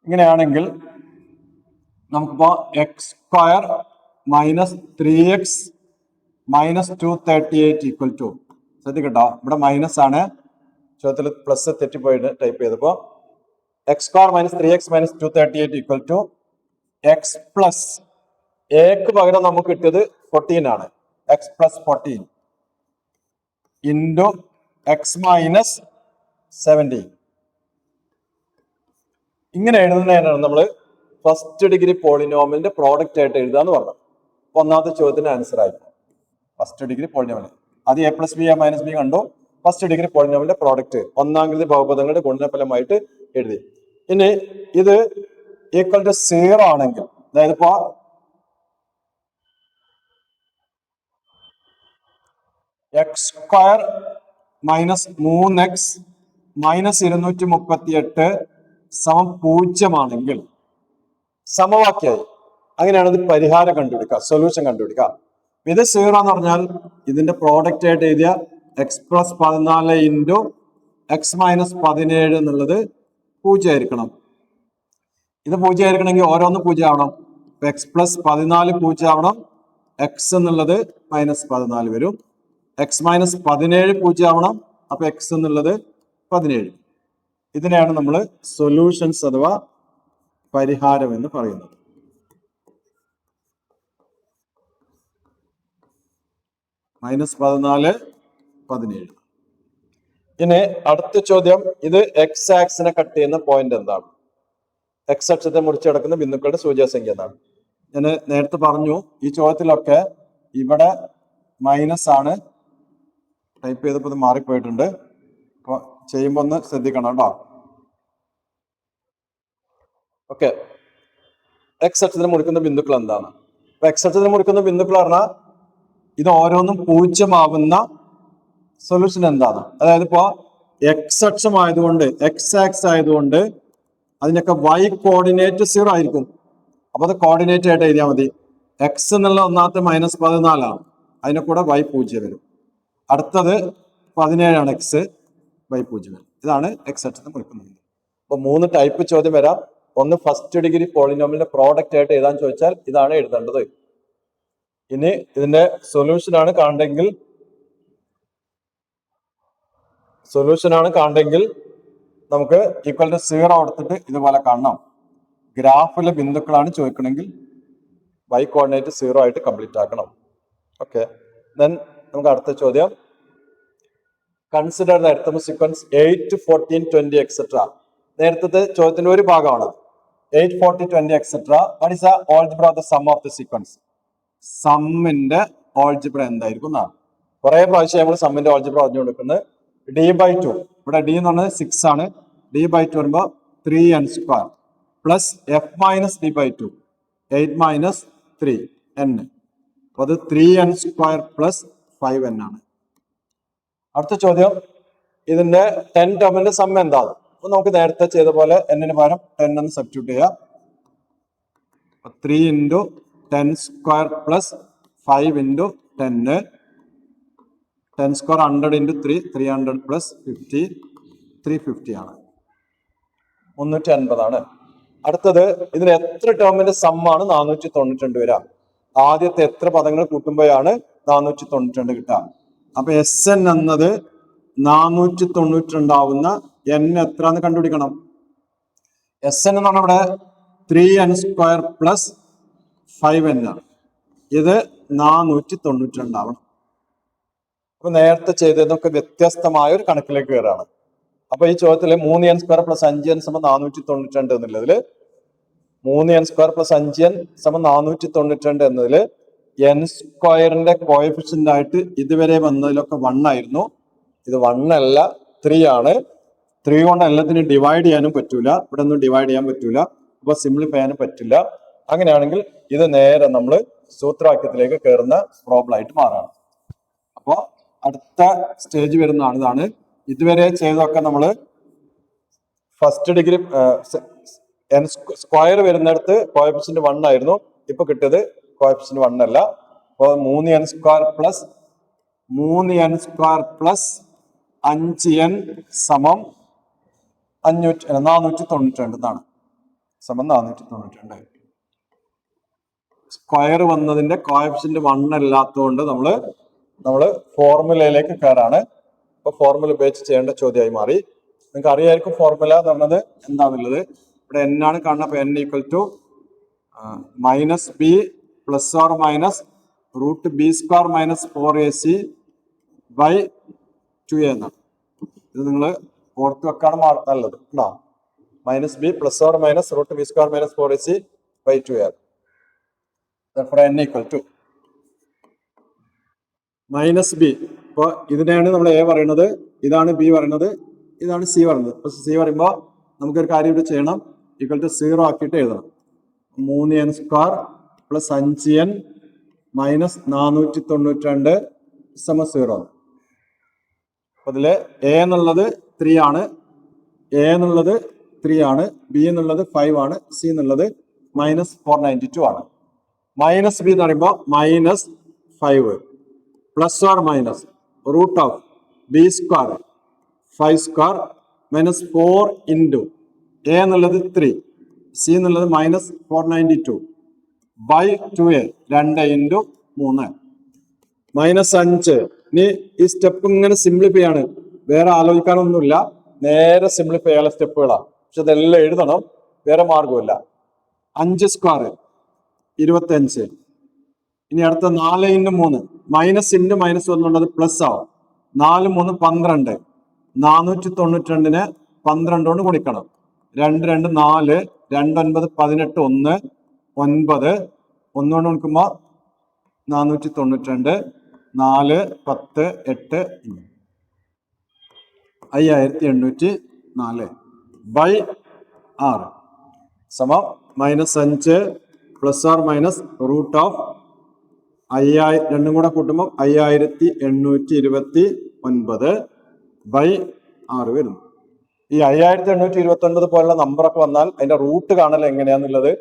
ഇങ്ങനെയാണെങ്കിൽ നമുക്കിപ്പോ x² - 3x - 238 = ശ്രദ്ധിക്കട്ടോ, ഇവിടെ മൈനസ് ആണ്, ചോദ്യത്തിൽ പ്ലസ് തെറ്റിപ്പോയിട്ട് ടൈപ്പ് ചെയ്തപ്പോ x² - 3x - 238 = x പ്ലസ് എക്ക് പകരം നമുക്ക് കിട്ടിയത് 14 ആണ്. x + 14 × x - 17. ഇങ്ങനെ എഴുതുന്നതിനാണ് നമ്മൾ ഫസ്റ്റ് ഡിഗ്രി പോളിനോമിയലിന്റെ പ്രോഡക്റ്റ് ആയിട്ട് എഴുതാന്ന് പറഞ്ഞത്. ഒന്നാമത്തെ ചോദ്യത്തിന്റെ ആൻസർ ആയിരുന്നു ഫസ്റ്റ് ഡിഗ്രി പോളിനോമിയൽ. അത് a + b a - b കണ്ടു. ഫസ്റ്റ് ഡിഗ്രി പോളിനോമിയലിന്റെ പ്രോഡക്റ്റ് ഒന്നാംകൃതി ബഹുപദങ്ങളുടെ ഗുണനഫലമായിട്ട് എഴുതി. ഇനി ഇത് = 0 ആണെങ്കിൽ, അതായത് ഇപ്പോ x² - 3x - 238 = 0 ആണെങ്കിൽ സമവാക്യമായി. അങ്ങനെയാണെങ്കിൽ പരിഹാരം കണ്ടുപിടിക്കുക, സൊല്യൂഷൻ കണ്ടുപിടിക്കുക. ഇത് 0 എന്ന് പറഞ്ഞാൽ ഇതിന്റെ പ്രോഡക്റ്റ് ആയിട്ട് എഴുതിയ x + 14 × x - 17 എന്നുള്ളത് 0 ആയിരിക്കണം. ഇത് 0 ആയിരിക്കണമെങ്കിൽ ഓരോന്ന് 0 ആവണം. x + 14 0 ആവണം, x എന്നുള്ളത് -14 വരും. x - 17 0 ആവണം, അപ്പൊ x എന്നുള്ളത് 17. ഇതിനെയാണ് നമ്മൾ സൊല്യൂഷൻസ് അഥവാ പരിഹാരം എന്ന് പറയുന്നത്. -14 17. ഇനി അടുത്ത ചോദ്യം, ഇത് x ആക്സിനെ കട്ട് ചെയ്യുന്ന പോയിന്റ് എന്താണ്? x അക്ഷത്തെ മുറിച്ച് കിടക്കുന്ന ബിന്ദുക്കളുടെ സൂചകസംഖ്യ എന്താണ്? ഞാൻ നേരത്തെ പറഞ്ഞു ഈ ചോദ്യത്തിലൊക്കെ ഇവിടെ മൈനസ് ആണ് ടൈപ്പ് ചെയ്തപ്പോൾ ഇത് മാറിപ്പോയിട്ടുണ്ട്. അപ്പൊ ചെയ്യുമ്പോ ഒന്ന് ശ്രദ്ധിക്കണം കേട്ടോ. ഓക്കെ, x അക്ഷത്തിന് മുറിക്കുന്ന ബിന്ദുക്കൾ എന്താണ്? അപ്പൊ x അക്ഷത്തിന് മുറിക്കുന്ന ബിന്ദുക്കൾ പറഞ്ഞാൽ ഇത് ഓരോന്നും 0 ആവുന്ന സൊല്യൂഷൻ എന്താണ്? അതായത് ഇപ്പോ x അക്ഷം ആയതുകൊണ്ട്, x ആക്സ് ആയതുകൊണ്ട് അതിനൊക്കെ y കോർഡിനേറ്റ് 0 ആയിരിക്കും. അപ്പൊ അത് കോർഡിനേറ്റ് ആയിട്ട് എഴുതിയാൽ മതി. x എന്നുള്ള ഒന്നാമത്തെ -14 ആണ്, അതിനെ കൂടെ y 0 വരും. അടുത്തത് 17 ആണ്, x y 0 വരും. ഇതാണ് x അക്ഷത്തെ മുറിക്കുന്നത്. അപ്പൊ 3 ടൈപ്പ് ചോദ്യം വരാം. ഒന്ന് ഫസ്റ്റ് ഡിഗ്രി പോളിനോമിയലിന്റെ പ്രോഡക്റ്റ് ആയിട്ട് എഴുതാൻ ചോദിച്ചാൽ ഇതാണ് എഴുതേണ്ടത്. ഇനി ഇതിന്റെ സൊല്യൂഷൻ ആണ് കാണണ്ടെങ്കിൽ നമുക്ക് = 0 കൊടുത്തിട്ട് ഇതുപോലെ കാണണം. ഗ്രാഫിലെ ബിന്ദുക്കളാണ് ചോദിക്കണമെങ്കിൽ y കോർഡിനേറ്റ് 0 ആയിട്ട് കംപ്ലീറ്റ് ആക്കണം. ഓക്കെ, ദെൻ നമുക്ക് അടുത്ത ചോദ്യം, consider the arithmetic sequence 8 14 20 etc. നേരത്തെ ചോദ്യത്തിന്റെ ഒരു ഭാഗമാണ് 8 40 20 etc. What is the algebra of the sum of the sequence? സമ്മിന്റെ ആൾജിബ്ര എന്തായിരിക്കും എന്നാണ്. കുറെ പ്രാവശ്യം നമ്മൾ സമ്മിന്റെ ആൾജിബ്ര പറഞ്ഞു കൊടുക്കുന്നത്. d/2, ഇവിടെ d എന്ന് പറഞ്ഞത് 6 ആണ്. d/2 വരുമ്പോ 3n² plus f - d/2 8 - 3n. അപ്പൊ അത് 3n² പ്ലസ് 5n ആണ്. അടുത്ത ചോദ്യം, ഇതിന്റെ 10 ടേമിന്റെ സം എന്താണ്? അപ്പൊ നമുക്ക് നേരത്തെ ചെയ്ത പോലെ n പകരം 10 എന്ന് സബ്സ്റ്റിറ്റ്യൂട്ട് ചെയ്യാം. 3 × 10² പ്ലസ് 5 × 10. 10² 100 × 3 300 പ്ലസ് 50 350 ആണ്, 350 ആണ്. അടുത്തത്, ഇതിന് എത്ര ടേമിന്റെ സം ആണ് 492 വരിക? ആദ്യത്തെ എത്ര പദങ്ങൾ കൂട്ടുമ്പോഴാണ് 492 കിട്ടുക? അപ്പൊ Sn എന്നത് 492 ആവുന്ന n എത്ര എന്ന് കണ്ടുപിടിക്കണം. Sn എന്ന് പറഞ്ഞാൽ ഇവിടെ 3n² പ്ലസ് 5n ആണ്. ഇത് 492 ആവണം. അപ്പൊ നേരത്തെ ചെയ്തതൊക്കെ വ്യത്യസ്തമായ ഒരു കണക്കിലേക്ക് കയറാണ്. അപ്പൊ ഈ ചോദ്യത്തില് 3n² plus 5n = 492 എന്നുള്ളതില് 3n² plus 5n = 492 എന്നതില് n² coefficient ആയിട്ട് ഇതുവരെ വന്നതിലൊക്കെ 1 ആയിരുന്നു. ഇത് 1 അല്ല, 3 ആണ്. 3 കൊണ്ട് എല്ലാത്തിനും ഡിവൈഡ് ചെയ്യാനും പറ്റൂല, ഇവിടെ ഒന്നും ഡിവൈഡ് ചെയ്യാൻ പറ്റൂല. അപ്പൊ സിംപ്ലിഫൈ ചെയ്യാൻ പറ്റില്ല. അങ്ങനെയാണെങ്കിൽ ഇത് നേരെ നമ്മൾ സൂത്രവാക്യത്തിലേക്ക് കയറുന്ന പ്രോബ്ലം ആയിട്ട് മാറാണ്. അപ്പൊ അടുത്ത സ്റ്റേജ് വരുന്നതാണ് ഇതാണ്. ഇതുവരെ ചെയ്തൊക്കെ നമ്മൾ ഫസ്റ്റ് ഡിഗ്രി സ്ക്വയർ വരുന്നിടത്ത് കോഎഫിഷ്യന്റ് 1 ആയിരുന്നു. ഇപ്പൊ കിട്ടിയത് കോഎഫിഷ്യന്റ് 1 അല്ല. അപ്പൊ 3n സ്ക്വയർ പ്ലസ് 5n സമം 492 എന്നാണ്. സമം 492. സ്ക്വയർ വന്നതിന്റെ കോഎഫിഷ്യന്റ് 1 അല്ലാത്തതുകൊണ്ട് നമ്മള് ഫോർമുലയിലേക്ക് കയറാണ്. ഇപ്പൊ ഫോർമുല ഉപയോഗിച്ച് ചെയ്യേണ്ട ചോദ്യമായി മാറി. നിങ്ങൾക്ക് അറിയായിരിക്കും ഫോർമുല എന്ന് പറഞ്ഞത് എന്താണുള്ളത്. ഇവിടെ n ആണ് കാണുന്നത്. അപ്പൊ n equal to -b plus or minus √b² minus 4ac by 2a എന്നാണ്. ഇത് നിങ്ങൾ ഓർത്ത് വെക്കാണ് നല്ലത് കേട്ടോ. -b plus or minus √b² minus 4ac by 2a. therefore n equal to -b. ഇപ്പൊ ഇതിനെയാണ് നമ്മൾ a പറയുന്നത്, ഇതാണ് b പറയുന്നത്, ഇതാണ് c പറയുന്നത്. അപ്പൊ c പറയുമ്പോൾ നമുക്കൊരു കാര്യം ഇവിടെ ചെയ്യണം. ഈക്വൽ ടു 0 ആക്കിയിട്ട് എഴുതണം. 3n square plus 5n minus 492 സമം 0. അപ്പൊ ഇതില് a എന്നുള്ളത് 3 ആണ്, a എന്നുള്ളത് 3 ആണ്, b എന്നുള്ളത് 5 ആണ്, c എന്നുള്ളത് -492 ആണ്. -b എന്ന് പറയുമ്പോൾ -5 plus or minus √b² 5² minus 4 into a എന്നുള്ളത് 3, c എന്നുള്ളത് -492 ബൈ 2a 2 ഇൻറ്റു 3 -5. ഇനി ഈ സ്റ്റെപ്പ് ഇങ്ങനെ സിംപ്ലിഫൈ ആണ്, വേറെ ആലോചിക്കാനൊന്നുമില്ല, നേരെ സിംപ്ലിഫൈ ചെയ്യാനുള്ള സ്റ്റെപ്പുകളാണ്. പക്ഷെ ഇതെല്ലാം എഴുതണം, വേറെ മാർഗമില്ല. 5 സ്ക്വയർ 25. ഇനി അടുത്ത 4 ഇൻറ്റു 3 മൈനസ് ഇൻറ്റു മൈനസ് വന്നുള്ളത് പ്ലസ് ആവും. 4 3 12. 492നെ 12 കൊണ്ട് ഗുണിക്കണം. 2 2 4 2 9 18 1 9 1 കൊണ്ട് ഗുണിക്കുമ്പോ 492 4 10 8 5804 ബൈ 6 സമം -5 പ്ലസ് ഓർ മൈനസ് √5 രണ്ടും കൂടെ കൂട്ടുമ്പോൾ 5829 ബൈ 6 വരുന്നു. ഈ 5829 പോലുള്ള നമ്പറൊക്കെ വന്നാൽ അതിന്റെ റൂട്ട് കാണൽ എങ്ങനെയാന്നുള്ളത്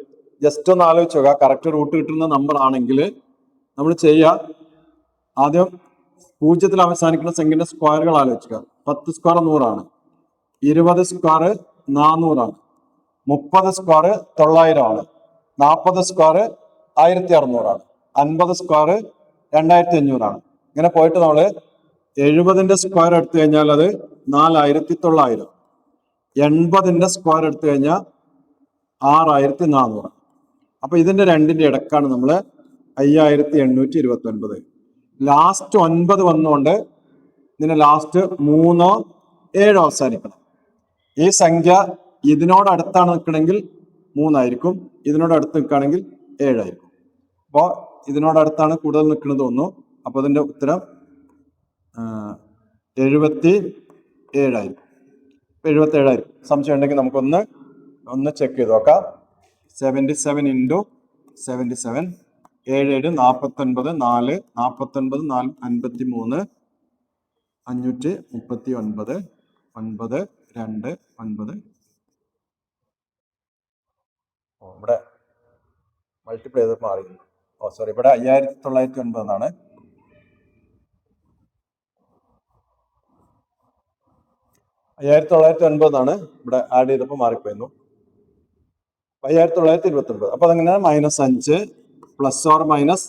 ജസ്റ്റ് ഒന്ന് ആലോചിച്ച് നോക്കുക. കറക്റ്റ് റൂട്ട് കിട്ടുന്ന നമ്പർ ആണെങ്കിൽ നമ്മൾ ചെയ്യുക, ആദ്യം 0 അവസാനിക്കുന്ന സംഖ്യന്റെ സ്ക്വയറുകൾ ആലോചിക്കുക. 10 സ്ക്വയർ 100 ആണ്, 20 സ്ക്വയർ 400 ആണ്, 30 സ്ക്വയർ 900 ആണ്, 40 സ്ക്വയർ 1600 ആണ്, 50 സ്ക്വയർ 2500 ആണ്. ഇങ്ങനെ പോയിട്ട് നമ്മൾ 70ന്റെ സ്ക്വയർ എടുത്തു കഴിഞ്ഞാൽ അത് 4900, 80ന്റെ സ്ക്വയർ എടുത്തു കഴിഞ്ഞാൽ 6400. അപ്പൊ ഇതിന്റെ രണ്ടിന്റെ ഇടക്കാണ് നമ്മൾ 5829. ലാസ്റ്റ് 9 വന്നുകൊണ്ട് ഇതിന്റെ ലാസ്റ്റ് 3 7 അവസാനിക്കണം. ഈ സംഖ്യ ഇതിനോടടുത്താണ് നിൽക്കണമെങ്കിൽ 3 ആയിരിക്കും, ഇതിനോടടുത്ത് നിൽക്കുകയാണെങ്കിൽ 7 ആയിരിക്കും. അപ്പോൾ ഇതിനോടടുത്താണ് കൂടുതൽ നിൽക്കുന്നത് തോന്നുന്നു. അപ്പോൾ ഇതിന്റെ ഉത്തരം 77 ആയിരിക്കും. 77 ആയിരിക്കും. സംശയം ഉണ്ടെങ്കിൽ നമുക്കൊന്ന് ചെക്ക് ചെയ്ത് നോക്കാം. 77 ഇൻറ്റു 77 7 7 49 4 49 4 53 539 9 2 9. ഇവിടെ മൾട്ടിപ്ലൈ ചെയ്ത് മാറി. സോറി, ഇവിടെ 5909 എന്നാണ്. ഇവിടെ ആഡ് ചെയ്തപ്പോൾ മാറിപ്പോയിരുന്നു. 5929. അപ്പൊ അതെങ്ങനെയാണ് -5 പ്ലസ് ഓർ മൈനസ്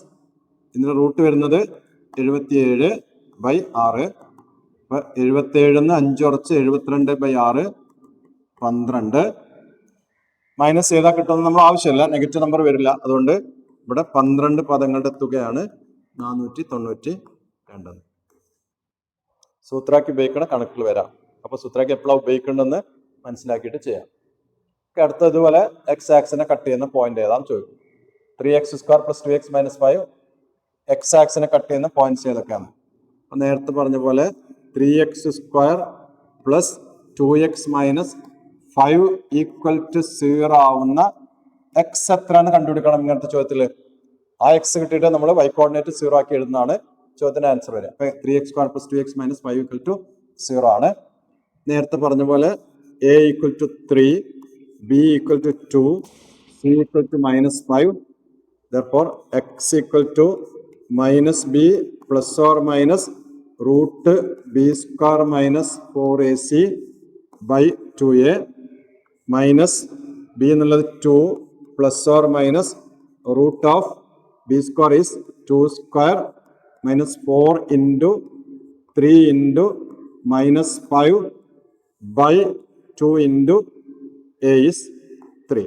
ഇതിന്റെ റൂട്ട് വരുന്നത് 77 ബൈ 6. അപ്പൊ 77 5 ഉറച്ച് 72 ബൈ 6 12. മൈനസ് ചെയ്താൽ കിട്ടുന്നത് നമ്മൾ ആവശ്യമില്ല, നെഗറ്റീവ് നമ്പർ വരില്ല. അതുകൊണ്ട് ഇവിടെ 12 പദങ്ങളുടെ തുകയാണ് 492. സൂത്രാക്കി ഉപയോഗിക്കണ കണക്കുകൾ വരാം. അപ്പൊ സൂത്രാക്കി എപ്പോഴാണ് ഉപയോഗിക്കേണ്ടതെന്ന് മനസ്സിലാക്കിയിട്ട് ചെയ്യാം. അടുത്ത ഇതുപോലെ എക്സ് ആക്സിനെ കട്ട് ചെയ്യുന്ന പോയിന്റ് ഏതാന്ന് ചോദിക്കും. 3x² + 2x - 5 എക്സ് ആക്സിനെ കട്ട് ചെയ്യുന്ന പോയിന്റ്സ് ഏതൊക്കെയാണ്? അപ്പൊ നേരത്തെ പറഞ്ഞ പോലെ 3x² + 2x - 5 = 0 ആവുന്ന എക്സ് എത്ര എന്ന് കണ്ടുപിടിക്കണം ഇങ്ങനത്തെ ചോദ്യത്തിൽ. ആ എക്സ് കിട്ടിയിട്ട് നമ്മൾ y കോർഡിനേറ്റ് 0 ആക്കി എഴുതുന്നതാണ് ചോദ്യത്തിന്റെ ആൻസർ വരിക. അപ്പൊ 3x² + 2x - 5 = 0 ആണ്. നേരത്തെ പറഞ്ഞ പോലെ a = 3, b = 2, c = -5. therefore x = -b ± √b² - 4ac / 2a minus b എന്നുള്ളത് 2 ± √b² is 2² -4 × 3 × -5 / 2 × a is 3.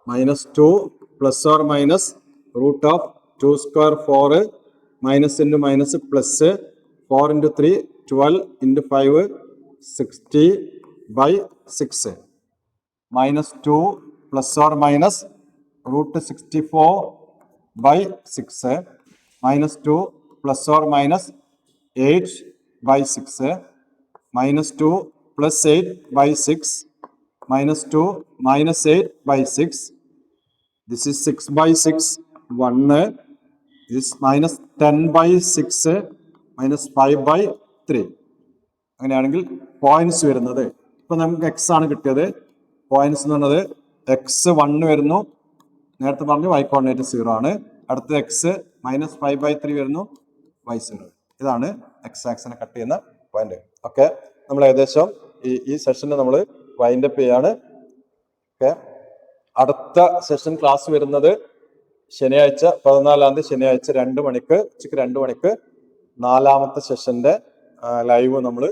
-2 ± √2² 4 minus into minus plus 4 into 3 12 into 5 60 by 6 minus 2 plus or minus √64 by 6 minus 2 plus or minus 8 by 6 minus 2 plus 8 by 6 minus 2 minus 8 by 6. This is 6 by 6 1 is minus 10 by 6 minus 5 by 3. അങ്ങനെയാണെങ്കിൽ points വരുന്നത് ഇപ്പൊ നമുക്ക് X ആണ് കിട്ടിയത്. Points എന്ന് പറയുന്നത് X 1 വരുന്നു, നേരത്തെ പറഞ്ഞു y കോർഡിനേറ്റ് 0 ആണ്. അടുത്ത എക്സ് -5/3 വരുന്നു, y 0. ഇതാണ് എക്സ് ആക്സിനെ കട്ട് ചെയ്യുന്ന പോയിന്റ്. ഓക്കെ, നമ്മൾ ഏകദേശം ഈ സെഷന് നമ്മൾ വൈൻഡ് അപ്പ് ചെയ്യാണ്. ഓക്കെ, അടുത്ത സെഷൻ ക്ലാസ് വരുന്നത് ശനിയാഴ്ച 14-ാം തീയതി ശനിയാഴ്ച 2 മണിക്ക്, ഉച്ചയ്ക്ക് 2 മണിക്ക് 4ാമത്തെ സെഷന്റെ ലൈവ് നമ്മൾ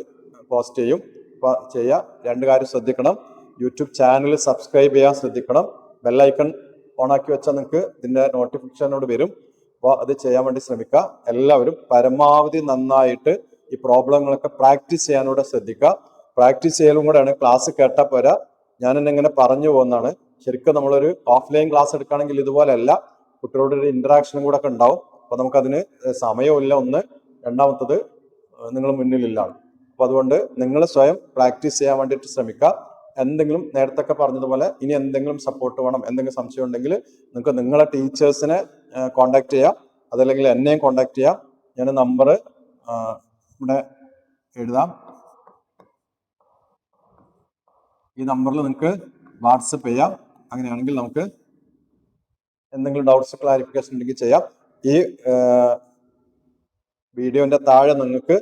പോസ്റ്റ് ചെയ്യും. രണ്ട് കാര്യം ശ്രദ്ധിക്കണം. യൂട്യൂബ് ചാനൽ സബ്സ്ക്രൈബ് ചെയ്യാൻ ശ്രദ്ധിക്കണം. ബെല്ലൈക്കൺ ഓണാക്കി വെച്ചാൽ നിങ്ങൾക്ക് ഇതിന്റെ നോട്ടിഫിക്കേഷനോട് വരും. അപ്പോൾ അത് ചെയ്യാൻ വേണ്ടി ശ്രമിക്കുക. എല്ലാവരും പരമാവധി നന്നായിട്ട് ഈ പ്രോബ്ലങ്ങളൊക്കെ പ്രാക്ടീസ് ചെയ്യാനൂടെ ശ്രദ്ധിക്കുക. പ്രാക്ടീസ് ചെയ്യലും കൂടെയാണ്, ക്ലാസ് കേട്ടാൽ പോരാ. ഞാൻ എന്നെ പറഞ്ഞു പോകുന്നതാണ്. ശരിക്കും നമ്മളൊരു ഓഫ്ലൈൻ ക്ലാസ് എടുക്കുകയാണെങ്കിൽ ഇതുപോലെയല്ല, കുട്ടികളോട് ഒരു ഇന്ററാക്ഷനും കൂടെ ഒക്കെ ഉണ്ടാവും. അപ്പൊ നമുക്കതിന് സമയമില്ല. ഒന്ന്, രണ്ടാമത്തത് നിങ്ങൾ മുന്നിലില്ലാണ്. അപ്പൊ അതുകൊണ്ട് നിങ്ങൾ സ്വയം പ്രാക്ടീസ് ചെയ്യാൻ വേണ്ടിയിട്ട് ശ്രമിക്കുക. എന്തെങ്കിലും നേരത്തെ പറഞ്ഞതുപോലെ ഇനി എന്തെങ്കിലും സപ്പോർട്ട് വേണം, എന്തെങ്കിലും സംശയം ഉണ്ടെങ്കിൽ നിങ്ങൾക്ക് നിങ്ങളെ ടീച്ചേഴ്സിനെ കോൺടാക്ട് ചെയ്യാം, അതല്ലെങ്കിൽ എന്നെയും കോൺടാക്ട് ചെയ്യാം. ഞാൻ നമ്പർ ഇവിടെ എഴുതാം. ഈ നമ്പറിൽ നിങ്ങൾക്ക് വാട്സപ്പ് ചെയ്യാം. അങ്ങനെയാണെങ്കിൽ നമുക്ക് എന്തെങ്കിലും ഡൗട്ട്സ് ക്ലാരിഫിക്കേഷൻ ഉണ്ടെങ്കിൽ ചെയ്യാം. ഈ വീഡിയോന്റെ താഴെ നിങ്ങൾക്ക്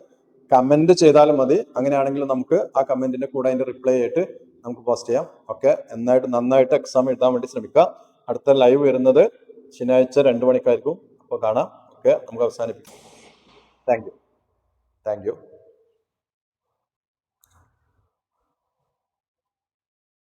കമന്റ് ചെയ്താലും മതി. അങ്ങനെയാണെങ്കിൽ നമുക്ക് ആ കമന്റിന്റെ കൂടെ അതിന്റെ റിപ്ലൈ ആയിട്ട് നമുക്ക് പോസ്റ്റ് ചെയ്യാം. ഓക്കെ, നന്നായിട്ട് എക്സാം എഴുതാൻ വേണ്ടി ശ്രമിക്കുക. അടുത്ത ലൈവ് വരുന്നത് ശനിയാഴ്ച 2 മണിക്കായിരിക്കും. അപ്പോൾ കാണാം. ഓക്കെ, നമുക്ക് അവസാനിപ്പിക്കാം. Thank you.